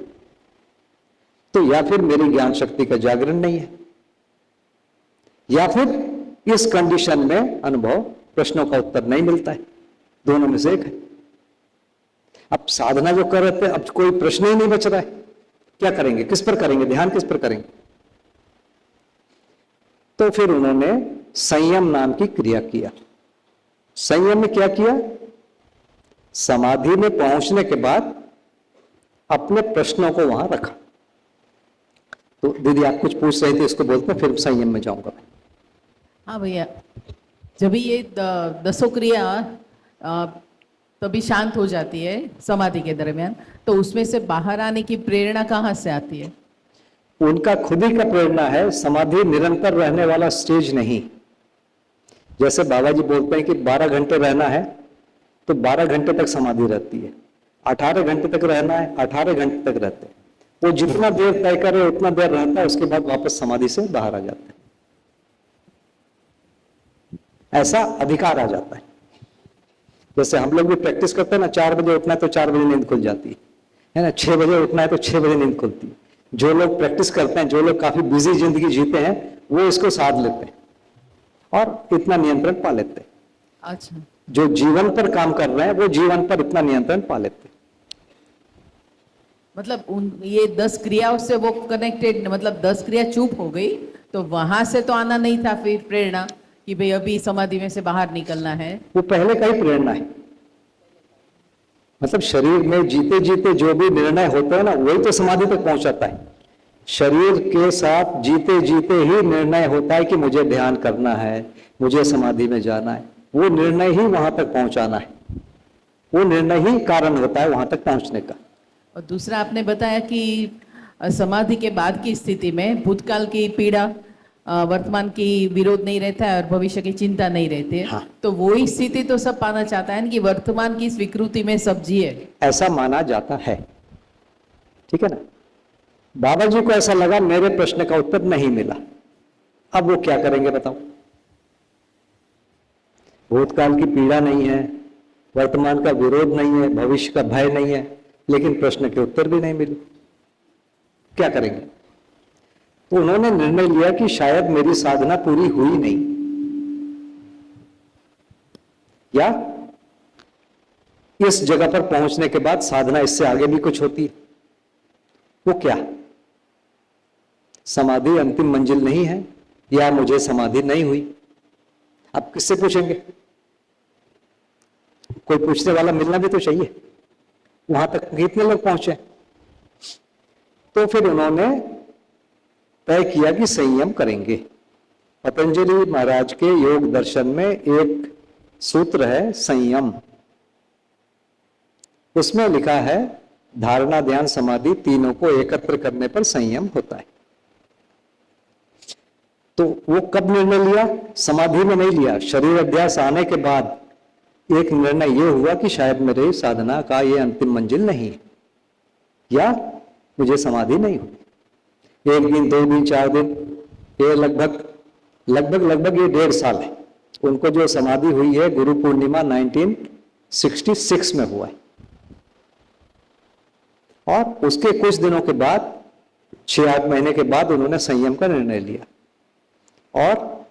तो या फिर मेरी ज्ञान शक्ति का जागरण नहीं है, या फिर इस कंडीशन में अनुभव प्रश्नों का उत्तर नहीं मिलता है। दोनों में से एक है। अब साधना जो कर रहे थे, अब कोई प्रश्न ही नहीं बच रहा है, क्या करेंगे, किस पर करेंगे ध्यान, किस पर करेंगे? तो फिर उन्होंने संयम नाम की क्रिया किया। संयम में क्या किया? समाधि में पहुंचने के बाद अपने प्रश्नों को वहां रखा। तो दीदी आप कुछ पूछ रहे थे, इसको बोलते फिर संयम में जाऊंगा मैं। हाँ भैया, जब ये दसों क्रिया तभी शांत हो जाती है समाधि के दरमियान, तो उसमें से बाहर आने की प्रेरणा कहाँ से आती है? उनका खुद ही का प्रेरणा है। समाधि निरंतर रहने वाला स्टेज नहीं। जैसे बाबा जी बोलते हैं कि 12 घंटे रहना है, तो 12 घंटे तक समाधि रहती है। 18 घंटे तक रहना है, 18 घंटे तक रहते हैं। वो जितना देर तय करे उतना देर रहता है, उसके बाद वापस समाधि से बाहर आ जाता है। ऐसा अधिकार आ जाता है। जैसे हम लोग भी प्रैक्टिस करते हैं ना, 4 बजे उठना है तो 4 बजे नींद खुल जाती है ना, 6 बजे उठना है तो 6 बजे नींद खुलती है। जो लोग प्रैक्टिस करते हैं, जो लोग काफी बिजी जिंदगी जीते हैं, वो इसको साध लेते हैं और इतना नियंत्रण पा लेते हैं। अच्छा, जो जीवन पर काम कर रहे हैं वो जीवन पर इतना नियंत्रण पा लेते हैं। मतलब ये 10 क्रियाओं से वो कनेक्टेड, मतलब 10 क्रिया चुप हो गई तो वहां से तो आना नहीं था फिर प्रेरणा कि भाई अभी समाधि में से बाहर निकलना है? वो पहले का ही प्रेरणा है। मतलब शरीर में जीते जीते जो भी निर्णय होता है ना, वही तो समाधि तक पहुंचाता है। शरीर के साथ जीते जीते ही निर्णय होता है कि मुझे ध्यान करना है, मुझे समाधि में जाना है। वो निर्णय ही वहां तक पहुंचाना है, वो निर्णय ही कारण होता है वहां तक पहुंचने का। और दूसरा आपने बताया कि समाधि के बाद की स्थिति में भूतकाल की पीड़ा, वर्तमान की विरोध नहीं रहता है और भविष्य की चिंता नहीं रहती है। हाँ। तो वही स्थिति तो सब पाना चाहता है कि वर्तमान की स्वीकृति में सब जिए, ऐसा माना जाता है। ठीक है ना। बाबा जी को ऐसा लगा मेरे प्रश्न का उत्तर नहीं मिला, अब वो क्या करेंगे बताओ? भूतकाल की पीड़ा नहीं है, वर्तमान का विरोध नहीं है, भविष्य का भय नहीं है, लेकिन प्रश्न के उत्तर भी नहीं मिले, क्या करेंगे? तो उन्होंने निर्णय लिया कि शायद मेरी साधना पूरी हुई नहीं, या इस जगह पर पहुंचने के बाद साधना इससे आगे भी कुछ होती है। वो क्या? समाधि अंतिम मंजिल नहीं है, या मुझे समाधि नहीं हुई। अब किससे पूछेंगे? कोई पूछने वाला मिलना भी तो चाहिए। वहां तक कितने लोग पहुंचे? तो फिर उन्होंने तय किया कि संयम करेंगे। पतंजलि महाराज के योग दर्शन में एक सूत्र है संयम। उसमें लिखा है धारणा, ध्यान, समाधि तीनों को एकत्र करने पर संयम होता है। तो वो कब निर्णय लिया? समाधि में नहीं लिया, शरीर अध्यास आने के बाद एक निर्णय ये हुआ कि शायद मेरे साधना का ये अंतिम मंजिल नहीं है, या मुझे समाधि नहीं हुई। 1 दिन, 2 दिन, 4 दिन, ये लगभग ये 1.5 साल है। उनको जो समाधि हुई है गुरु पूर्णिमा 1966 में हुआ है, और उसके कुछ दिनों के बाद 6-8 महीने के बाद उन्होंने संयम का निर्णय लिया। और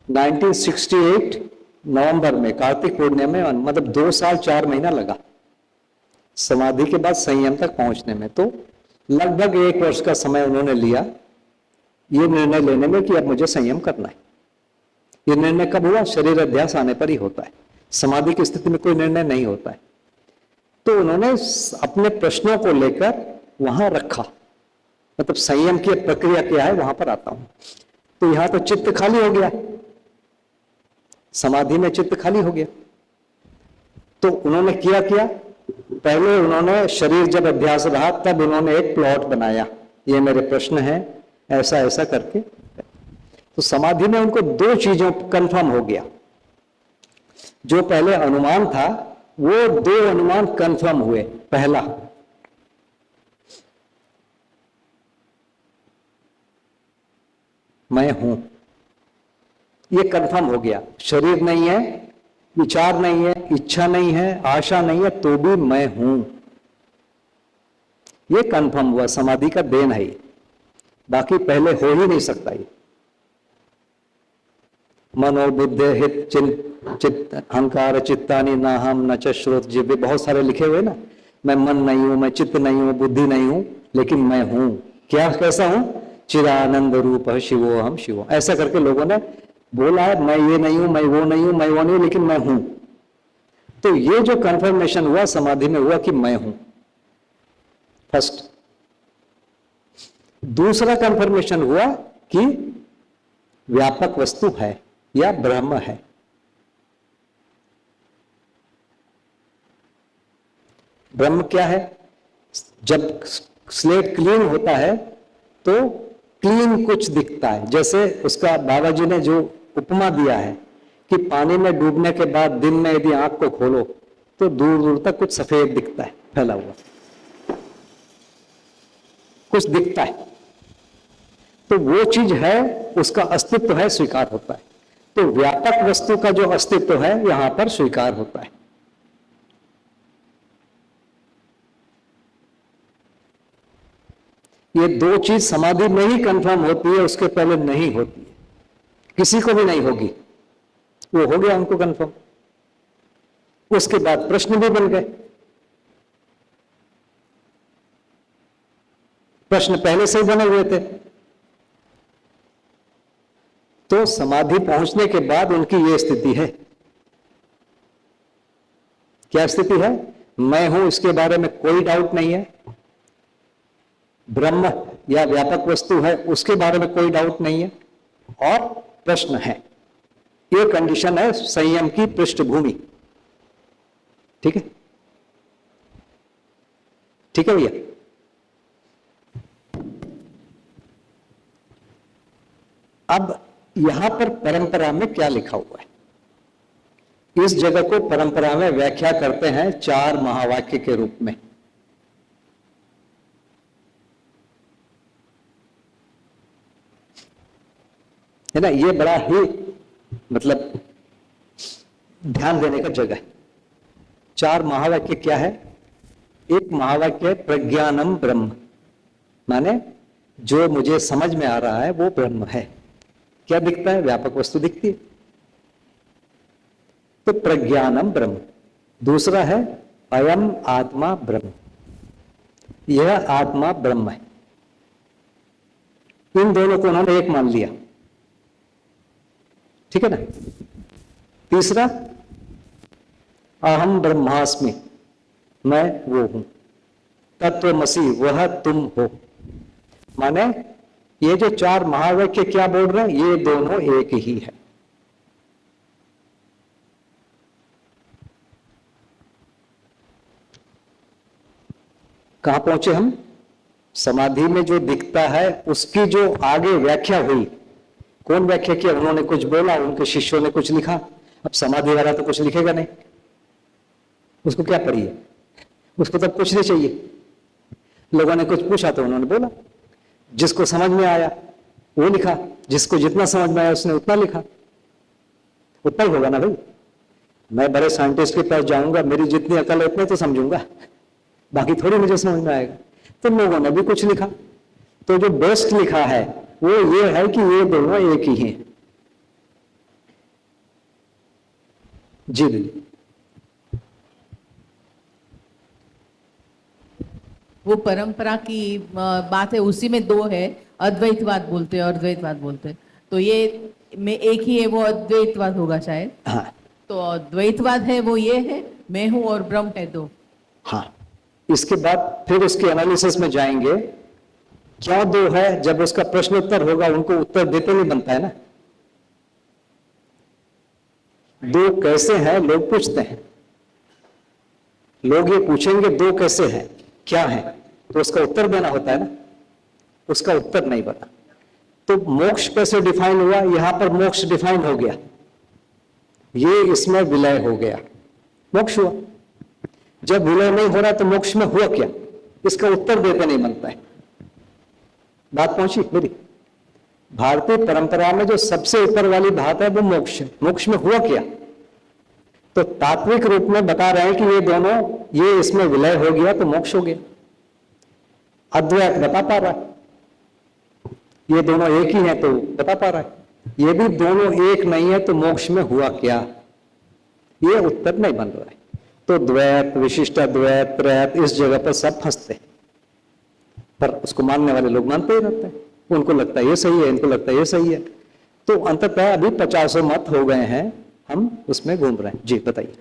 1968 नवंबर में कार्तिक पूर्णिमा में, मतलब 2 साल 4 महीना लगा समाधि के बाद संयम तक पहुंचने में। तो लगभग 1 वर्ष का समय उन्होंने लिया ये निर्णय लेने में कि अब मुझे संयम करना है। ये निर्णय कब हुआ? शरीर अध्यास आने पर ही होता है, समाधि की स्थिति में कोई निर्णय नहीं होता है। तो उन्होंने अपने प्रश्नों को लेकर वहां रखा। मतलब संयम की प्रक्रिया क्या है वहां पर आता हूं। तो यहां तो चित्त खाली हो गया, समाधि में चित्त खाली हो गया। तो उन्होंने किया पहले उन्होंने शरीर जब अभ्यास रहा तब उन्होंने एक प्लॉट बनाया, ये मेरे प्रश्न हैं ऐसा ऐसा करके। तो समाधि में उनको 2 चीजों कंफर्म हो गया। जो पहले अनुमान था वो 2 अनुमान कंफर्म हुए। पहला, मैं हूं, ये कंफर्म हो गया। शरीर नहीं है, विचार नहीं है, इच्छा नहीं है, आशा नहीं है, तो भी मैं हूं। ये कंफर्म हुआ, समाधि का देन है ये, बाकी पहले हो ही नहीं सकता ये। मनोबुद्धि हित चित्त अहंकार चित्तानि न हम न च श्रोत जिव्य, बहुत सारे लिखे हुए ना, मैं मन नहीं हूं, मैं चित्त नहीं हूं, बुद्धि नहीं हूं, लेकिन मैं हूं। क्या, कैसा हूं? चिदानंद रूप शिवो हम शिवो, ऐसा करके लोगों ने बोला है, मैं ये नहीं हूं, मैं वो नहीं हूं, मैं वो नहीं हूं, लेकिन मैं हूं। तो ये जो कंफर्मेशन हुआ समाधि में हुआ कि मैं हूं, फर्स्ट। दूसरा कंफर्मेशन हुआ कि व्यापक वस्तु है या ब्रह्म है। ब्रह्म क्या है? जब स्लेट क्लीन होता है तो क्लीन कुछ दिखता है। जैसे उसका बाबा जी ने जो उपमा दिया है कि पानी में डूबने के बाद दिन में यदि आंख को खोलो तो दूर दूर तक कुछ सफेद दिखता है, फैला हुआ कुछ दिखता है, तो वो चीज है, उसका अस्तित्व है, स्वीकार होता है। तो व्यापक वस्तु का जो अस्तित्व है यहां पर स्वीकार होता है। ये दो चीज समाधि में ही कंफर्म होती है, उसके पहले नहीं होती है, किसी को भी नहीं होगी। वो हो गया उनको कंफर्म, उसके बाद प्रश्न भी बन गए। प्रश्न पहले से ही बने हुए थे, तो समाधि पहुंचने के बाद उनकी यह स्थिति है। क्या स्थिति है? मैं हूं, इसके बारे में कोई डाउट नहीं है। ब्रह्म या व्यापक वस्तु है, उसके बारे में कोई डाउट नहीं है, और प्रश्न है। ये कंडीशन है संयम की पृष्ठभूमि। ठीक है, ठीक है भैया। अब यहां पर परंपरा में क्या लिखा हुआ है? इस जगह को परंपरा में व्याख्या करते हैं 4 महावाक्य के रूप में। है ना, ये बड़ा ही मतलब ध्यान देने का जगह है। 4 महावाक्य क्या है? एक महावाक्य है प्रज्ञानम ब्रह्म, माने जो मुझे समझ में आ रहा है वो ब्रह्म है। क्या दिखता है? व्यापक वस्तु दिखती है, तो प्रज्ञानम ब्रह्म। दूसरा है अयम आत्मा ब्रह्म, यह आत्मा ब्रह्म है। इन दोनों को उन्होंने एक मान लिया, ठीक है ना। तीसरा अहम ब्रह्मास्मि, मैं वो हूं। तत्वमसि, वह तुम हो। माने ये जो 4 महावाक्य क्या बोल रहे हैं, ये दोनों एक ही है। कहां पहुंचे हम? समाधि में जो दिखता है उसकी जो आगे व्याख्या हुई। कौन व्याख्या किया? उन्होंने कुछ बोला, उनके शिष्यों ने कुछ लिखा। अब समाधि वाला तो कुछ लिखेगा नहीं, उसको क्या पढ़िए, उसको तब कुछ नहीं चाहिए। लोगों ने कुछ पूछा तो उन्होंने बोला, जिसको समझ में आया वो लिखा, जिसको जितना समझ में आया उसने उतना लिखा। उतना ही होगा ना भाई। मैं बड़े साइंटिस्ट के पास जाऊंगा, मेरी जितनी अकल है उतने तो समझूंगा, बाकी थोड़ी मुझे समझ में आएगा। तो लोगों ने भी कुछ लिखा, तो जो बेस्ट लिखा है वो ये है कि ये दोनों एक ही हैं। जी दीदी। वो परंपरा की बात है, उसी में 2 है, अद्वैतवाद बोलते हैं और द्वैतवाद बोलते हैं। तो ये में एक ही है, वो अद्वैतवाद होगा शायद। हाँ, तो अद्वैतवाद है वो ये है, मैं हूं और ब्रह्म है 2। हाँ, इसके बाद फिर उसके एनालिसिस में जाएंगे। क्यों 2 है? जब उसका प्रश्न उत्तर होगा, उनको उत्तर देते नहीं बनता है ना। 2 कैसे हैं लोग पूछते हैं, लोग ये पूछेंगे 2 कैसे हैं, क्या है, तो उसका उत्तर देना होता है ना। उसका उत्तर नहीं बना तो मोक्ष कैसे डिफाइन हुआ? यहां पर मोक्ष डिफाइन हो गया, ये इसमें विलय हो गया, मोक्ष हुआ। जब विलय नहीं हो रहा तो मोक्ष में हुआ क्या? इसका उत्तर देते नहीं बनता है। बात पहुंची मेरी? भारतीय परंपरा में जो सबसे ऊपर वाली बात है वो मोक्ष है। मोक्ष में हुआ क्या? तो तात्विक रूप में बता रहे हैं कि ये दोनों, ये इसमें विलय हो गया तो मोक्ष हो गया। अद्वैत बता पा रहा है, ये दोनों एक ही हैं तो बता पा रहा है। ये भी दोनों एक नहीं है तो मोक्ष में हुआ क्या, ये उत्तर नहीं बन रहा है। तो द्वैत, विशिष्ट अद्वैत, त्रैत, इस जगह पर सब फंसते हैं, पर उसको मानने वाले लोग मानते ही रहते हैं। उनको लगता है ये सही है, इनको लगता है ये सही है। तो अंततः अभी 50 मत हो गए हैं, हम उसमें घूम रहे हैं। जी बताइए।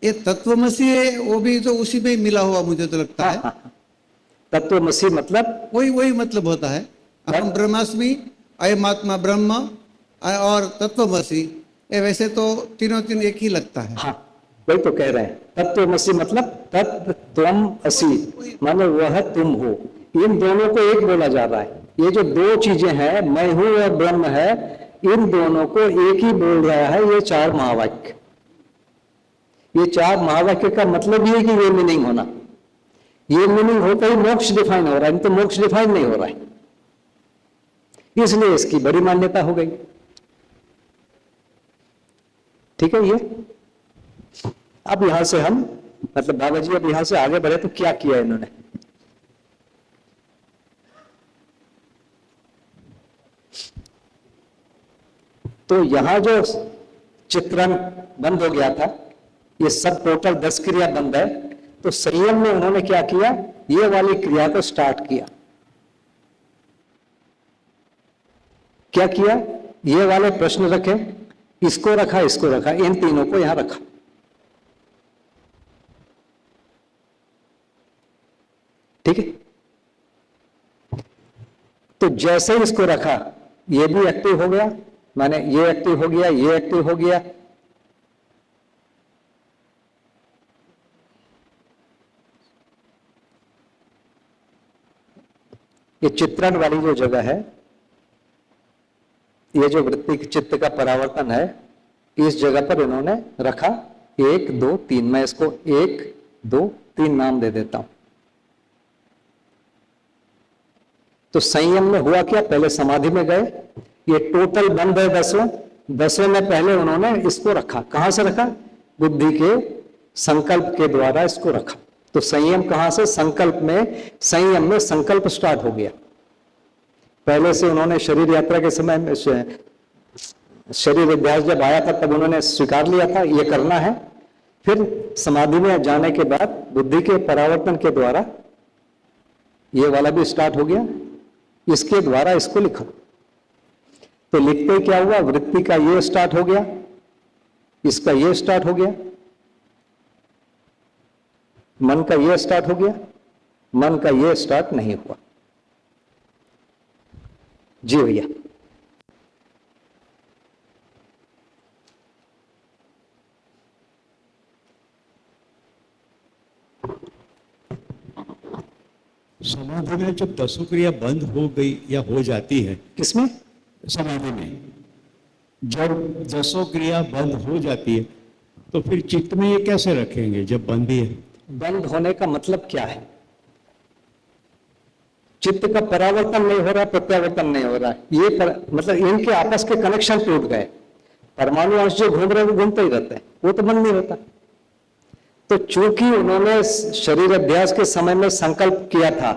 ये तत्वमसी है, वो भी तो उसी में ही मिला हुआ मुझे तो लगता है। तत्वमसी मतलब वही मतलब होता है, अहम ब्रह्मास्मि, अयम आत्मा ब्रह्म और तत्वमसी, ये वैसे तो तीनों एक ही लगता है। हाँ, वही तो कह रहे हैं। तत्वमसी मतलब तत्व त्वम असि, माने वह तुम हो। इन दोनों को एक बोला जा रहा है। ये जो दो चीजें हैं, मैं हूं और ब्रह्म है, इन दोनों को एक ही बोल रहा है ये 4 महावाक्य। ये 4 महावाक्य का मतलब ये है कि ये मीनिंग होना, ये मीनिंग होता ही मोक्ष डिफाइन हो रहा है, नहीं तो मोक्ष डिफाइन नहीं हो रहा है। इसलिए इसकी बड़ी मान्यता हो गई। ठीक है। ये अब यहां से हम, मतलब बाबा जी अब यहां से आगे बढ़े तो क्या किया इन्होंने। तो यहां जो चित्रण बंद हो गया था, ये सब टोटल 10 क्रिया बंद है। तो संयम में उन्होंने क्या किया, ये वाली क्रिया को स्टार्ट किया। क्या किया, ये वाले प्रश्न रखे, इसको रखा, इसको रखा, इन तीनों को यहां रखा। ठीक है। तो जैसे ही इसको रखा, ये भी एक्टिव हो गया, माने ये एक्टिव हो गया, ये एक्टिव हो गया। ये चित्रण वाली जो जगह है, ये जो वृत्ति चित्त का परावर्तन है, इस जगह पर इन्होंने रखा 1 2 3। मैं इसको 1 2 3 नाम दे देता हूं। तो संयम में हुआ क्या, पहले समाधि में गए, ये टोटल बंद है 10वें में पहले उन्होंने इसको रखा। कहां से रखा, बुद्धि के संकल्प के द्वारा इसको रखा। तो संयम कहां से, संकल्प में, संयम में संकल्प स्टार्ट हो गया। पहले से उन्होंने शरीर यात्रा के समय में, शरीर अभ्यास जब आया था तब उन्होंने स्वीकार लिया था ये करना है। फिर समाधि में जाने के बाद बुद्धि के परावर्तन के द्वारा ये वाला भी स्टार्ट हो गया, इसके द्वारा इसको लिखा। तो लिखते क्या हुआ, वृत्ति का ये स्टार्ट हो गया, इसका ये स्टार्ट हो गया, मन का ये स्टार्ट हो गया, मन का ये स्टार्ट नहीं हुआ। जी भैया। समाधि में जब 10 क्रिया बंद हो गई या हो जाती है, किसमें, समाधि में जब 10 क्रिया बंद हो जाती है, तो फिर चित्त में ये कैसे रखेंगे जब बंद ही है। बंद होने का मतलब क्या है, चित्त का परावर्तन नहीं हो रहा, प्रत्यावर्तन नहीं हो रहा है, ये मतलब इनके आपस के कनेक्शन टूट गए। परमाणु अंश जो घूम रहे हैं वो घूमते ही रहते हैं, वो तो बंद नहीं होता। तो चूंकि उन्होंने शरीर अभ्यास के समय में संकल्प किया था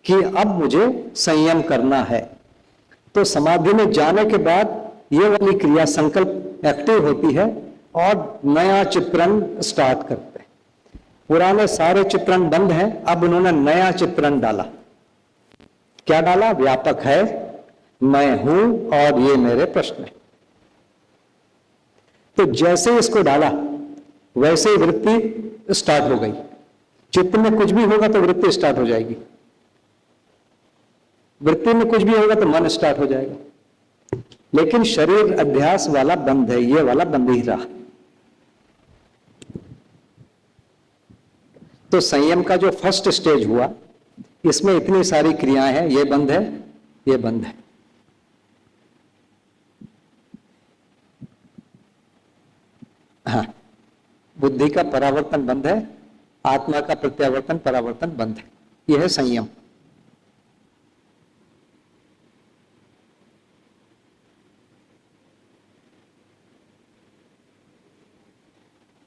कि अब मुझे संयम करना है, तो समाधि में जाने के बाद ये वाली क्रिया संकल्प एक्टिव होती है और नया चित्रण स्टार्ट करते हैं। पुराने सारे चित्रण बंद हैं, अब उन्होंने नया चित्रण डाला। क्या डाला, व्यापक है, मैं हूं और ये मेरे प्रश्न है। तो जैसे इसको डाला वैसे ही वृत्ति स्टार्ट हो गई। चित्त में कुछ भी होगा तो वृत्ति स्टार्ट हो जाएगी, वृत्ति में कुछ भी होगा तो मन स्टार्ट हो जाएगा। लेकिन शरीर अभ्यास वाला बंद है, ये वाला बंद ही रहा। तो संयम का जो फर्स्ट स्टेज हुआ, इसमें इतनी सारी क्रियाएं हैं, ये बंद है, ये बंद है। हाँ, बुद्धि का परावर्तन बंद है, आत्मा का प्रत्यावर्तन परावर्तन बंद है, यह है संयम।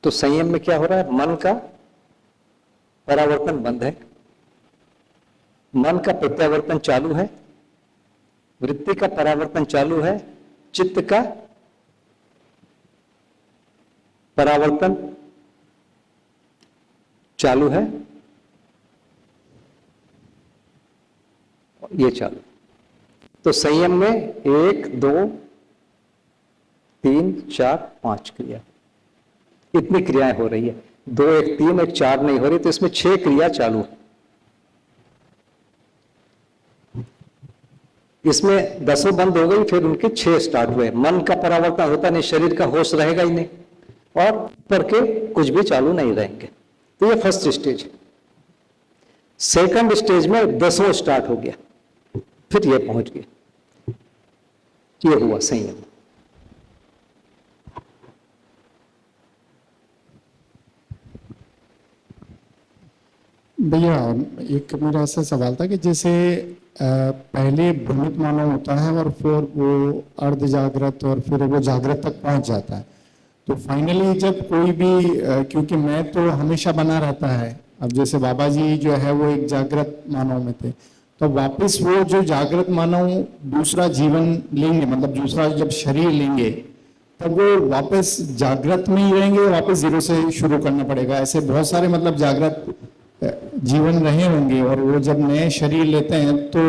तो संयम में क्या हो रहा है? मन का परावर्तन बंद है, मन का प्रत्यावर्तन चालू है, वृत्ति का परावर्तन चालू है, चित्त का परावर्तन चालू है, ये चालू। तो संयम में 1 2 3 4 5 क्रिया, इतनी क्रियाएं हो रही है। 2 1 3 1 4 नहीं हो रही, तो इसमें 6 क्रिया चालू है। इसमें 10 बंद हो गई, फिर उनके 6 स्टार्ट हुए। मन का परावर्तन होता नहीं, शरीर का होश रहेगा ही नहीं, और ऊपर के कुछ भी चालू नहीं रहेंगे। तो ये फर्स्ट स्टेज है। सेकंड स्टेज में 10वां स्टार्ट हो गया, फिर ये पहुंच गया, ये हुआ संयम। भैया एक मेरा ऐसा सवाल था कि जैसे पहले भ्रमित मानव होता है और फिर वो अर्ध जागृत और फिर वो जागृत तक पहुंच जाता है, तो फाइनली जब कोई भी क्योंकि मैं तो हमेशा बना रहता है, अब जैसे बाबा जी जो है वो एक जागृत मानव में थे, तो वापस वो जो जागृत मानव दूसरा जीवन लेंगे, मतलब दूसरा जब शरीर लेंगे, तब वो वापस जागृत में ही रहेंगे, वापस जीरो से शुरू करना पड़ेगा। ऐसे बहुत सारे मतलब जागृत जीवन रहे होंगे, और वो जब नए शरीर लेते हैं तो